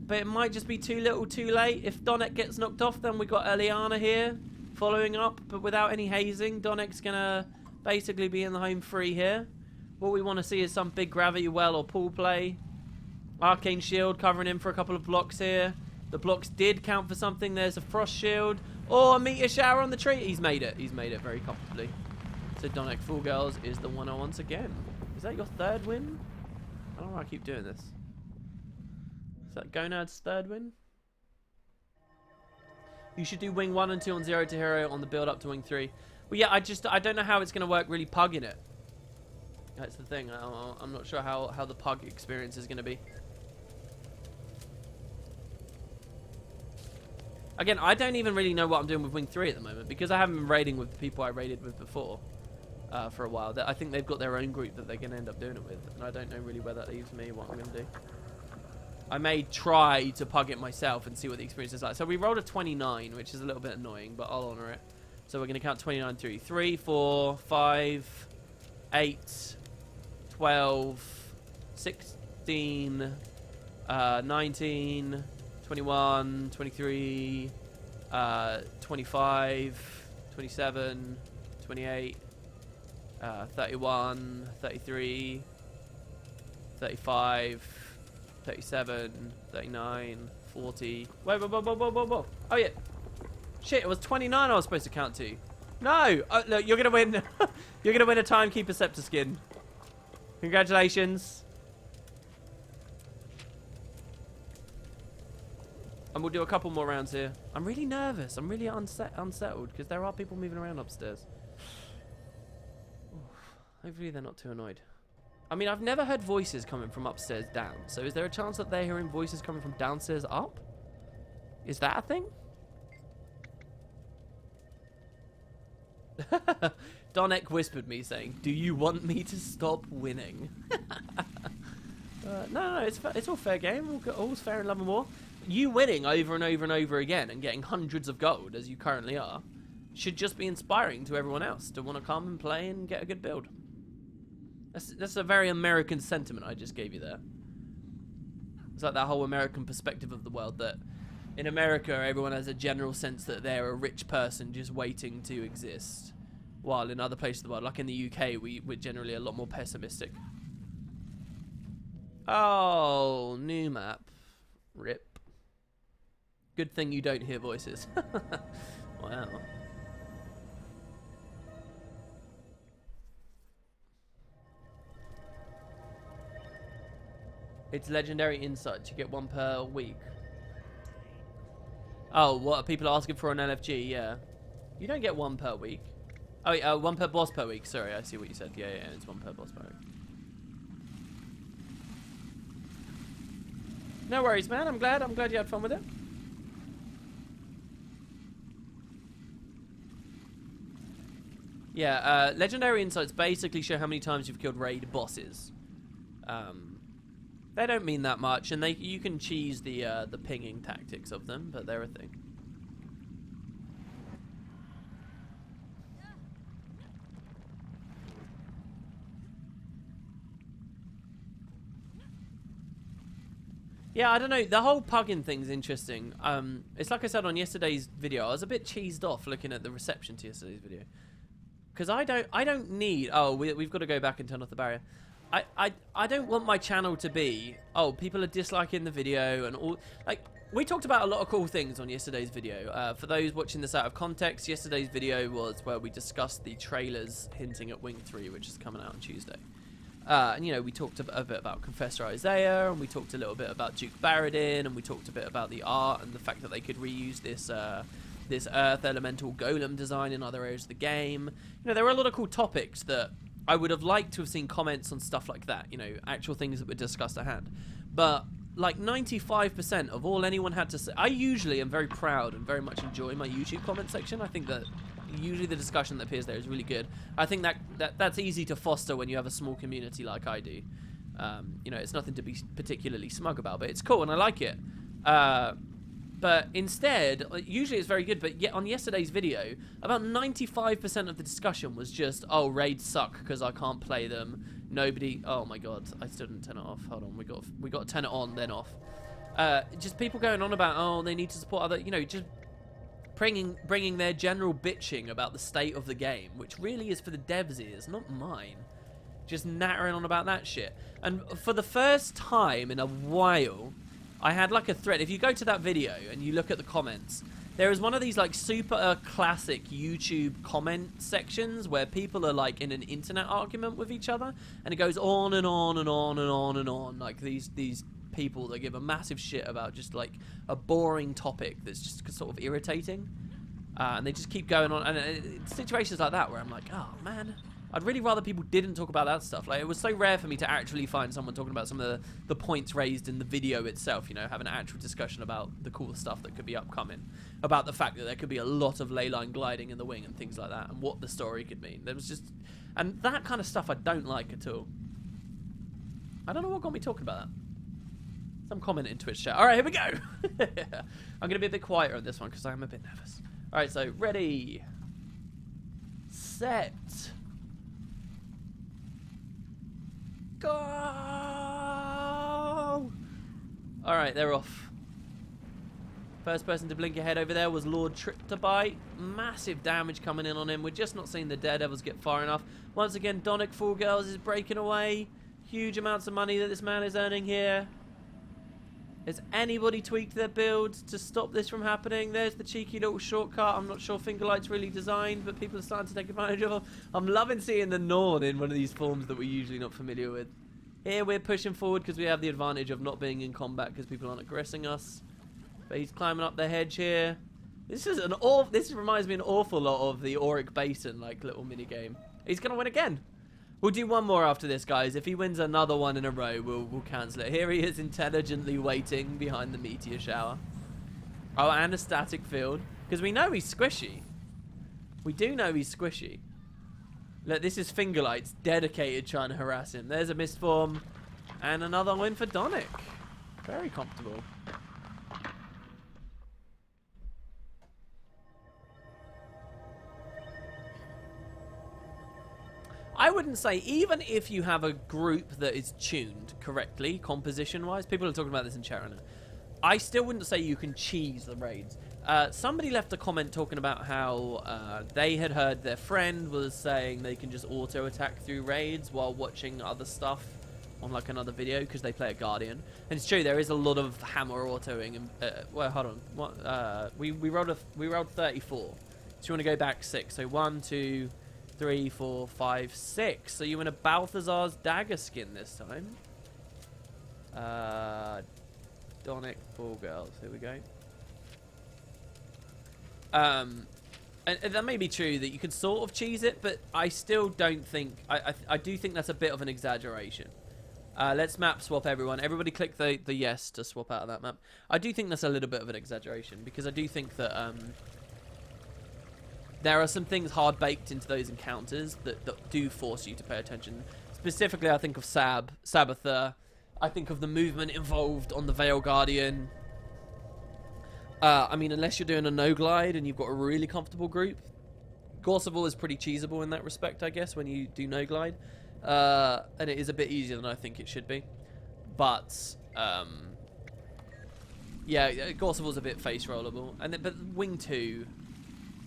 But it might just be too little too late. If Donic gets knocked off, then we've got Eliana here following up, but without any hazing. Donic's going to basically be in the home free here. What we want to see is some big gravity well or pool play. Arcane Shield covering him for a couple of blocks here. The blocks did count for something. There's a Frost Shield. Or a Meteor Shower on the tree. He's made it. He's made it very comfortably. So Donic, Full Girls is the winner once again. Is that your third win? I don't know why I keep doing this. Is that Gonad's third win? You should do Wing 1 and 2 on 0 to Hero on the build up to Wing 3. Well, yeah, I don't know how it's going to work really pugging it. That's the thing. I'm not sure how the pug experience is going to be. Again, I don't even really know what I'm doing with Wing 3 at the moment because I haven't been raiding with the people I raided with before for a while. I think they've got their own group that they're going to end up doing it with, and I don't know really where that leaves me, what I'm going to do. I may try to pug it myself and see what the experience is like. So we rolled a 29, which is a little bit annoying, but I'll honour it. So we're going to count 29 through. 3, 4, 5, 8, 12, 16, 19, 21, 23, 25, 27, 28, 31, 33, 35, 37, 39, 40. Whoa. Oh, yeah. Shit, it was 29 I was supposed to count to. No! Look, you're gonna win. You're gonna win a Timekeeper Scepter skin. Congratulations. And we'll do a couple more rounds here. I'm really nervous. I'm really unsettled because there are people moving around upstairs. Hopefully they're not too annoyed. I mean, I've never heard voices coming from upstairs down. So is there a chance that they're hearing voices coming from downstairs up? Is that a thing? Donek whispered me saying, "Do you want me to stop winning?" No, it's all fair game. All's fair in love and war. You winning over and over and over again and getting hundreds of gold, as you currently are, should just be inspiring to everyone else to want to come and play and get a good build. That's a very American sentiment I just gave you there. It's like that whole American perspective of the world that in America everyone has a general sense that they're a rich person just waiting to exist. While in other places of the world, like in the UK, we're generally a lot more pessimistic. Oh, new map. Rip. Good thing you don't hear voices. Wow. It's legendary insight. You get 1 per week. Oh, what are people asking for on LFG? Yeah. You don't get 1 per week. Oh, yeah, 1 per boss per week. Sorry, I see what you said. Yeah, it's 1 per boss per week. No worries, man. I'm glad you had fun with it. Yeah, legendary insights basically show how many times you've killed raid bosses. They don't mean that much, and you can cheese the pinging tactics of them, but they're a thing. Yeah, I don't know. The whole pugging thing's interesting. It's like I said on yesterday's video. I was a bit cheesed off looking at the reception to yesterday's video, because I don't need. Oh, we've got to go back and turn off the barrier. I don't want my channel to be, oh, people are disliking the video and all. Like, we talked about a lot of cool things on yesterday's video. For those watching this out of context, yesterday's video was where we discussed the trailers hinting at Wing 3, which is coming out on Tuesday. And, you know, we talked a bit about Confessor Isaiah, and we talked a little bit about Duke Baradin, and we talked a bit about the art and the fact that they could reuse this this Earth Elemental Golem design in other areas of the game. You know, there were a lot of cool topics that I would have liked to have seen comments on stuff like that, you know, actual things that were discussed at hand. But, like, 95% of all anyone had to say... I usually am very proud and very much enjoy my YouTube comment section. I think that usually the discussion that appears there is really good. I think that's easy to foster when you have a small community like I do. You know, it's nothing to be particularly smug about, but it's cool and I like it. But instead, usually it's very good, but yet on yesterday's video, about 95% of the discussion was just, oh, raids suck because I can't play them. Nobody, oh my god, I still didn't turn it off. Hold on, we got to turn it on, then off. Just people going on about, oh, they need to support other, you know, just bringing their general bitching about the state of the game, which really is for the devs' ears, not mine. Just nattering on about that shit. And for the first time in a while, I had like a thread. If you go to that video and you look at the comments, there is one of these like super classic YouTube comment sections where people are like in an internet argument with each other, and it goes on and on and on and on and on. Like these people that give a massive shit about just like a boring topic that's just sort of irritating, and they just keep going on. And situations like that where I'm like, oh man, I'd really rather people didn't talk about that stuff. Like, it was so rare for me to actually find someone talking about some of the points raised in the video itself, you know, have an actual discussion about the cool stuff that could be upcoming, about the fact that there could be a lot of ley line gliding in the wing and things like that, and what the story could mean. There was just, and that kind of stuff I don't like at all. I don't know what got me talking about that. Some comment in Twitch chat. All right, here we go. I'm going to be a bit quieter on this one because I'm a bit nervous. All right, so ready, set, go! Alright, they're off. First person to blink your head over there was Lord Triptobite. Massive damage coming in on him. We're just not seeing the Daredevils get far enough. Once again, Donic Fool Girls is breaking away. Huge amounts of money that this man is earning here. Has anybody tweaked their builds to stop this from happening? There's the cheeky little shortcut. I'm not sure Fingerlight's really designed, but people are starting to take advantage of it. I'm loving seeing the Norn in one of these forms that we're usually not familiar with. Here we're pushing forward because we have the advantage of not being in combat because people aren't aggressing us. But he's climbing up the hedge here. This reminds me an awful lot of the Auric Basin like little mini game. He's gonna win again. We'll do one more after this, guys. If he wins another one in a row, we'll cancel it. Here he is intelligently waiting behind the meteor shower. Oh, and a static field. Because we know he's squishy. We do know he's squishy. Look, this is Fingerlight's dedicated trying to harass him. There's a misform. And another win for Donic. Very comfortable. I wouldn't say, even if you have a group that is tuned correctly, composition-wise, people are talking about this in chat right now, I still wouldn't say you can cheese the raids. Somebody left a comment talking about how they had heard their friend was saying they can just auto-attack through raids while watching other stuff on like another video because they play a Guardian. And it's true, there is a lot of hammer autoing. And, well, hold on. What, we rolled 34. So you want to go back 6. So 1, 2... 3, 4, 5, 6. So you in a Balthazar's dagger skin this time. Donic Ball Girls. Here we go. And that may be true that you can sort of cheese it, but I still don't think... I do think that's a bit of an exaggeration. Let's map swap everyone. Everybody click the yes to swap out of that map. I do think that's a little bit of an exaggeration because I do think that... there are some things hard-baked into those encounters that do force you to pay attention. Specifically, I think of Sabbather. I think of the movement involved on the Veil Guardian. I mean, unless you're doing a no-glide and you've got a really comfortable group. Gorseville is pretty cheesable in that respect, I guess, when you do no-glide. And it is a bit easier than I think it should be. But, yeah, Gorseville's a bit face-rollable. But Wing 2...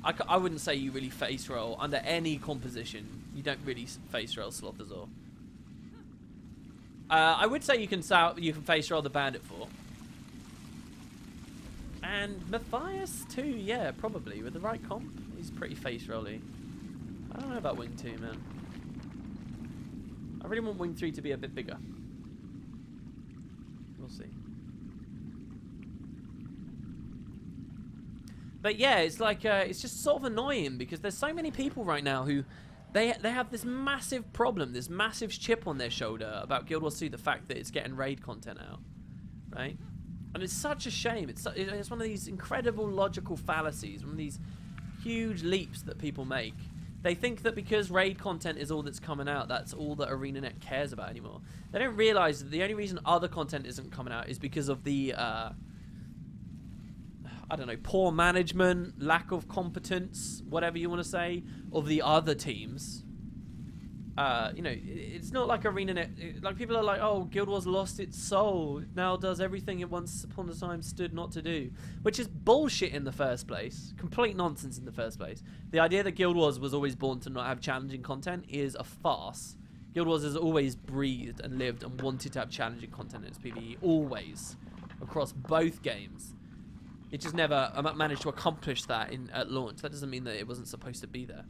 I wouldn't say you really face roll under any composition. You don't really face roll Slothazor. I would say you can face roll the Bandit 4. And Matthias too, yeah, probably with the right comp. He's pretty face rolly. I don't know about Wing 2, man. I really want Wing 3 to be a bit bigger. We'll see. But yeah, it's like it's just sort of annoying because there's so many people right now who they have this massive problem, this massive chip on their shoulder about Guild Wars 2, the fact that it's getting raid content out, right? And it's such a shame. It's one of these incredible logical fallacies, one of these huge leaps that people make. They think that because raid content is all that's coming out, that's all that ArenaNet cares about anymore. They don't realize that the only reason other content isn't coming out is because of the I don't know, poor management, lack of competence, whatever you want to say, of the other teams. You know, it's not like ArenaNet. Like, people are like, oh, Guild Wars lost its soul. It now does everything it once upon a time stood not to do. Which is bullshit in the first place. Complete nonsense in the first place. The idea that Guild Wars was always born to not have challenging content is a farce. Guild Wars has always breathed and lived and wanted to have challenging content in its PvE. Always. Across both games. It just never managed to accomplish that at launch. That doesn't mean that it wasn't supposed to be there.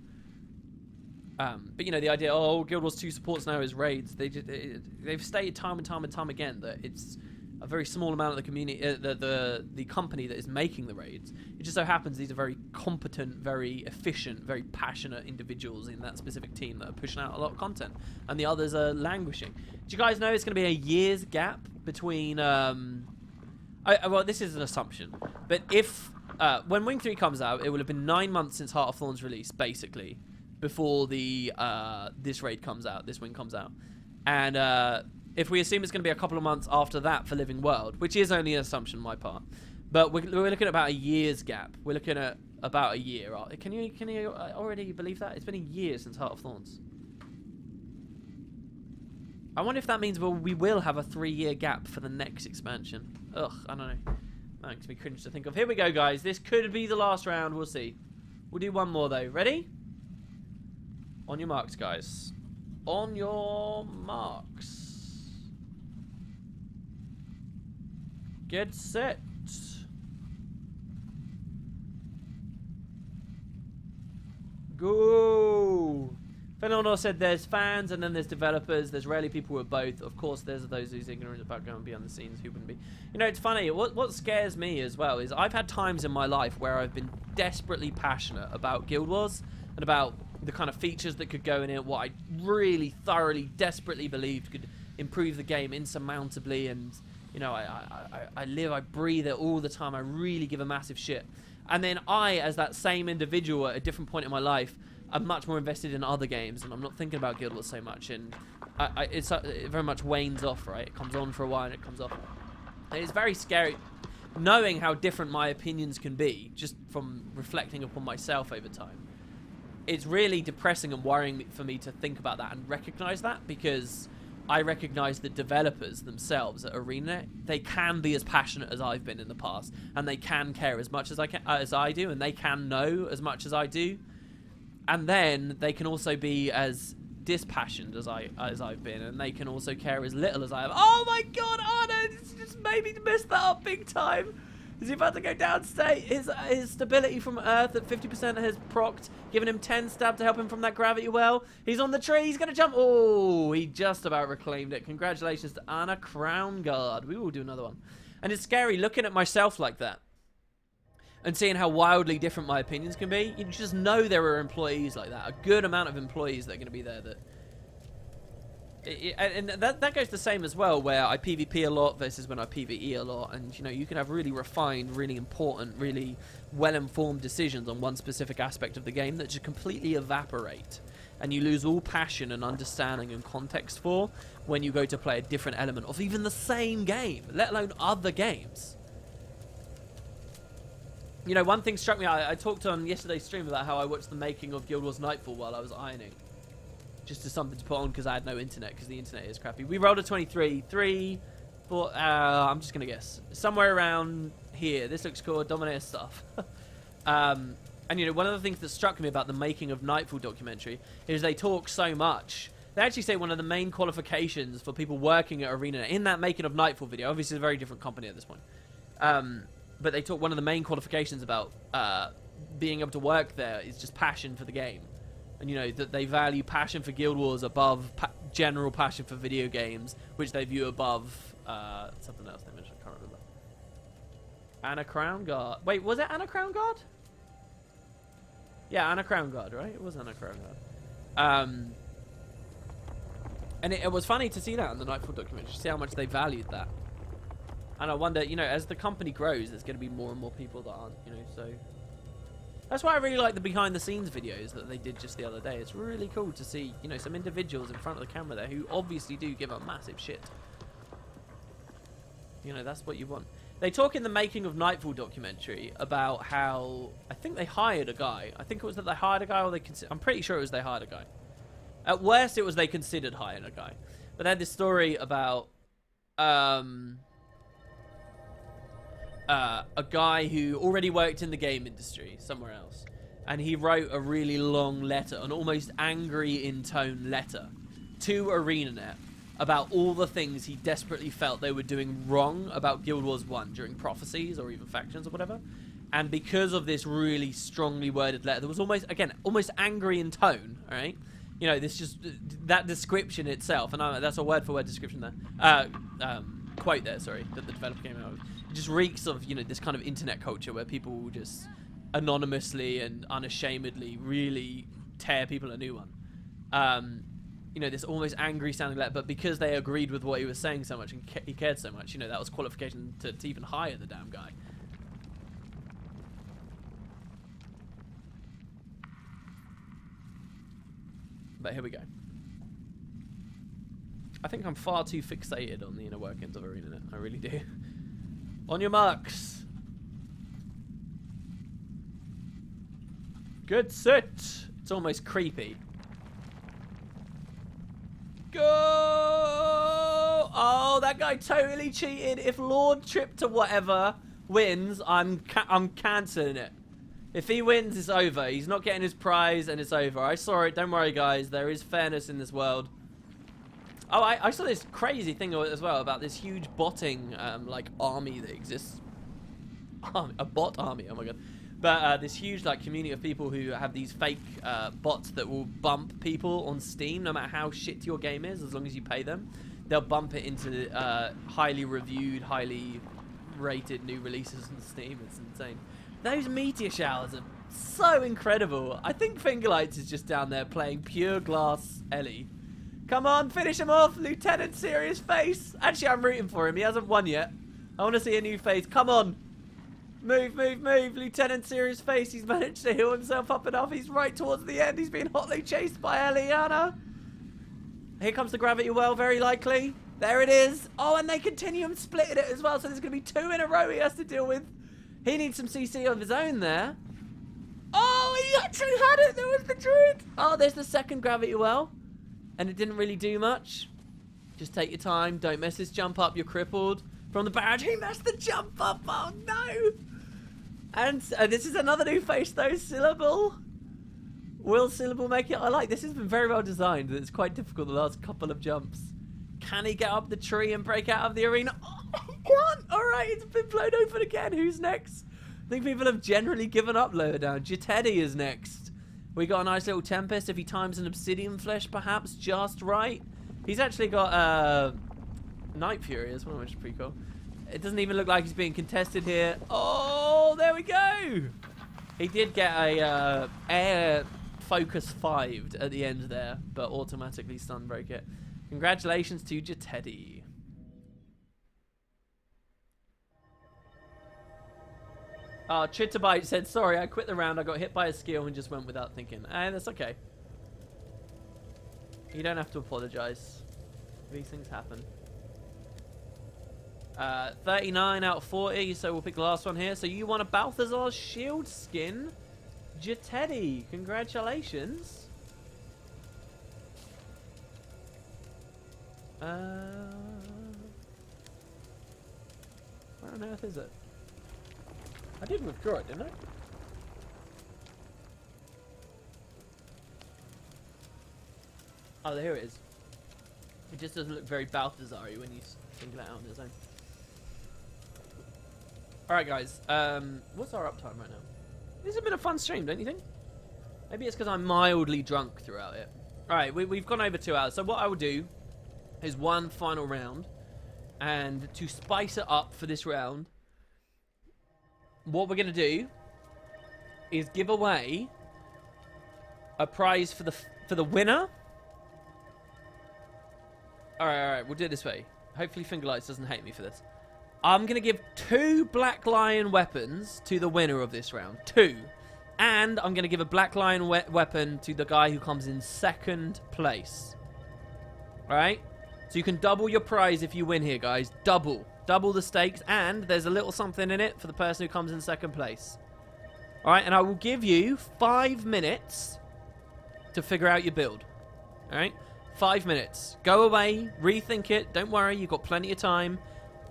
But you know, the idea, oh, Guild Wars 2 supports now is raids. They've stated time and time again that it's a very small amount of the community, the company that is making the raids. It just so happens these are very competent, very efficient, very passionate individuals in that specific team that are pushing out a lot of content, and the others are languishing. Do you guys know it's going to be a year's gap between? Well, this is an assumption, but if when Wing 3 comes out, it will have been 9 months since Heart of Thorns release, basically, before the this raid comes out, this wing comes out, and if we assume it's going to be a couple of months after that for Living World, which is only an assumption on my part, but we're looking at about a year's gap. We're looking at about a year. Can you already believe that? It's been a year since Heart of Thorns. I wonder if that means we will have a 3-year gap for the next expansion. Ugh, I don't know. That makes me cringe to think of. Here we go, guys. This could be the last round. We'll see. We'll do one more, though. Ready? On your marks, guys. On your marks. Get set. Go. Fernando said there's fans and then there's developers. There's rarely people who are both. Of course, there's those who's ignorant about going beyond the scenes. Who wouldn't be? You know, it's funny. What scares me as well is I've had times in my life where I've been desperately passionate about Guild Wars and about the kind of features that could go in it, what I really thoroughly, desperately believed could improve the game insurmountably. And, you know, I live, I breathe it all the time. I really give a massive shit. And then I, as that same individual at a different point in my life, I'm much more invested in other games, and I'm not thinking about Guild Wars so much, and it very much wanes off, right? It comes on for a while, and it comes off. And it's very scary knowing how different my opinions can be, just from reflecting upon myself over time. It's really depressing and worrying for me to think about that and recognize that, because I recognize the developers themselves at ArenaNet, they can be as passionate as I've been in the past, and they can care as much as I do, and they can know as much as I do. And then they can also be as dispassionate as I've been, and they can also care as little as I have. Oh my God, Arno, it's just made me mess that up big time. Is he about to go downstate? His stability from Earth at 50% has procced, giving him 10 stab to help him from that gravity well. He's on the tree. He's going to jump. Oh, he just about reclaimed it. Congratulations to Anna Crown Guard. We will do another one. And it's scary looking at myself like that and seeing how wildly different my opinions can be. You just know there are employees like that. A good amount of employees that are going to be there that... And that goes the same as well, where I PvP a lot versus when I PvE a lot. And, you know, you can have really refined, really important, really well-informed decisions on one specific aspect of the game that just completely evaporate. And you lose all passion and understanding and context for when you go to play a different element of even the same game, let alone other games. You know, one thing struck me, I talked on yesterday's stream about how I watched the making of Guild Wars Nightfall while I was ironing. Just as something to put on because I had no internet, because the internet is crappy. We rolled a 23. 3, 4, I'm just going to guess. Somewhere around here. This looks cool. Dominator stuff. And, you know, one of the things that struck me about the making of Nightfall documentary is they talk so much. They actually say one of the main qualifications for people working at ArenaNet in that making of Nightfall video, obviously it's a very different company at this point, but they talk one of the main qualifications about being able to work there is just passion for the game. And, you know, that they value passion for Guild Wars above general passion for video games, which they view above something else they mentioned. I can't remember. Anna Crown Guard. Wait, was it Anna Crown Guard? Yeah, Anna Crown Guard, right? It was Anna Crown Guard. And it was funny to see that in the Nightfall documentary, see how much they valued that. And I wonder, you know, as the company grows, there's going to be more and more people that aren't, you know, so... That's why I really like the behind-the-scenes videos that they did just the other day. It's really cool to see, you know, some individuals in front of the camera there who obviously do give a massive shit. You know, that's what you want. They talk in the making of Nightfall documentary about how... I think they hired a guy. I think it was that they hired a guy, or they... I'm pretty sure it was they hired a guy. At worst, it was they considered hiring a guy. But they had this story about... a guy who already worked in the game industry somewhere else, and he wrote a really long letter, an almost angry in tone letter to ArenaNet about all the things he desperately felt they were doing wrong about Guild Wars 1 during prophecies or even factions or whatever. And because of this really strongly worded letter that was almost, again, almost angry in tone, all right? You know, this just, that description itself, and that's a word-for-word description there, quote there, sorry, that the developer came out with. It just reeks of, you know, this kind of internet culture where people will just anonymously and unashamedly really tear people a new one. You know, this almost angry sounding letter, but because they agreed with what he was saying so much and he cared so much, you know, that was qualification to even hire the damn guy. But here we go. I think I'm far too fixated on the inner workings of ArenaNet. I really do. On your marks. Good set. It's almost creepy. Go! Oh, that guy totally cheated. If Lord Trip to whatever wins, I'm cancelling it. If he wins, it's over. He's not getting his prize, and it's over. I saw it. Don't worry, guys. There is fairness in this world. Oh, I saw this crazy thing as well about this huge botting like army that exists. A bot army, oh my god. But this huge like community of people who have these fake bots that will bump people on Steam no matter how shit your game is, as long as you pay them. They'll bump it into highly reviewed, highly rated new releases on Steam. It's insane. Those meteor showers are so incredible. I think Fingerlights is just down there playing pure glass Ellie. Come on, finish him off, Lieutenant Serious Face. Actually, I'm rooting for him. He hasn't won yet. I want to see a new face. Come on. Move, move, move. Lieutenant Serious Face. He's managed to heal himself up enough. He's right towards the end. He's being hotly chased by Eliana. Here comes the gravity well, very likely. There it is. Oh, and they continue and splitting it as well. So there's going to be 2 in a row he has to deal with. He needs some CC of his own there. Oh, he actually had it. There was the druid. Oh, there's the second gravity well. And it didn't really do much. Just take your time. Don't miss this jump up. You're crippled. From the barrage, he missed the jump up. Oh, no. And this is another new face, though. Syllable. Will Syllable make it? I like this. Has been very well designed. It's quite difficult the last couple of jumps. Can he get up the tree and break out of the arena? Oh, he can't. All right, it's been blown open again. Who's next? I think people have generally given up lower down. Jitedi is next. We got a nice little Tempest. If he times an Obsidian Flesh, perhaps just right. He's actually got Night Fury as well, which is pretty cool. It doesn't even look like he's being contested here. Oh, there we go. He did get a air focus 5'd at the end there, but automatically stun break it. Congratulations to Jitedi. Chitterbite said, sorry, I quit the round. I got hit by a skill and just went without thinking. That's okay. You don't have to apologize. These things happen. 39 out of 40, so we'll pick the last one here. So you won a Balthazar's shield skin. Jitedi, congratulations. Where on earth is it? I did withdraw it, didn't I? Oh, here it is. It just doesn't look very Balthazar-y when you single it out on its own. Alright, guys. What's our uptime right now? This has been a fun stream, don't you think? Maybe it's because I'm mildly drunk throughout it. Alright, we've gone over 2 hours. So what I will do is one final round. And to spice it up for this round, what we're going to do is give away a prize for the winner. Alright, we'll do it this way. Hopefully Fingerlights doesn't hate me for this. I'm going to give 2 Black Lion weapons to the winner of this round. 2. And I'm going to give a Black Lion weapon to the guy who comes in 2nd place. Alright? So you can double your prize if you win here, guys. Double. Double the stakes. And there's a little something in it for the person who comes in 2nd place. Alright? And I will give you 5 minutes to figure out your build. Alright? 5 minutes. Go away. Rethink it. Don't worry. You've got plenty of time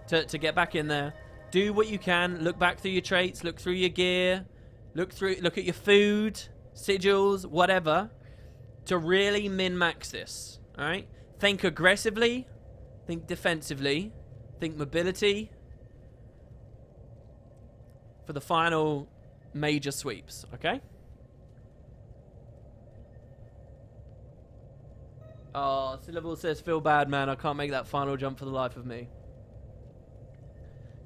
to get back in there. Do what you can. Look back through your traits. Look through your gear. Look at your food, sigils, whatever, to really min-max this. Alright? Think aggressively. Think defensively. Think mobility. For the final major sweeps. Okay? Oh, Syllable says, feel bad, man. I can't make that final jump for the life of me.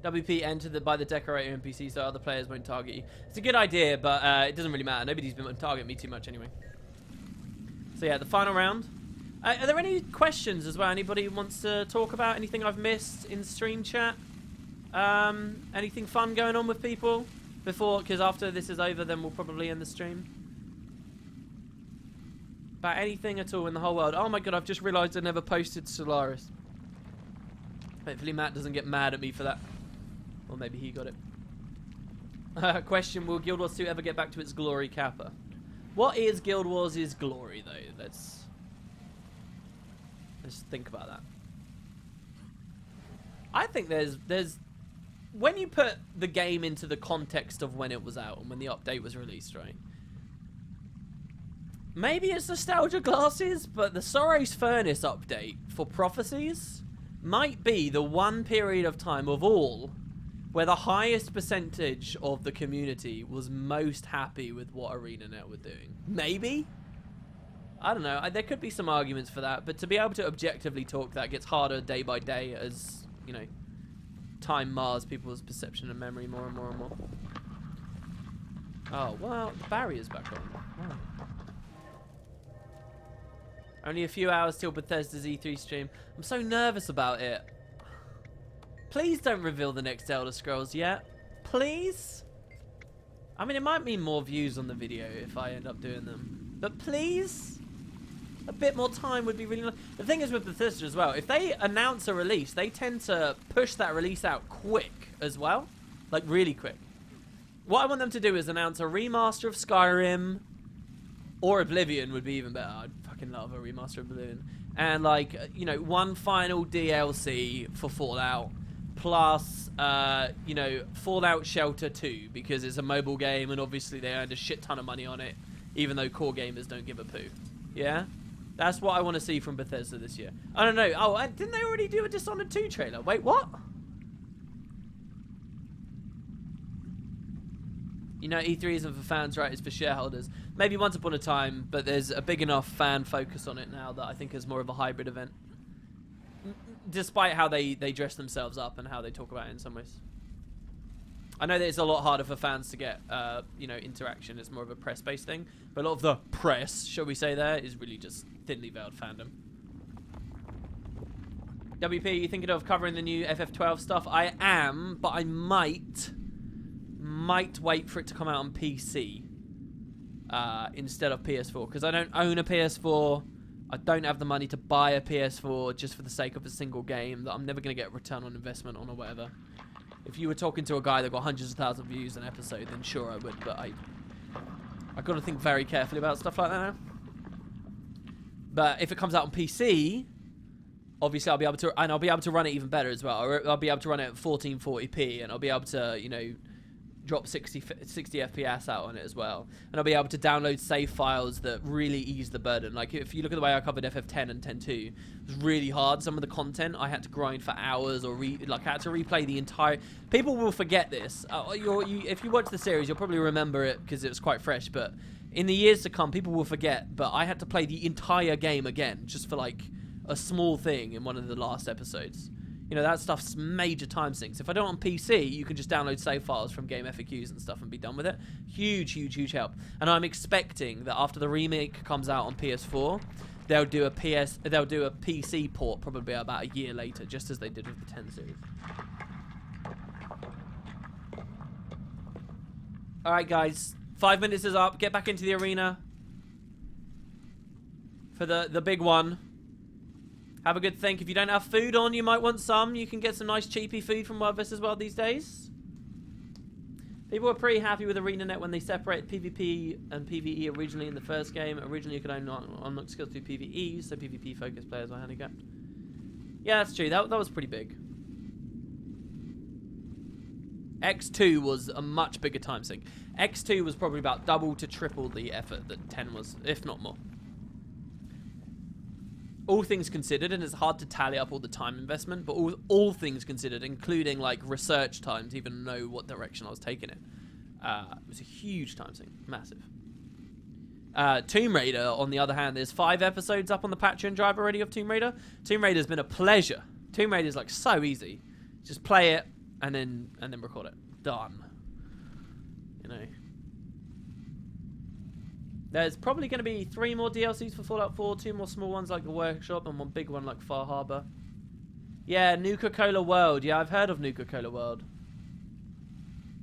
WP entered by the decorator NPC so other players won't target you. It's a good idea, but it doesn't really matter. Nobody's been targeting me too much anyway. So yeah, the final round. Are there any questions as well? Anybody wants to talk about anything I've missed in stream chat? Anything fun going on with people? Because after this is over, then we'll probably end the stream. About anything at all in the whole world. Oh my god, I've just realised I never posted Solaris. Hopefully Matt doesn't get mad at me for that. Or maybe he got it. Question, will Guild Wars 2 ever get back to its glory, Kappa? What is Guild Wars' glory, though? Let's think about that. I think there's... When you put the game into the context of when it was out and when the update was released, right? maybe it's nostalgia glasses, but the Sorrow's Furnace update for Prophecies might be the one period of time of all where the highest percentage of the community was most happy with what ArenaNet were doing. Maybe? I don't know. There could be some arguments for that, but to be able to objectively talk that gets harder day by day as, you know, time mars people's perception and memory more and more and more. Oh, well, the barrier's back on. Wow. Only a few hours till Bethesda's E3 stream. I'm so nervous about it. Please don't reveal the next Elder Scrolls yet. Please? I mean, it might mean more views on the video if I end up doing them. But please? A bit more time would be really nice. The thing is with Bethesda as well, if they announce a release, they tend to push that release out quick as well. Like, really quick. What I want them to do is announce a remaster of Skyrim, or Oblivion would be even better. I'd fucking love a remaster of Oblivion. And, like, you know, one final DLC for Fallout, plus, you know, Fallout Shelter 2, because it's a mobile game, and obviously they earned a shit ton of money on it, even though core gamers don't give a poo. Yeah? That's what I want to see from Bethesda this year. I don't know. Oh, didn't they already do a Dishonored 2 trailer? Wait, what? You know, E3 isn't for fans, right? It's for shareholders. Maybe once upon a time, but there's a big enough fan focus on it now that I think is more of a hybrid event. Despite how they dress themselves up and how they talk about it in some ways. I know that it's a lot harder for fans to get, you know, interaction. It's more of a press-based thing. But a lot of the press, shall we say there, is really just thinly veiled fandom. WP, you thinking of covering the new FF12 stuff? I am, but I might wait for it to come out on PC instead of PS4, because I don't own a PS4. I don't have the money to buy a PS4 just for the sake of a single game that I'm never going to get return on investment on or whatever. If you were talking to a guy that got hundreds of thousands of views an episode, then sure I would, but I've got to think very carefully about stuff like that now. But if it comes out on PC, obviously I'll be able to run it even better as well. I'll be able to run it at 1440p, and I'll be able to, you know, drop 60 FPS out on it as well. And I'll be able to download save files that really ease the burden. Like, if you look at the way I covered FF10 and 10.2, it was really hard. Some of the content I had to grind for hours, or I had to replay the entire... People will forget this. If you watch the series, you'll probably remember it because it was quite fresh, but in the years to come, people will forget. But I had to play the entire game again, just for, like, a small thing in one of the last episodes. You know, that stuff's major time sinks. If I do it on PC, you can just download save files from game FAQs and stuff and be done with it. Huge, huge, huge help. And I'm expecting that after the remake comes out on PS4, they'll do a PC port probably about a year later, just as they did with the 10 series. Alright guys, 5 minutes is up. Get back into the arena for the big one. Have a good think. If you don't have food on, you might want some. You can get some nice cheapy food from Wildvest as well these days. People were pretty happy with ArenaNet when they separated PvP and PvE originally in the first game. Originally, you could only unlock skills through PvE, so PvP-focused players were handicapped. Yeah, that's true. That was pretty big. X2 was a much bigger time sink. X2 was probably about double to triple the effort that 10 was, if not more. All things considered, and it's hard to tally up all the time investment, but all things considered, including like research time to even know what direction I was taking it, it was a huge time sink, massive. Tomb Raider, on the other hand, there's 5 episodes up on the Patreon drive already of Tomb Raider. Tomb Raider's been a pleasure. Tomb Raider's like so easy. Just play it and then record it. Done. You know. There's probably going to be 3 more DLCs for Fallout 4, 2 more small ones like the Workshop, and 1 big one like Far Harbor. Yeah, Nuka-Cola World. Yeah, I've heard of Nuka-Cola World.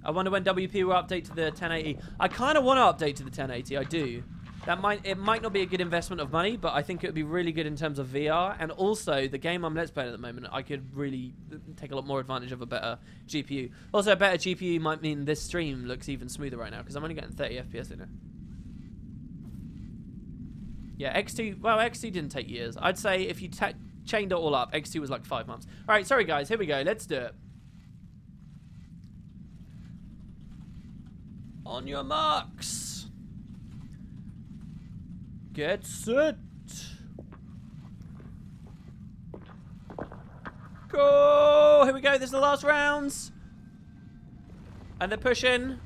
I wonder when WP will update to the 1080. I kind of want to update to the 1080. I do. It might not be a good investment of money, but I think it would be really good in terms of VR. And also, the game I'm Let's Playing at the moment, I could really take a lot more advantage of a better GPU. Also, a better GPU might mean this stream looks even smoother right now, because I'm only getting 30 FPS in it. Yeah, X2, well, X2 didn't take years. I'd say if you chained it all up, X2 was like 5 months. All right, sorry, guys. Here we go. Let's do it. On your marks. Get set. Go! Here we go. This is the last rounds. And they're pushing.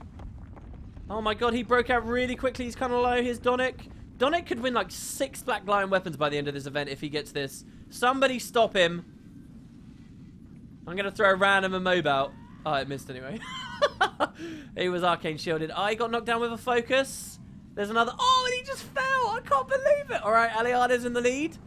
Oh my god, he broke out really quickly. He's kind of low. Here's Donick. Donick could win like 6 Black Lion weapons by the end of this event if he gets this. Somebody stop him. I'm going to throw a random mob out. Oh, it missed anyway. He was arcane shielded. Oh, he got knocked down with a focus. There's another. Oh, and he just fell. I can't believe it. All right, Aliada's in the lead.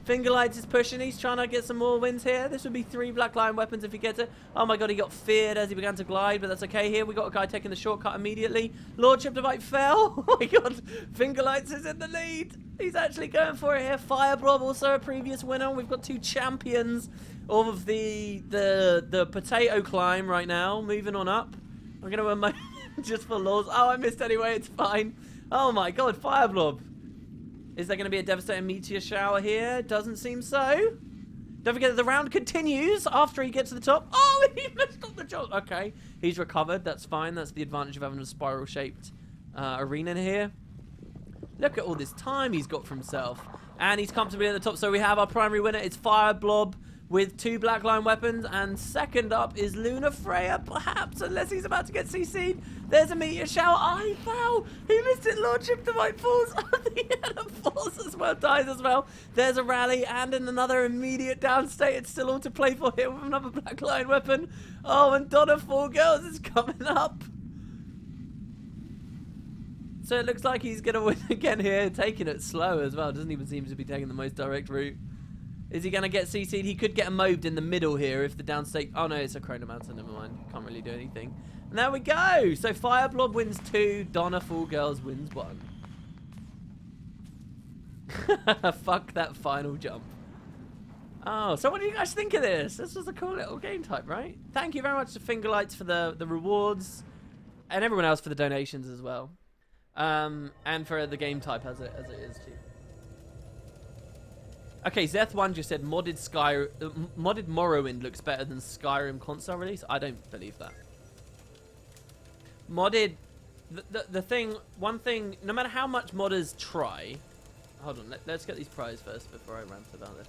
Fingerlights is pushing. He's trying to get some more wins here. This would be 3 Black Lion weapons if he gets it. Oh my god, he got feared as he began to glide, but that's okay. Here we got a guy taking the shortcut immediately. Lordship Divide fell. Oh my god, Fingerlights is in the lead. He's actually going for it here. Fireblob, also a previous winner. We've got 2 champions of the potato climb right now. Moving on up. I'm going to emote just for laws. Oh, I missed anyway. It's fine. Oh my god, Fireblob. Is there going to be a devastating meteor shower here? Doesn't seem so. Don't forget that the round continues after he gets to the top. Oh, he missed on the jump. Okay, he's recovered. That's fine. That's the advantage of having a spiral-shaped arena here. Look at all this time he's got for himself. And he's comfortably at the top. So we have our primary winner. It's Fireblob with 2 Black Lion weapons. And second up is Luna Freya, perhaps, unless he's about to get CC'd. There's a meteor shower. Oh, he fell. He missed it. Lordship Divide falls. The other falls as well, dies as well. There's a rally and in another immediate downstate. It's still all to play for here with another Black Lion weapon. Oh, and Donna Four Girls is coming up. So it looks like he's going to win again here, taking it slow as well. Doesn't even seem to be taking the most direct route. Is he going to get CC'd? He could get mobbed in the middle here if the downstate... Oh no, it's a Necromancer, never mind. Can't really do anything. And there we go. So Fireblob wins 2, Donna Four Girls wins 1. Fuck that final jump. Oh, so what do you guys think of this? This was a cool little game type, right? Thank you very much to Fingerlights for the rewards. And everyone else for the donations as well. And for the game type as it is too. Okay, Zeth1 just said modded Morrowind looks better than Skyrim console release. I don't believe that. Modded, one thing, no matter how much modders try. Hold on, let's get these prizes first before I rant about this.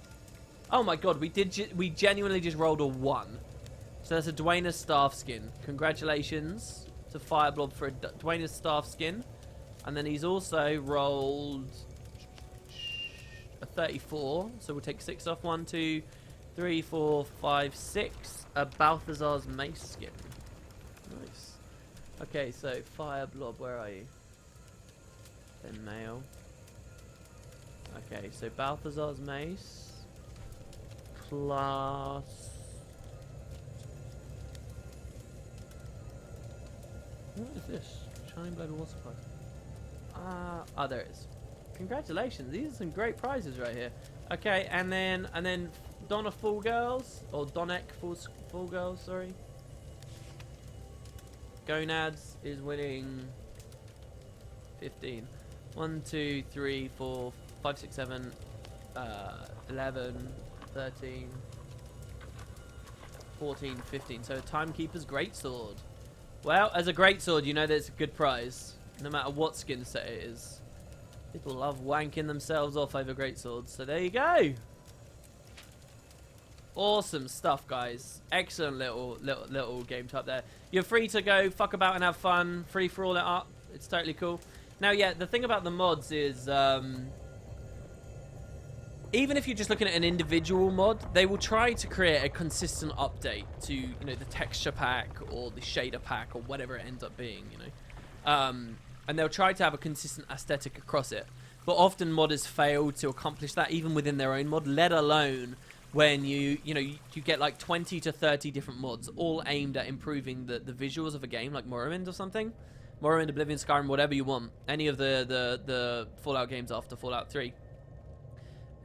Oh my god, we genuinely just rolled a 1. So that's a Dwayne's staff skin. Congratulations to Fireblob for a Dwayne's staff skin. And then he's also rolled a 34. So we'll take 6 off. 1, 2, 3, 4, 5, 6. A Balthazar's mace skin. Nice. Okay, so Fireblob, where are you? Then male. Okay, so Balthazar's mace. Plus... What is this? Shining Blood Water Pipe. Oh, there it is. Congratulations, these are some great prizes right here. Okay, and then Donna Full Girls, or Donick Full Girls, sorry. Gonads is winning 15. 1, 2, 3, 4, 5, 6, 7, 11, 13, 14, 15. So Timekeeper's Greatsword. Well, as a greatsword, you know there's a good prize. No matter what skin set it is. People love wanking themselves off over greatswords. So there you go. Awesome stuff, guys. Excellent little game type there. You're free to go fuck about and have fun. Free for all it up. It's totally cool. Now, yeah, the thing about the mods is... even if you're just looking at an individual mod, they will try to create a consistent update to, you know, the texture pack or the shader pack or whatever it ends up being, you know. And they'll try to have a consistent aesthetic across it. But often modders fail to accomplish that even within their own mod, let alone when you get like 20 to 30 different mods all aimed at improving the visuals of a game like Morrowind or something. Morrowind, Oblivion, Skyrim, whatever you want. Any of the Fallout games after Fallout 3.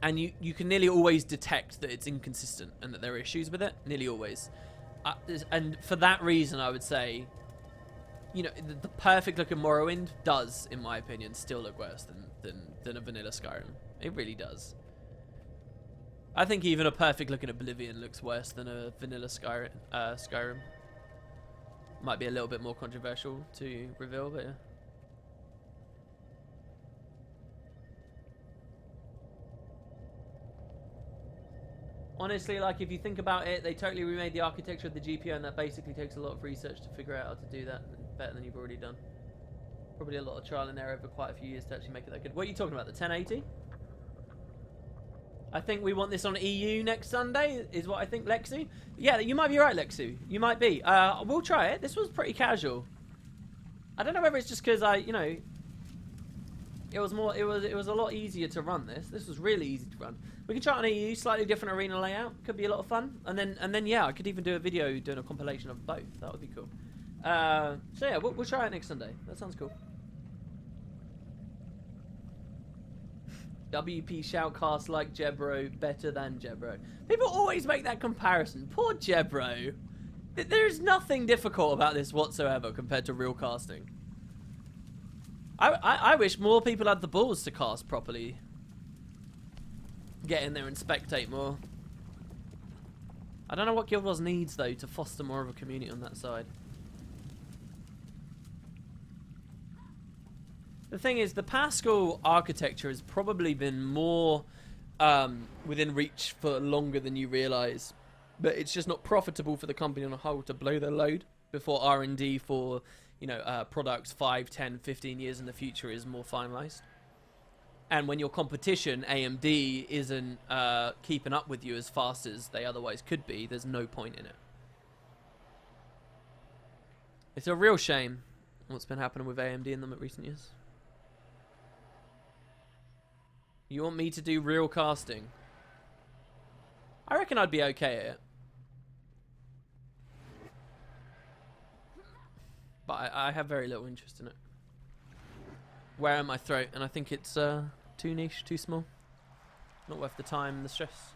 And you can nearly always detect that it's inconsistent and that there are issues with it. Nearly always. And for that reason, I would say, you know, the perfect looking Morrowind does, in my opinion, still look worse than a vanilla Skyrim. It really does. I think even a perfect looking Oblivion looks worse than a vanilla Skyrim. Might be a little bit more controversial to reveal, but yeah. Honestly, like, if you think about it, they totally remade the architecture of the GPU, and that basically takes a lot of research to figure out how to do that better than you've already done. Probably a lot of trial and error over quite a few years to actually make it that good. What are you talking about, the 1080? I think we want this on EU next Sunday, is what I think, Lexu. Yeah, you might be right, Lexu. You might be. We'll try it. This was pretty casual. I don't know whether it's just because it was a lot easier to run this. This was really easy to run. We can try it on EU, slightly different arena layout. Could be a lot of fun. And then yeah, I could even do a video doing a compilation of both. That would be cool. So yeah, we'll try it next Sunday. That sounds cool. WP shoutcast like Jebro, better than Jebro. People always make that comparison. Poor Jebro. There's nothing difficult about this whatsoever compared to real casting. I wish more people had the balls to cast properly. Get in there and spectate more. I don't know what Guild Wars needs, though, to foster more of a community on that side. The thing is, the Pascal architecture has probably been more within reach for longer than you realise. But it's just not profitable for the company on a whole to blow their load before R&D for, you know, products 5, 10, 15 years in the future is more finalised. And when your competition, AMD, isn't keeping up with you as fast as they otherwise could be, there's no point in it. It's a real shame what's been happening with AMD in them at recent years. You want me to do real casting? I reckon I'd be okay at it. But I have very little interest in it. Wearing my throat, and I think it's too niche, too small. Not worth the time and the stress.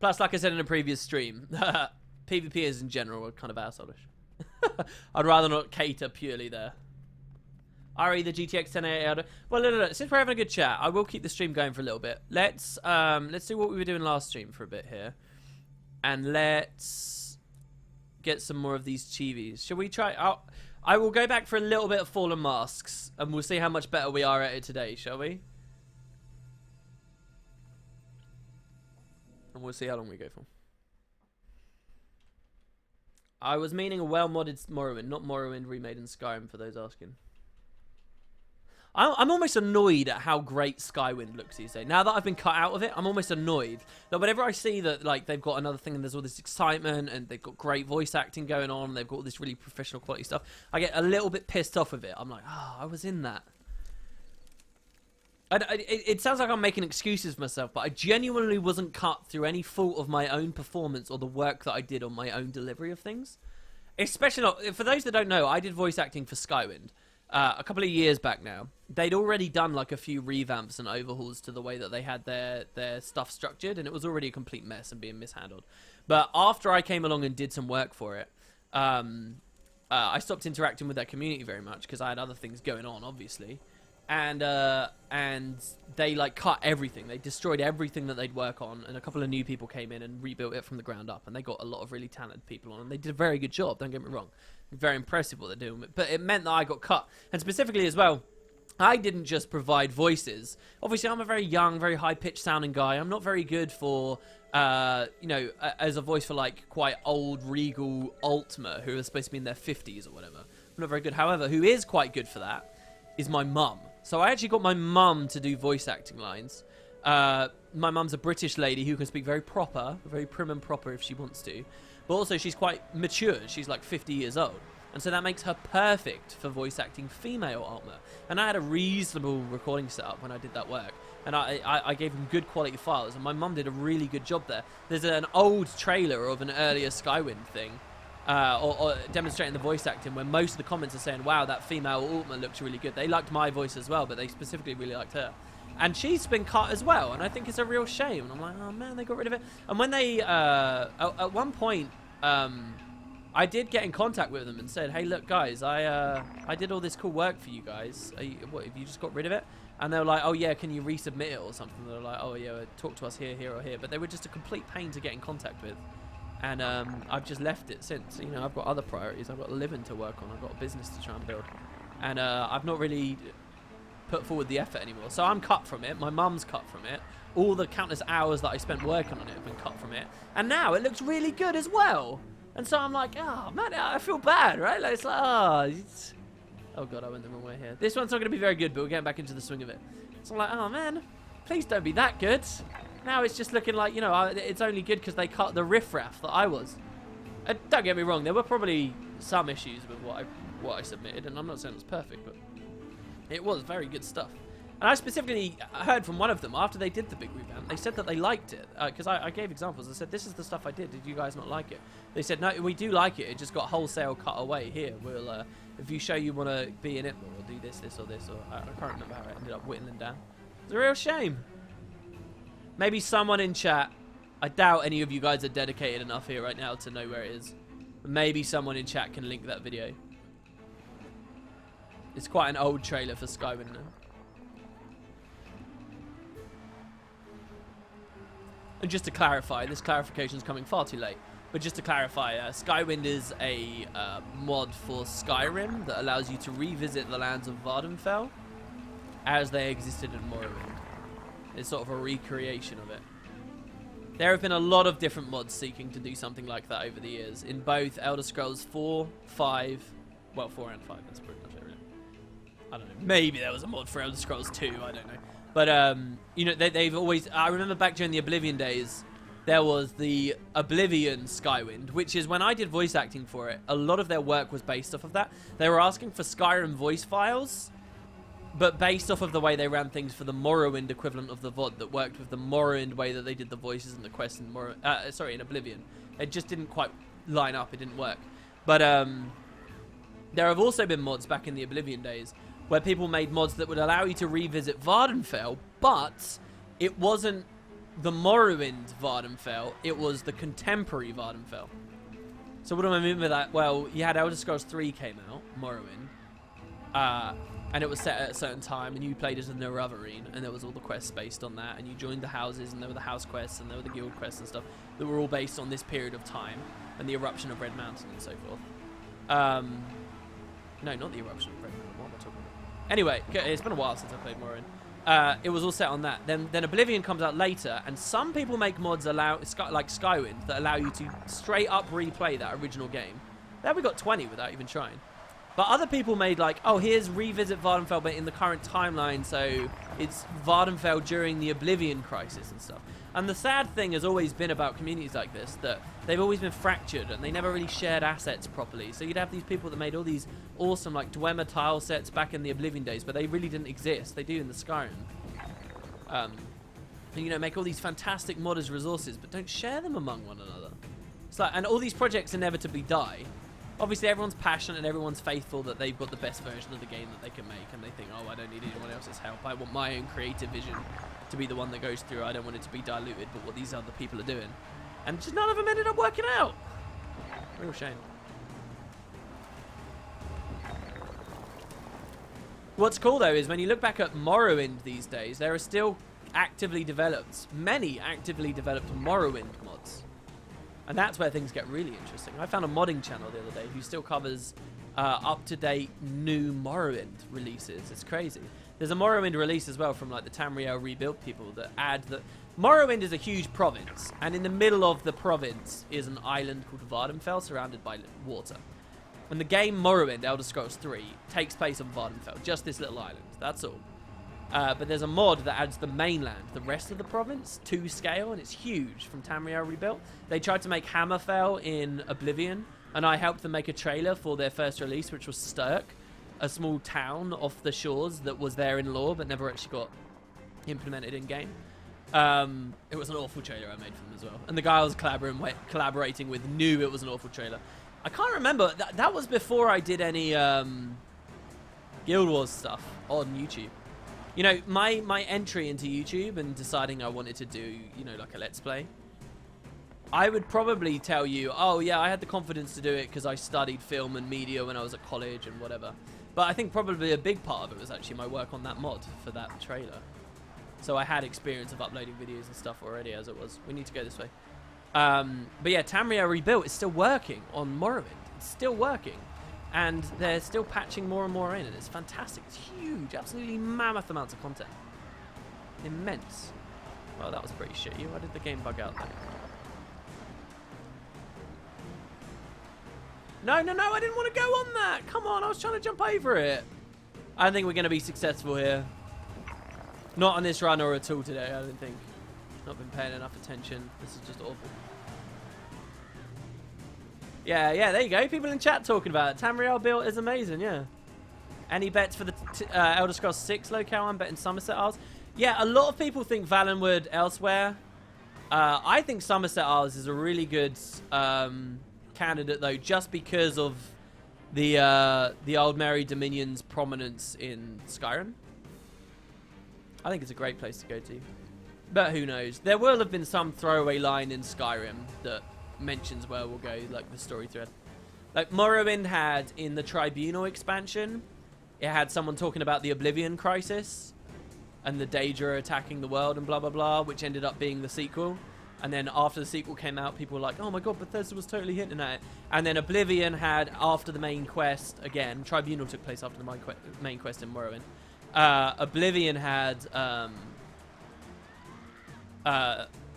Plus, like I said in a previous stream, PvPers in general are kind of assholeish. I'd rather not cater purely there. RE the GTX 1080. Well, no. Since we're having a good chat, I will keep the stream going for a little bit. Let's do what we were doing last stream for a bit here, and let's get some more of these chivis. Shall we try? I will go back for a little bit of Fallen Masks, and we'll see how much better we are at it today, shall we? And we'll see how long we go for. I was meaning a well-modded Morrowind, not Morrowind remade in Skyrim, for those asking. I'm almost annoyed at how great Skywind looks these days. Now that I've been cut out of it, I'm almost annoyed that whenever I see that, like, they've got another thing and there's all this excitement and they've got great voice acting going on, and they've got all this really professional quality stuff, I get a little bit pissed off with it. I'm like, oh, I was in that. It sounds like I'm making excuses for myself, but I genuinely wasn't cut through any fault of my own performance or the work that I did on my own delivery of things. Especially not, for those that don't know, I did voice acting for Skywind a couple of years back now. They'd already done like a few revamps and overhauls to the way that they had their stuff structured, and it was already a complete mess and being mishandled. But after I came along and did some work for it, I stopped interacting with that community very much because I had other things going on, obviously. And they like cut everything. They destroyed everything that they'd work on, and a couple of new people came in and rebuilt it from the ground up, and they got a lot of really talented people on, and they did a very good job, don't get me wrong. Very impressive what they're doing, but it meant that I got cut. And specifically as well, I didn't just provide voices. Obviously, I'm a very young, very high-pitched sounding guy. I'm not very good for, you know, as a voice for like quite old, regal Altmer, who are supposed to be in their 50s or whatever. I'm not very good. However, who is quite good for that is my mum. So I actually got my mum to do voice acting lines. My mum's a British lady who can speak very proper, very prim and proper if she wants to. But also she's quite mature. She's like 50 years old. And so that makes her perfect for voice acting female Altmer. And I had a reasonable recording setup when I did that work. And I gave them good quality files. And my mum did a really good job there. There's an old trailer of an earlier Skywind thing. Or demonstrating the voice acting, where most of the comments are saying, wow, that female Altman looks really good. They liked my voice as well, but they specifically really liked her. And she's been cut as well, and I think it's a real shame. And I'm like, oh man, they got rid of it. And when they, at one point, I did get in contact with them and said, hey, look, guys, I did all this cool work for you guys. What, have you just got rid of it? And they were like, oh yeah, can you resubmit it or something? They were like, oh yeah, talk to us here, here, or here. But they were just a complete pain to get in contact with. And I've just left it since. You know, I've got other priorities. I've got a living to work on. I've got a business to try and build. And I've not really put forward the effort anymore. So I'm cut from it. My mum's cut from it. all the countless hours that I spent working on it have been cut from it. And now it looks really good as well. And so I'm like, oh, man, I feel bad, right? Like, it's like, oh, God, I went the wrong way here. This one's not going to be very good, but we're getting back into the swing of it. So I'm like, oh, man, please don't be that good. Now it's just looking like, you know, it's only good because they cut the riffraff that I was. Don't get me wrong, there were probably some issues with what I submitted, and I'm not saying it was perfect, but it was very good stuff. And I specifically heard from one of them after they did the big revamp. They said that they liked it because I gave examples. I said, this is the stuff I did. Did you guys not like it? They said, no, we do like it. It just got wholesale cut away. Here, we'll if you show you want to be in it, we'll do this, or this, or I can't remember how it ended up whittling down. It's a real shame. Maybe someone in chat. I doubt any of you guys are dedicated enough here right now to know where it is. Maybe someone in chat can link that video. It's quite an old trailer for Skywind now. And just to clarify, this clarification is coming far too late. But just to clarify, Skywind is a mod for Skyrim that allows you to revisit the lands of Vardenfell as they existed in Morrowind. It's sort of a recreation of it. There have been a lot of different mods seeking to do something like that over the years in both Elder Scrolls 4, 5, well, 4 and 5, that's pretty much it, really. I don't know, maybe there was a mod for Elder Scrolls 2, I don't know. But, you know, they've always, I remember back during the Oblivion days, there was the Oblivion Skywind, which is when I did voice acting for it, a lot of their work was based off of that. They were asking for Skyrim voice files, but based off of the way they ran things for the Morrowind equivalent of the VOD that worked with the Morrowind way that they did the voices and the quests in in Oblivion. It just didn't quite line up. It didn't work. But there have also been mods back in the Oblivion days where people made mods that would allow you to revisit Vardenfell, but it wasn't the Morrowind Vardenfell. It was the contemporary Vardenfell. So what do I mean by that? Well, you had Elder Scrolls 3 came out, Morrowind. And it was set at a certain time, and you played as a Neruvarine, and there was all the quests based on that, and you joined the houses, and there were the house quests, and there were the guild quests and stuff that were all based on this period of time, and the eruption of Red Mountain and so forth. No, not the eruption of Red Mountain, what am I talking about? Anyway, it's been a while since I played Morrowind. It was all set on that. Then Oblivion comes out later, and some people make mods like Skywind that allow you to straight up replay that original game. There we got 20 without even trying. But other people made like, oh, here's revisit Vardenfell, but in the current timeline, so it's Vardenfell during the Oblivion crisis and stuff. And the sad thing has always been about communities like this, that they've always been fractured and they never really shared assets properly. So you'd have these people that made all these awesome like Dwemer tile sets back in the Oblivion days, but they really didn't exist. They do in the Skyrim. And, you know, make all these fantastic modders resources, but don't share them among one another. It's like, and all these projects inevitably die. Obviously, everyone's passionate and everyone's faithful that they've got the best version of the game that they can make, and they think, oh, I don't need anyone else's help. I want my own creative vision to be the one that goes through. I don't want it to be diluted, but what these other people are doing. And just none of them ended up working out. Real shame. What's cool, though, is when you look back at Morrowind these days, there are still many actively developed Morrowind mods. And that's where things get really interesting. I found a modding channel the other day who still covers up-to-date new Morrowind releases. It's crazy. There's a Morrowind release as well from like the Tamriel Rebuilt people that add that Morrowind is a huge province, and in the middle of the province is an island called Vardenfell surrounded by water. And the game Morrowind, Elder Scrolls 3, takes place on Vardenfell, just this little island. That's all. But there's a mod that adds the mainland, the rest of the province, to scale, and it's huge, from Tamriel Rebuilt. They tried to make Hammerfell in Oblivion, and I helped them make a trailer for their first release, which was Stirk, a small town off the shores that was there in lore, but never actually got implemented in-game. It was an awful trailer I made for them as well. And the guy I was collaborating with knew it was an awful trailer. I can't remember. That was before I did any Guild Wars stuff on YouTube. You know, my entry into YouTube and deciding I wanted to do, you know, like a Let's Play, I would probably tell you, oh, yeah, I had the confidence to do it because I studied film and media when I was at college and whatever. But I think probably a big part of it was actually my work on that mod for that trailer. So I had experience of uploading videos and stuff already as it was. We need to go this way. But yeah, Tamriel Rebuilt is still working on Morrowind. It's still working. And they're still patching more and more in, and it's fantastic. It's huge, absolutely mammoth amounts of content. Immense. Well, that was pretty shitty. Why did the game bug out then? No, no, no, I didn't want to go on that. Come on, I was trying to jump over it. I think we're going to be successful here. Not on this run or at all today, I don't think. Not been paying enough attention. This is just awful. Yeah, yeah, there you go. People in chat talking about it. Tamriel build is amazing, yeah. Any bets for the Elder Scrolls 6 locale? I'm betting Somerset Isles. Yeah, a lot of people think Valenwood elsewhere. I think Somerset Isles is a really good candidate, though, just because of the Old Mary Dominion's prominence in Skyrim. I think it's a great place to go to. But who knows? There will have been some throwaway line in Skyrim that mentions where we'll go, like the story thread. Like Morrowind had in the Tribunal expansion, it had someone talking about the Oblivion Crisis and the Daedra attacking the world and blah blah blah, which ended up being the sequel. And then after the sequel came out, people were like, oh my god, Bethesda was totally hinting at it. And then Oblivion had, after the main quest, again, Tribunal took place after the main quest in Morrowind. Oblivion had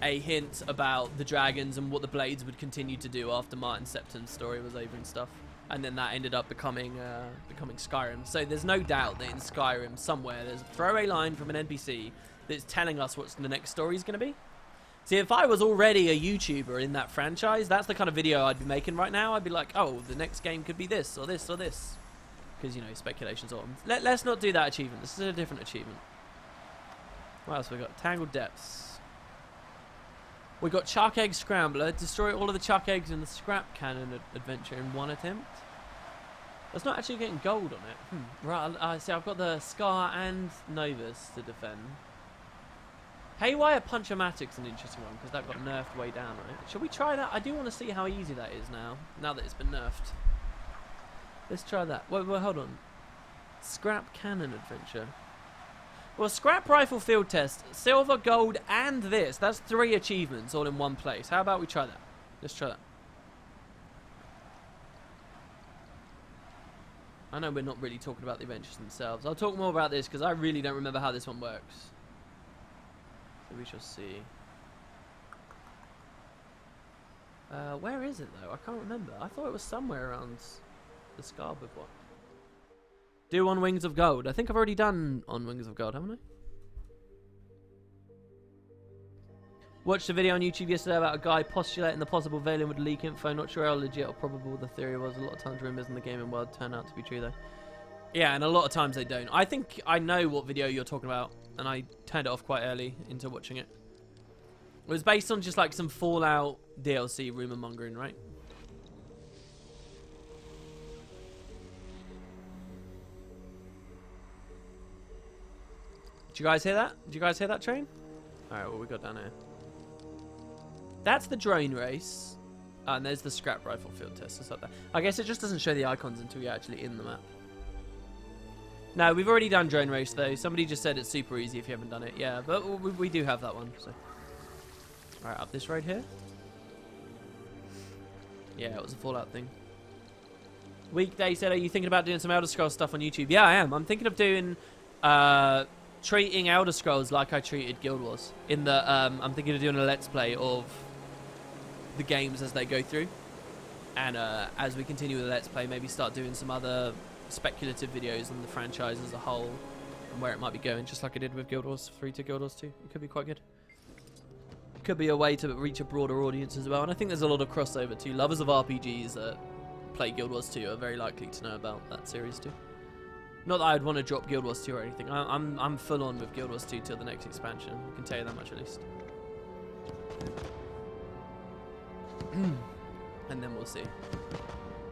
a hint about the dragons and what the Blades would continue to do after Martin Septon's story was over and stuff. And then that ended up becoming Skyrim. So there's no doubt that in Skyrim, somewhere, there's a throwaway line from an NPC that's telling us what the next story is going to be. See, if I was already a YouTuber in that franchise, that's the kind of video I'd be making right now. I'd be like, oh, the next game could be this or this or this. Because, you know, speculation's on. Let's not do that achievement. This is a different achievement. What else we got? Tangled Depths. We got Chuck Egg Scrambler. Destroy all of the Chuck Eggs in the Scrap Cannon adventure in one attempt. That's not actually getting gold on it. Right, see, I've got the Scar and Novus to defend. Haywire Punch-O-Matic's an interesting one, because that got nerfed way down, right? Shall we try that? I do want to see how easy that is now that it's been nerfed. Let's try that. Wait, hold on. Scrap Cannon Adventure. Well, Scrap Rifle Field Test, Silver, Gold, and this. That's 3 achievements all in one place. How about we try that? Let's try that. I know we're not really talking about the adventures themselves. I'll talk more about this, because I really don't remember how this one works. So we shall see. Where is it, though? I can't remember. I thought it was somewhere around the Scarborough one. Do On Wings of Gold. I think I've already done On Wings of Gold, haven't I? Watched a video on YouTube yesterday about a guy postulating the possible Valiant would leak info. Not sure how legit or probable the theory was. A lot of times rumors in the gaming world turn out to be true, though. Yeah, and a lot of times they don't. I think I know what video you're talking about, and I turned it off quite early into watching it. It was based on just like some Fallout DLC rumor mongering, right? Did you guys hear that? Did you guys hear that train? Alright, what we got down here? That's the drone race. And there's the Scrap Rifle Field Test. It's up there. I guess it just doesn't show the icons until you're actually in the map. No, we've already done drone race though. Somebody just said it's super easy if you haven't done it. Yeah, but we do have that one. So, alright, up this road here. Yeah, it was a Fallout thing. Weekday said, are you thinking about doing some Elder Scrolls stuff on YouTube? Yeah, I am. I'm thinking of doing treating Elder Scrolls like I treated Guild Wars. In the I'm thinking of doing a Let's Play of the games as they go through, and as we continue with the Let's Play, maybe start doing some other speculative videos on the franchise as a whole and where it might be going, just like I did with Guild Wars 3 to Guild Wars 2. It could be quite good. Could be a way to reach a broader audience as well, and I think there's a lot of crossover too. Lovers of RPGs that play Guild Wars 2 are very likely to know about that series too. Not that I'd want to drop Guild Wars 2 or anything. I'm full on with Guild Wars 2 till the next expansion. I can tell you that much at least. And then we'll see.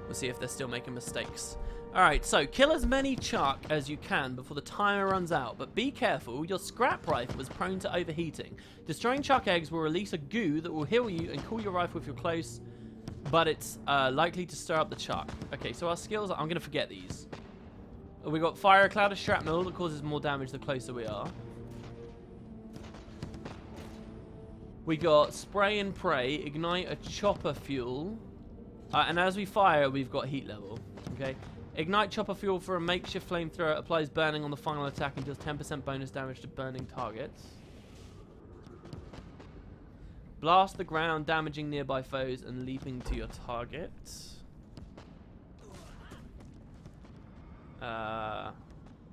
We'll see if they're still making mistakes. Alright, so kill as many Chuck as you can before the timer runs out, but be careful, your Scrap Rifle is prone to overheating. Destroying Chuck eggs will release a goo that will heal you and cool your rifle if you're close, but it's likely to stir up the Chuck. Okay, so our skills, I'm going to forget these. We got Fire a Cloud of Shrapnel that causes more damage the closer we are. We got Spray and Pray, Ignite a Chopper Fuel, and as we fire, we've got Heat Level. Okay. Ignite Chopper Fuel for a makeshift flamethrower, applies burning on the final attack and deals 10% bonus damage to burning targets. Blast the ground, damaging nearby foes and leaping to your target.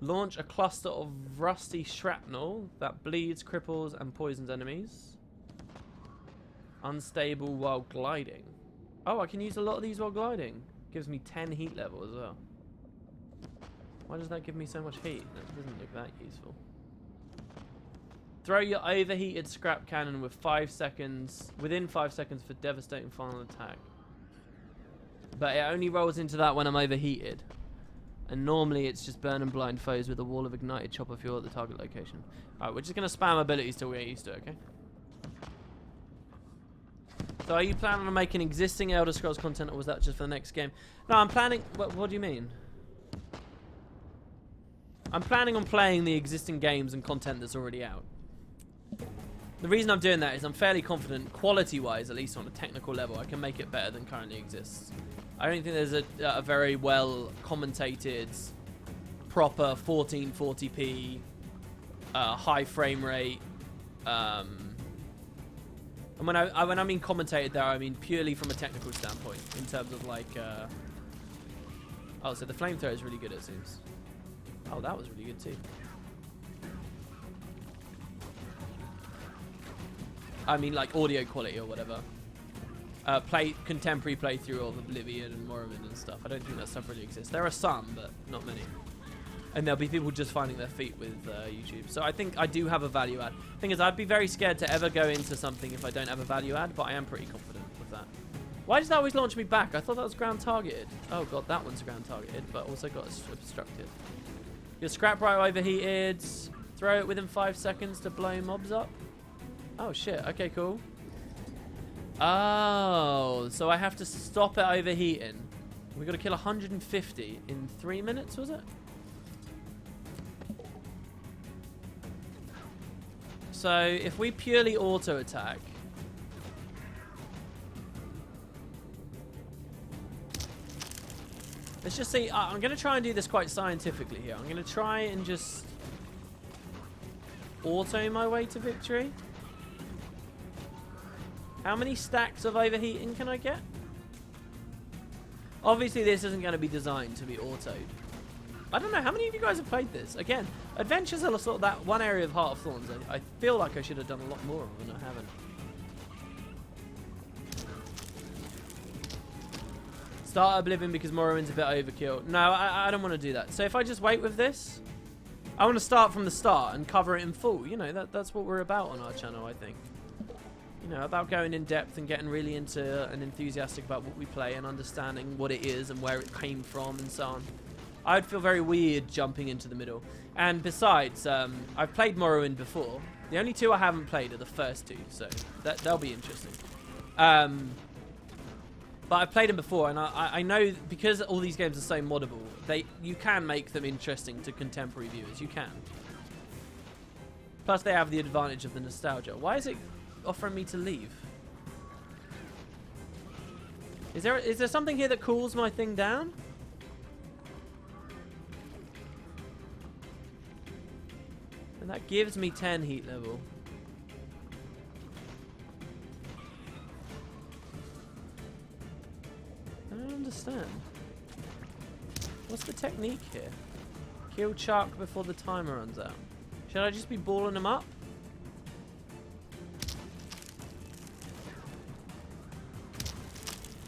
Launch a cluster of rusty shrapnel that bleeds, cripples, and poisons enemies. Unstable while gliding. Oh, I can use a lot of these while gliding. Gives me 10 heat level as well. Why does that give me so much heat? That doesn't look that useful. Throw your overheated scrap cannon with 5 seconds, within 5 seconds for devastating final attack. But it only rolls into that when I'm overheated. And normally it's just burn and blind foes with a wall of ignited chopper fuel at the target location. Alright, we're just going to spam abilities till we get used to it, okay? So are you planning on making existing Elder Scrolls content, or was that just for the next game? No, I'm planning... What do you mean? I'm planning on playing the existing games and content that's already out. The reason I'm doing that is I'm fairly confident, quality-wise, at least on a technical level, I can make it better than currently exists. I don't think there's a very well commentated, proper 1440p, high frame rate. And when I mean commentated there, I mean purely from a technical standpoint, in terms of like. Oh, so the flamethrower is really good, it seems. Oh, that was really good too. I mean, like audio quality or whatever. Contemporary playthrough of Oblivion and Morrowind and stuff. I don't think that stuff really exists. There are some, but not many. And there'll be people just finding their feet with YouTube. So I think I do have a value add. Thing is, I'd be very scared to ever go into something if I don't have a value add, but I am pretty confident with that. Why does that always launch me back? I thought that was ground targeted. Oh god, that one's ground targeted, but also got obstructed. Your scrap right overheated. Throw it within 5 seconds to blow mobs up. Oh shit, okay, cool. Oh, so I have to stop it overheating. We got to kill 150 in 3 minutes, was it? So if we purely auto attack, let's just see. I'm going to try and do this quite scientifically here. I'm going to try and just auto my way to victory. How many stacks of overheating can I get? Obviously, this isn't going to be designed to be autoed. I don't know. How many of you guys have played this? Again, adventures are sort of that one area of Heart of Thorns. I feel like I should have done a lot more of them, and I haven't. Start Oblivion because Morrowind's a bit overkill. No, I don't want to do that. So if I just wait with this, I want to start from the start and cover it in full. You know, that's what we're about on our channel, I think. You know, about going in depth and getting really into and enthusiastic about what we play and understanding what it is and where it came from and so on. I'd feel very weird jumping into the middle. And besides, I've played Morrowind before. The only two I haven't played are the first two, so they'll be interesting. But I've played them before, and I know because all these games are so moddable, you can make them interesting to contemporary viewers. You can. Plus, they have the advantage of the nostalgia. Why is it offering me to leave? Is there something here that cools my thing down? And that gives me 10 heat level. I don't understand. What's the technique here? Kill Chuck before the timer runs out. Should I just be balling them up?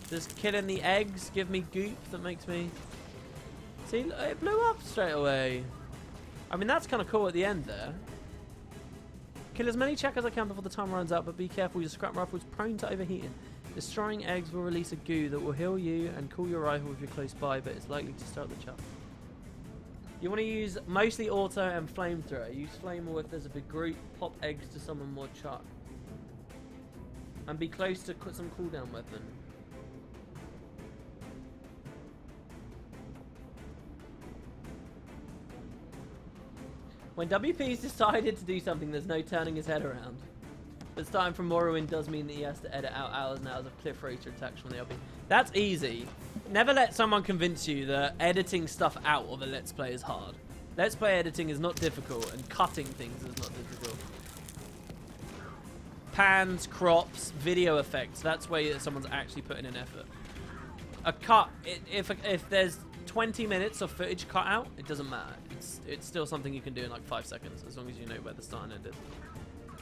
Does killing the eggs give me goop that makes me... See, it blew up straight away. I mean, that's kind of cool at the end there. Kill as many Chuck as I can before the timer runs out, but be careful, your scrap rifle is prone to overheating. Destroying eggs will release a goo that will heal you and cool your rifle if you're close by, but it's likely to start the Chuck. You want to use mostly auto and flamethrower. Use flame or if there's a big group, pop eggs to summon more Chuck. And be close to some cooldown weapon. When WP's decided to do something, there's no turning his head around. But starting from Morrowind does mean that he has to edit out hours and hours of cliff racer attacks from the LP. That's easy. Never let someone convince you that editing stuff out of a Let's Play is hard. Let's Play editing is not difficult, and cutting things is not difficult. pans, crops, video effects. That's where someone's actually putting in effort. A cut, if there's 20 minutes of footage cut out, it doesn't matter. It's still something you can do in like 5 seconds, as long as you know where the start and end is.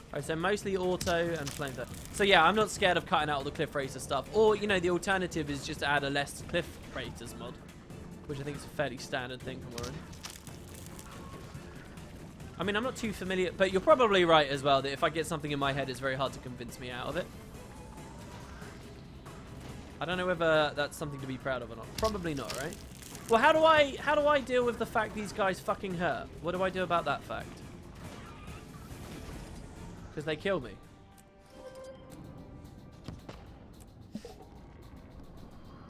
Alright, so mostly auto and flamethrower. So yeah, I'm not scared of cutting out all the cliff racer stuff. Or, you know, the alternative is just to add a less cliff racers mod, which I think is a fairly standard thing from Warren. I mean, I'm not too familiar, but you're probably right as well that if I get something in my head, it's very hard to convince me out of it. I don't know whether that's something to be proud of or not. Probably not, right? Well, how do I deal with the fact these guys fucking hurt? What do I do about that fact? Because they kill me.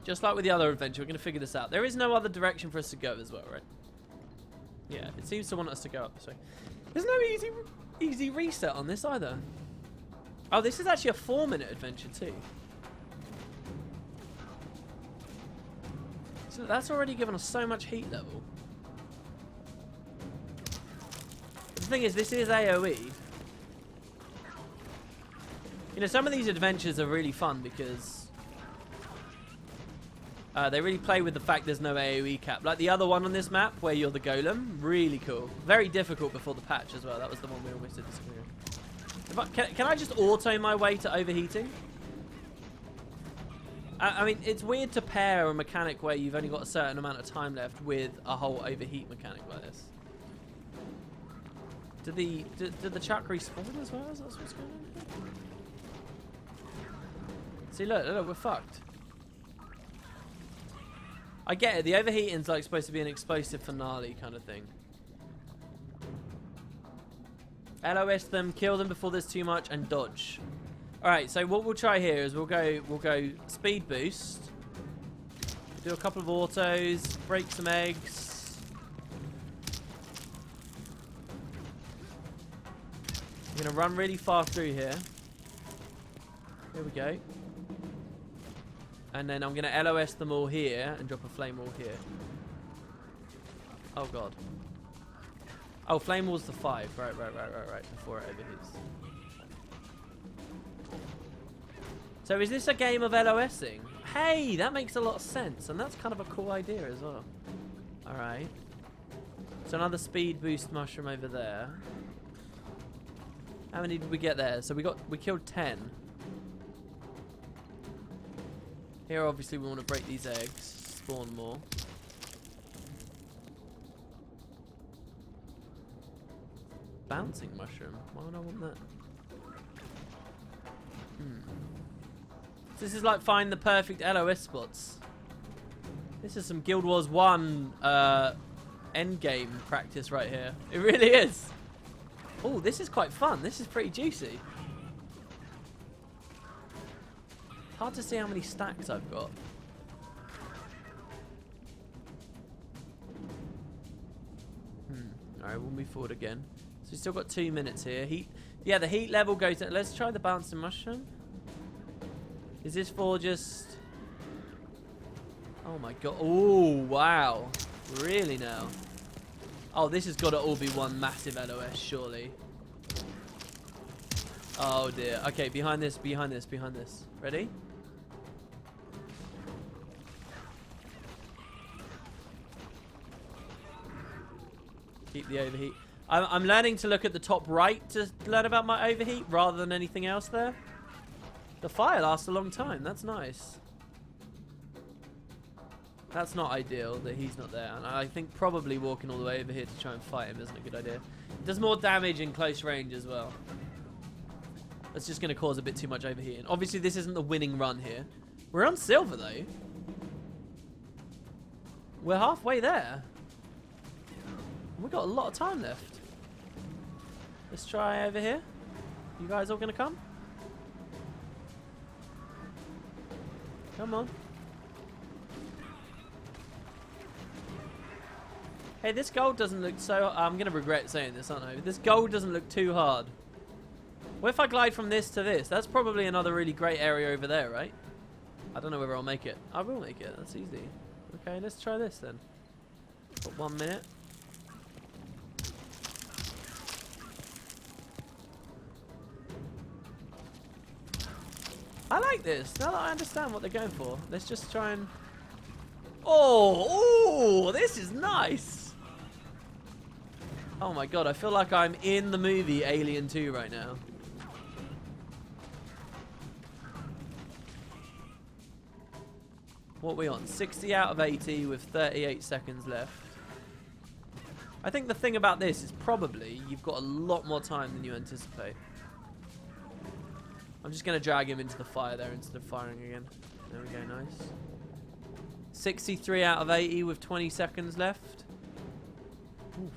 Just like with the other adventure, we're going to figure this out. There is no other direction for us to go as well, right? Yeah, it seems to want us to go up this way. There's no easy reset on this either. Oh, this is actually a 4-minute adventure too. So that's already given us so much heat level. The thing is, this is AoE. You know, some of these adventures are really fun because they really play with the fact there's no AoE cap. Like the other one on this map where you're the golem. Really cool. Very difficult before the patch as well. That was the one we almost did disagree. Can I just auto my way to overheating? I mean, it's weird to pair a mechanic where you've only got a certain amount of time left with a whole overheat mechanic like this. Did the chuck respawn as well? Is that what's going on here? See, look, we're fucked. I get it. The overheating's like supposed to be an explosive finale kind of thing. LOS them, kill them before there's too much, and dodge. All right. So what we'll try here is we'll go speed boost. Do a couple of autos, break some eggs. We're gonna run really far through here. Here we go. And then I'm going to LOS them all here and drop a flame wall here. Oh, God. Oh, flame wall's the 5. Right. Before it overheats. So is this a game of LOSing? Hey, that makes a lot of sense. And that's kind of a cool idea as well. Alright. So another speed boost mushroom over there. How many did we get there? So we killed 10. Here, obviously, we want to break these eggs, spawn more. Bouncing mushroom. Why would I want that? So this is like find the perfect LOS spots. This is some Guild Wars 1 endgame practice right here. It really is. Oh, this is quite fun. This is pretty juicy. Hard to see how many stacks I've got. Alright, we'll move forward again. So we've still got 2 minutes here. Yeah, the heat level goes... Let's try the bouncing mushroom. Is this for just... Oh my god. Oh, wow. Really now? Oh, this has got to all be one massive LOS, surely. Oh dear. Okay, behind this. Ready? Keep the overheat. I'm learning to look at the top right to learn about my overheat rather than anything else there. The fire lasts a long time. That's nice. That's not ideal that he's not there. And I think probably walking all the way over here to try and fight him isn't a good idea. It does more damage in close range as well. That's just going to cause a bit too much overheating. Obviously, this isn't the winning run here. We're on silver, though. We're halfway there. We've got a lot of time left. Let's try over here. You guys all going to come? Come on. Hey, this gold doesn't look so... I'm going to regret saying this, aren't I? This gold doesn't look too hard. What if I glide from this to this? That's probably another really great area over there, right? I don't know whether I'll make it. I will make it. That's easy. Okay, let's try this then. Got 1 minute. I like this. Now that I understand what they're going for, let's just try and... Oh, this is nice. Oh my god, I feel like I'm in the movie Alien 2 right now. What are we on? 60 out of 80 with 38 seconds left. I think the thing about this is probably you've got a lot more time than you anticipate. I'm just going to drag him into the fire there instead of firing again. There we go, nice. 63 out of 80 with 20 seconds left. Oof.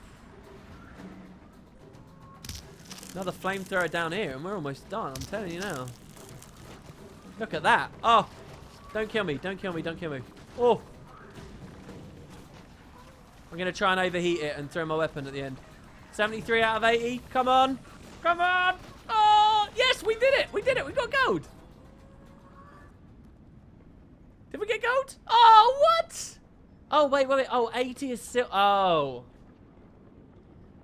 Another flamethrower down here and we're almost done, I'm telling you now. Look at that. Oh, don't kill me, don't kill me, don't kill me. Oh. I'm going to try and overheat it and throw my weapon at the end. 73 out of 80. Come on. Come on. Oh, yes, we did it. We did it. We got gold. Did we get gold? Oh, what? Oh, wait. Oh, 80 is silver. Oh.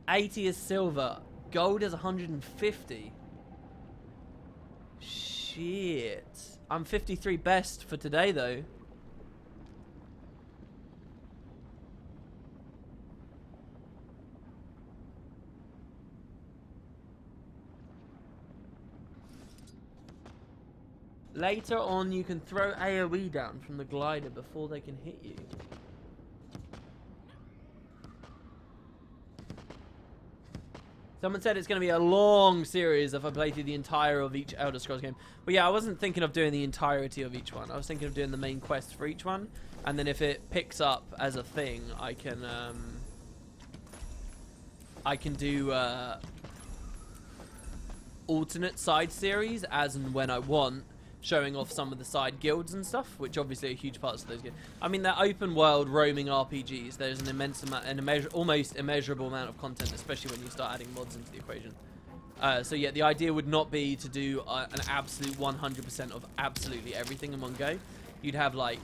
80 is silver. Gold is 150. Shit. I'm 53 best for today, though. Later on, you can throw AoE down from the glider before they can hit you. Someone said it's going to be a long series if I play through the entire of each Elder Scrolls game. But yeah, I wasn't thinking of doing the entirety of each one. I was thinking of doing the main quest for each one. And then if it picks up as a thing, I can do alternate side series as and when I want, showing off some of the side guilds and stuff, which obviously are huge parts of those games. I mean, they're open world roaming RPGs. There's an immense amount, almost immeasurable amount of content, especially when you start adding mods into the equation. So yeah, the idea would not be to do an absolute 100% of absolutely everything in one go. You'd have like,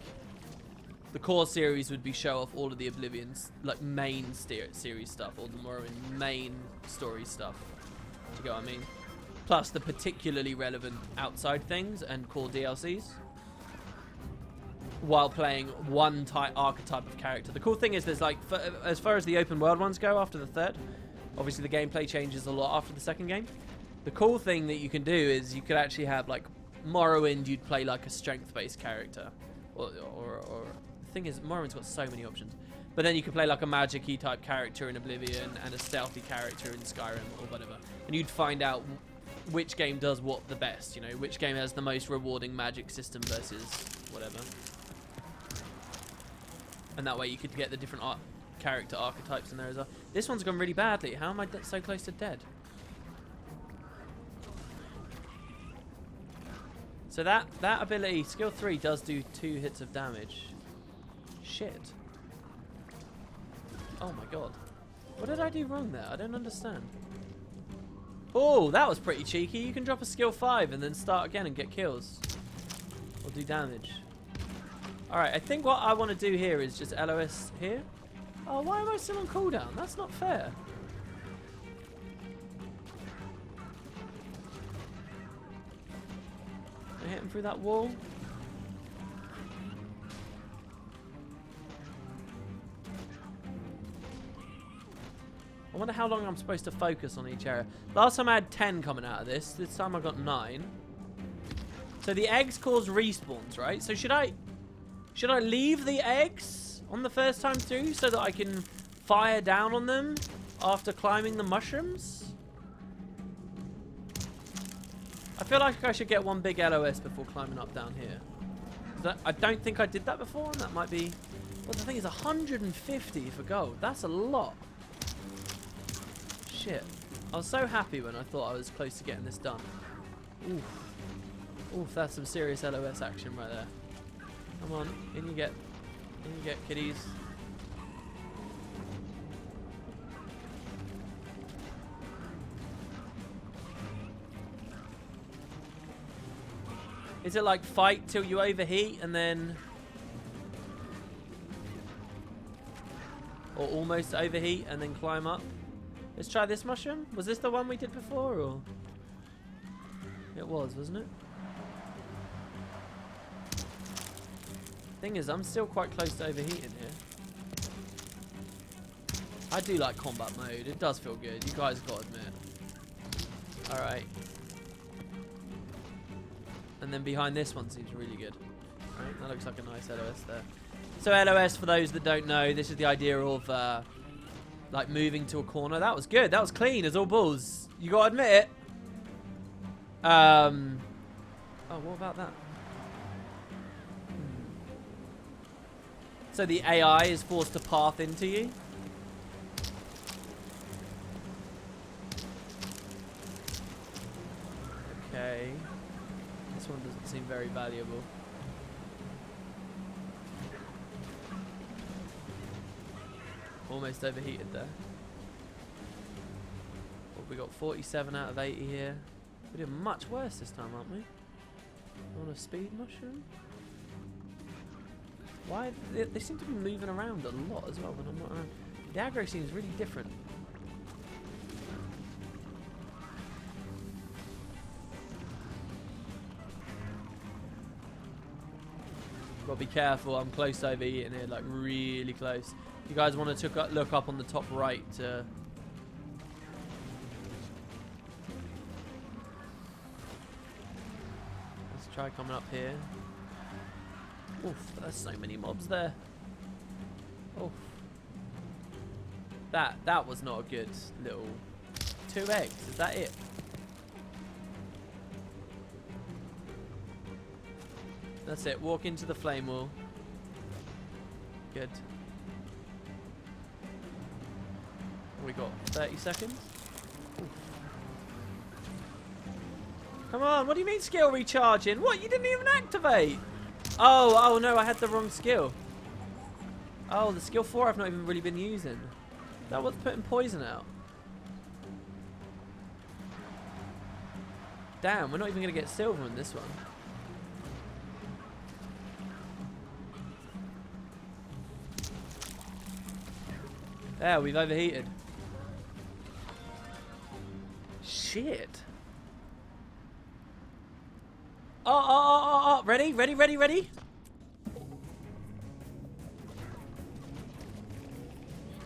the core series would be show off all of the Oblivion's like main series stuff, or the Morrowind main story stuff. Do you get what I mean? Plus the particularly relevant outside things and core DLCs, while playing one archetype of character. The cool thing is there's like, as far as the open world ones go after the third, obviously the gameplay changes a lot after the second game. The cool thing that you can do is you could actually have like Morrowind, you'd play like a strength-based character, or the thing is Morrowind's got so many options. But then you could play like a magic-y type character in Oblivion and a stealthy character in Skyrim or whatever, and you'd find out which game does what the best, you know, which game has the most rewarding magic system versus whatever. And that way you could get the different character archetypes in there as well. This one's gone really badly. How am I so close to dead? So that ability, skill 3, does do 2 hits of damage. Shit. Oh my god. What did I do wrong there? I don't understand. Oh, that was pretty cheeky. You can drop a skill 5 and then start again and get kills. Or do damage. Alright, I think what I want to do here is just LOS here. Oh, why am I still on cooldown? That's not fair. Can I hit him through that wall? I wonder how long I'm supposed to focus on each area. Last time I had 10 coming out of this. This time I got 9. So the eggs cause respawns, right? So should I leave the eggs on the first time through so that I can fire down on them after climbing the mushrooms? I feel like I should get one big LOS before climbing up down here. I don't think I did that before, and that might be... Well, the thing is 150 for gold. That's a lot. Shit. I was so happy when I thought I was close to getting this done. Oof. Oof, that's some serious LOS action right there. Come on, in you get, kiddies. Is it like fight till you overheat and then... Or almost overheat and then climb up? Let's try this mushroom. Was this the one we did before, or...? It was, wasn't it? Thing is, I'm still quite close to overheating here. I do like combat mode. It does feel good. You guys got to admit. Alright. And then behind this one seems really good. Right, that looks like a nice LOS there. So LOS, for those that don't know, this is the idea of like moving to a corner. That was good. That was clean as all balls. You got to admit it. Oh, what about that? So the AI is forced to path into you. Okay. This one doesn't seem very valuable. Almost overheated there. Well, we got 47 out of 80 here. We're doing much worse this time, aren't we? On a speed mushroom? Why? They seem to be moving around a lot as well when I'm not around. The aggro seems really different. Gotta be careful, I'm close to overheating here, like really close. If you guys want to look up on the top right to... Let's try coming up here. Oof, there's so many mobs there. Oof. That was not a good little... 2 eggs, is that it? That's it, walk into the flame wall. Good. We got 30 seconds. Oof. Come on, what do you mean skill recharging? What, you didn't even activate? Oh no, I had the wrong skill. Oh, the skill 4 I've not even really been using. That was putting poison out. Damn, we're not even going to get silver in this one. There, we've overheated. Shit. Oh. Ready?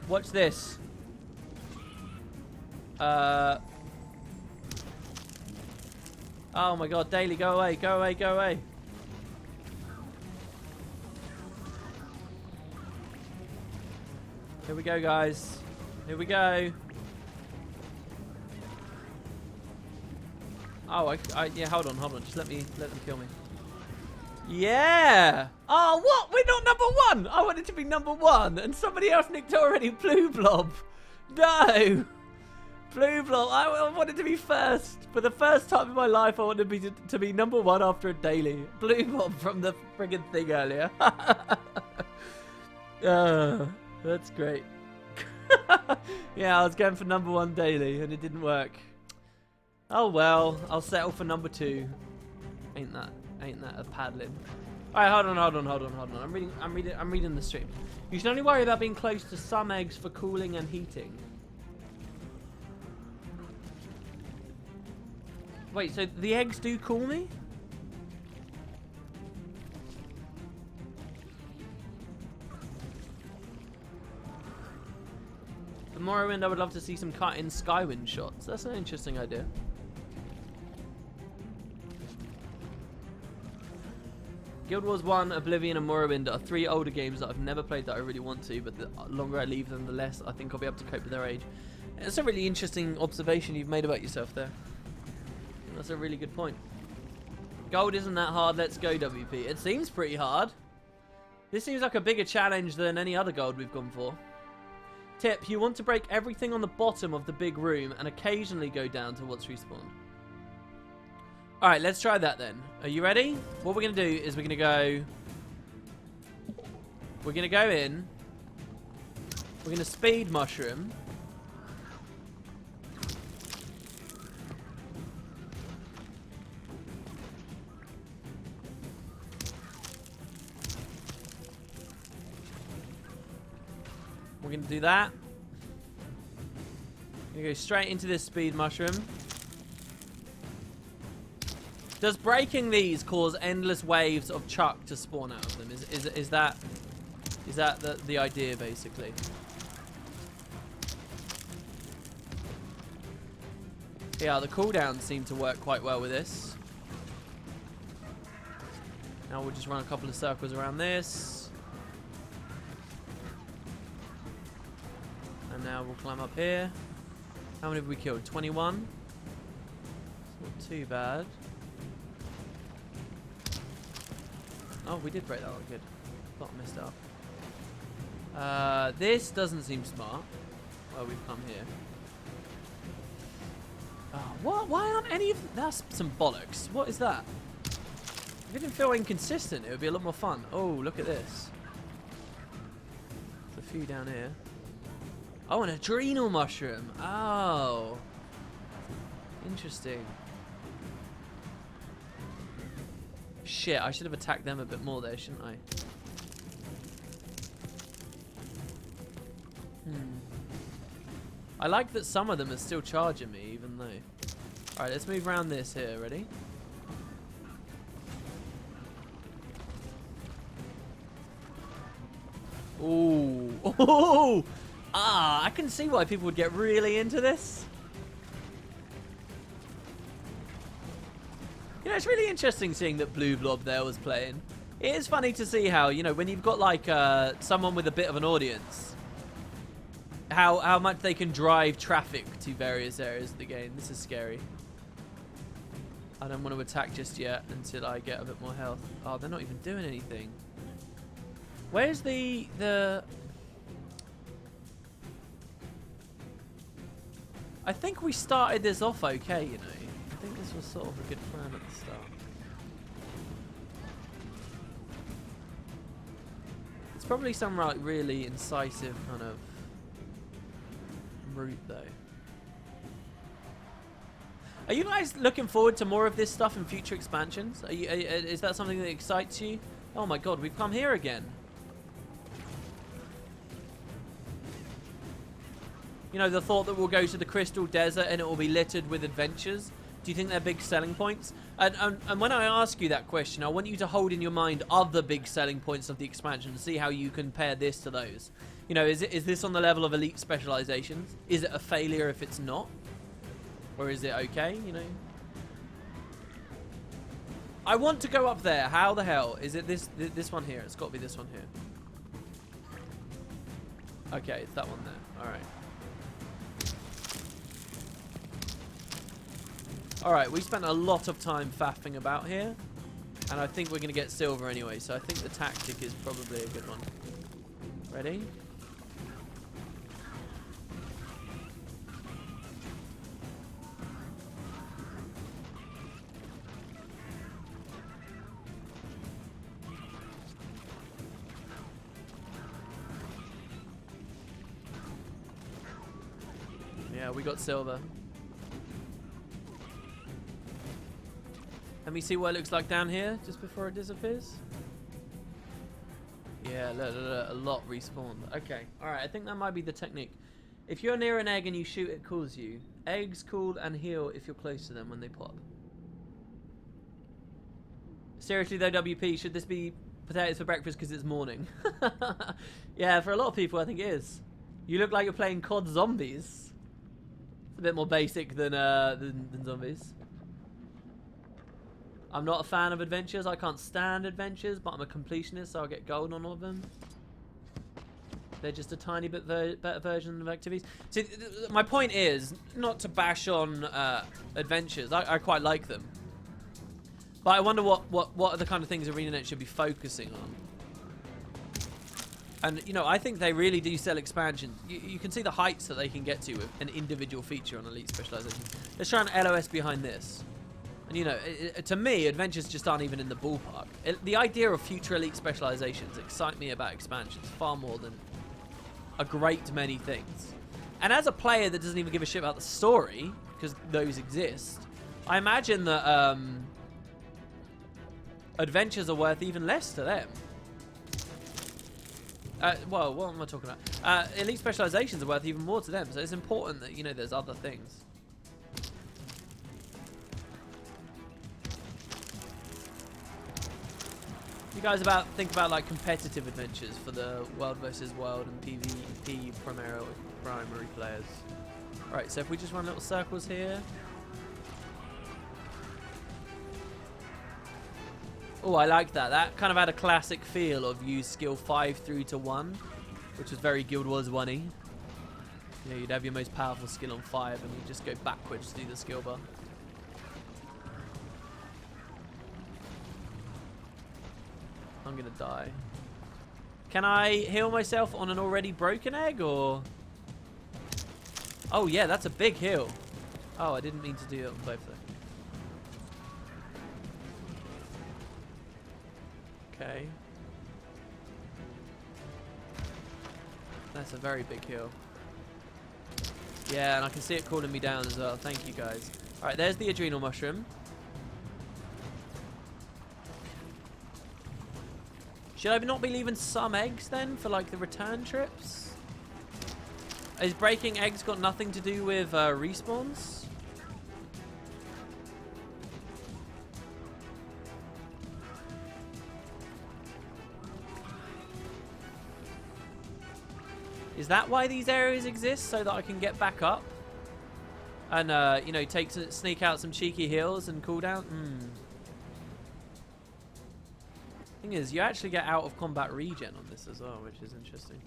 Watch this. Oh my god, Daily, go away. Here we go, guys. Here we go. Oh, yeah, hold on. Just let them kill me. Yeah! Oh, what? We're not number 1! I wanted to be number 1, and somebody else nicked it already. Blue Blob. No! Blue Blob. I wanted to be first. For the first time in my life, I wanted to be number 1 after a daily. Blue Blob from the friggin' thing earlier. That's great. Yeah, I was going for number 1 daily, and it didn't work. Oh well, I'll settle for number 2. Ain't that a paddling? Alright, hold on. I'm reading the stream. You should only worry about being close to some eggs for cooling and heating. Wait, so the eggs do cool me? For Morrowind, I would love to see some cut-in Skywind shots. That's an interesting idea. Guild Wars 1, Oblivion, and Morrowind are 3 older games that I've never played that I really want to, but the longer I leave them, the less I think I'll be able to cope with their age. It's a really interesting observation you've made about yourself there. That's a really good point. Gold isn't that hard, let's go WP. It seems pretty hard. This seems like a bigger challenge than any other gold we've gone for. Tip, you want to break everything on the bottom of the big room and occasionally go down to what's respawned. Alright, let's try that then. Are you ready? What we're going to do is we're going to go in. We're going to speed mushroom. We're going to do that. We're going to go straight into this speed mushroom. Does breaking these cause endless waves of chuck to spawn out of them? Is that the idea, basically? Yeah, the cooldowns seem to work quite well with this. Now we'll just run a couple of circles around this. And now we'll climb up here. How many have we killed? 21? Not too bad. Oh, we did break that one. Good. Thought I messed up. This doesn't seem smart. Well, we've come here. Oh, what? Why aren't any of... That's some bollocks. What is that? If it didn't feel inconsistent, it would be a lot more fun. Oh, look at this. There's a few down here. Oh, an adrenal mushroom. Oh. Interesting. Shit, I should have attacked them a bit more there, shouldn't I? I like that some of them are still charging me, even though... Alright, let's move around this here. Ready? Ooh. Oh! Ah, I can see why people would get really into this. You know, it's really interesting seeing that Blue Blob there was playing. It is funny to see how, you know, when you've got like someone with a bit of an audience, how much they can drive traffic to various areas of the game. This is scary. I don't want to attack just yet until I get a bit more health. Oh, they're not even doing anything. Where's the... I think we started this off okay, you know. I think this was sort of a good plan at the start. It's probably some like really incisive kind of route though. Are you guys looking forward to more of this stuff in future expansions? Is that something that excites you? Oh my god, we've come here again. You know, the thought that we'll go to the Crystal Desert and it will be littered with adventures. Do you think they're big selling points? And when I ask you that question, I want you to hold in your mind other big selling points of the expansion and see how you compare this to those. You know, is this on the level of elite specializations? Is it a failure if it's not? Or is it okay, you know? I want to go up there. How the hell? Is it this one here? It's got to be this one here. Okay, it's that one there. All right. Alright, we spent a lot of time faffing about here. And I think we're going to get silver anyway. So I think the tactic is probably a good one. Ready? Yeah, we got silver. Let me see what it looks like down here, just before it disappears. Yeah, look, a lot respawned. Okay, alright, I think that might be the technique. If you're near an egg and you shoot, it cools you. Eggs cool and heal if you're close to them when they pop. Seriously though, WP, should this be potatoes for breakfast because it's morning? Yeah, for a lot of people I think it is. You look like you're playing COD Zombies. It's a bit more basic than zombies. I'm not a fan of adventures. I can't stand adventures, but I'm a completionist, so I'll get gold on all of them. They're just a tiny bit better version of activities. See, my point is not to bash on adventures. I quite like them. But I wonder what are the kind of things ArenaNet should be focusing on. And, you know, I think they really do sell expansions. You can see the heights that they can get to with an individual feature on Elite Specialization. Let's try an LOS behind this. And, you know, to me, adventures just aren't even in the ballpark. The idea of future Elite Specializations excite me about expansions far more than a great many things. And as a player that doesn't even give a shit about the story, because those exist, I imagine that adventures are worth even less to them. Well, what am I talking about? Elite Specializations are worth even more to them, so it's important that, you know, there's other things. You guys think about like competitive adventures for the World versus World and PvP primary players. Right, so if we just run little circles here. Oh, I like that. That kind of had a classic feel of use skill 5 through to 1, which was very Guild Wars 1-y. You know, you'd have your most powerful skill on 5 and you'd just go backwards through the skill bar. I'm gonna die. Can I heal myself on an already broken egg, or? Oh yeah, that's a big heal. Oh, I didn't mean to do it on both though. Okay. That's a very big heal. Yeah, and I can see it calling me down as well. Thank you guys. Alright, there's the adrenal mushroom. Should I not be leaving some eggs then for like the return trips? Is breaking eggs got nothing to do with respawns? Is that why these areas exist? So that I can get back up? And, you know, sneak out some cheeky heals and cooldown? Thing is, you actually get out of combat regen on this as well, which is interesting.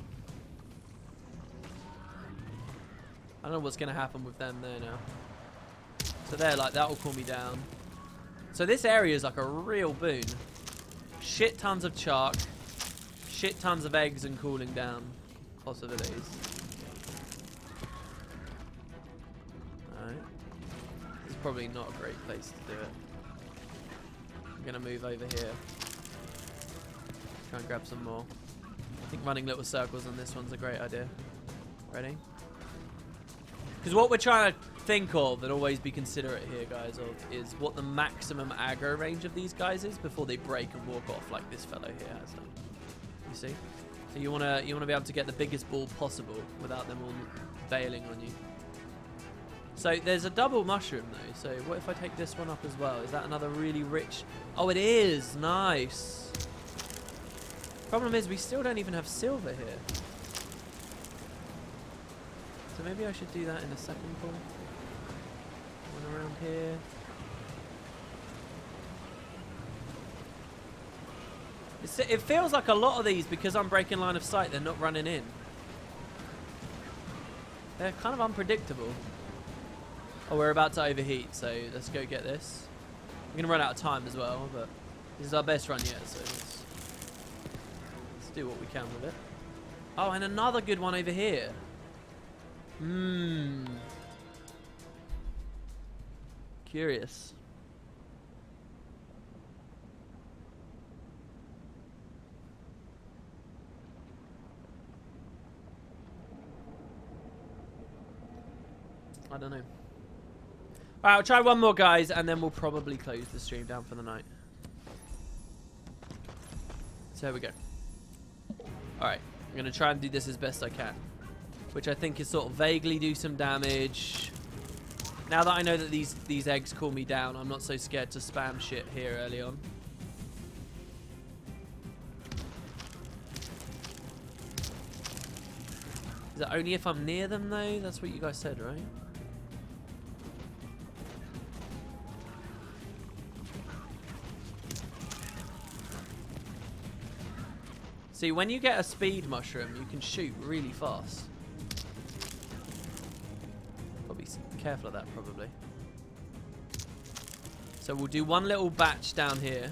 I don't know what's going to happen with them there now. So there, like, that will cool me down. So this area is like a real boon. Shit tons of chalk. Shit tons of eggs and cooling down possibilities. Alright. This is probably not a great place to do it. I'm going to move over here. Try and grab some more. I think running little circles on this one's a great idea. Ready? Because what we're trying to think of and always be considerate here, guys, of is what the maximum aggro range of these guys is before they break and walk off, like this fellow here has done. You see? So you wanna be able to get the biggest ball possible without them all bailing on you. So there's a double mushroom though. So what if I take this one up as well? Is that another really rich? Oh, it is. Nice. Problem is we still don't even have silver here. So maybe I should do that in a second pull. One around here. It feels like a lot of these, because I'm breaking line of sight, they're not running in. They're kind of unpredictable. Oh, we're about to overheat, so let's go get this. We're going to run out of time as well, but this is our best run yet, so let's do what we can with it. Oh, and another good one over here. Curious. I don't know. Alright, I'll try one more, guys, and then we'll probably close the stream down for the night. So here we go. Alright, I'm going to try and do this as best I can, which I think is sort of vaguely do some damage. Now that I know that these eggs cool me down, I'm not so scared to spam shit here early on. Is it only if I'm near them, though? That's what you guys said, right? See, when you get a speed mushroom, you can shoot really fast. Probably be careful of that, probably. So we'll do one little batch down here.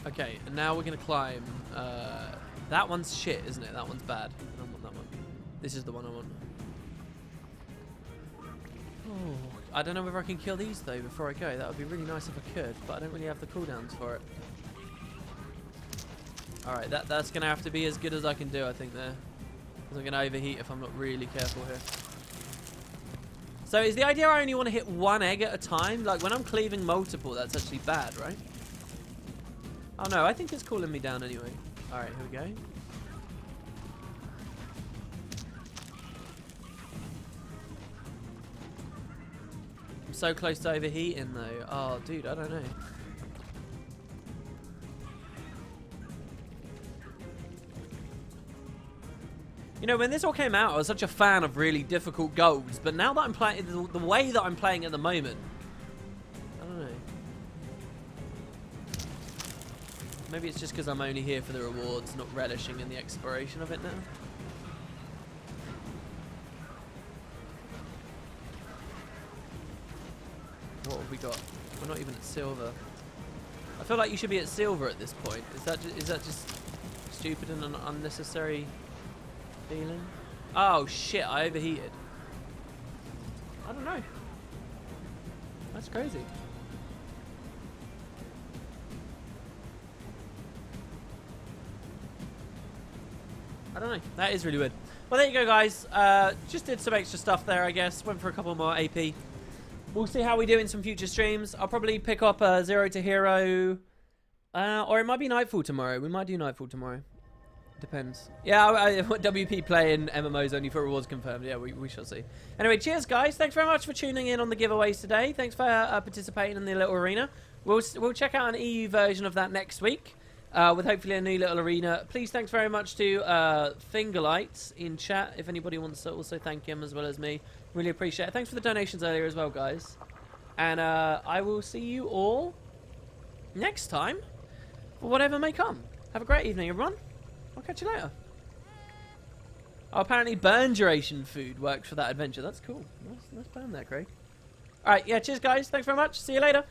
Okay, and now we're going to climb. That one's shit, isn't it? That one's bad. I don't want that one. This is the one I want. Oh, I don't know whether I can kill these though before I go. That would be really nice if I could, but I don't really have the cooldowns for it. Alright, that's going to have to be as good as I can do, I think, there. Because I'm going to overheat if I'm not really careful here. So is the idea I only want to hit one egg at a time? Like, when I'm cleaving multiple, that's actually bad, right? Oh no, I think it's cooling me down anyway. Alright, here we go. so close to overheating though. Oh, dude, I don't know. You know, when this all came out, I was such a fan of really difficult golds, but now that I'm playing, the way that I'm playing at the moment, I don't know. Maybe it's just because I'm only here for the rewards, not relishing in the exploration of it now. What have we got? We're not even at silver. I feel like you should be at silver at this point. Is that just stupid and an unnecessary feeling? Oh shit, I overheated. I don't know. That's crazy. I don't know. That is really weird. Well, there you go, guys. Just did some extra stuff there, I guess. Went for a couple more AP. We'll see how we do in some future streams. I'll probably pick up Zero to Hero. Or it might be Nightfall tomorrow. We might do Nightfall tomorrow. Depends. Yeah, WP playing MMOs only for rewards confirmed. Yeah, we shall see. Anyway, cheers, guys. Thanks very much for tuning in on the giveaways today. Thanks for participating in the little arena. We'll check out an EU version of that next week. With hopefully a new little arena. Please, thanks very much to Fingerlights in chat. If anybody wants to also thank him as well as me. Really appreciate it. Thanks for the donations earlier as well, guys. And I will see you all next time for whatever may come. Have a great evening, everyone. I'll catch you later. Oh, apparently burn duration food worked for that adventure. That's cool. Nice burn there, Craig. Alright, yeah, cheers, guys. Thanks very much. See you later.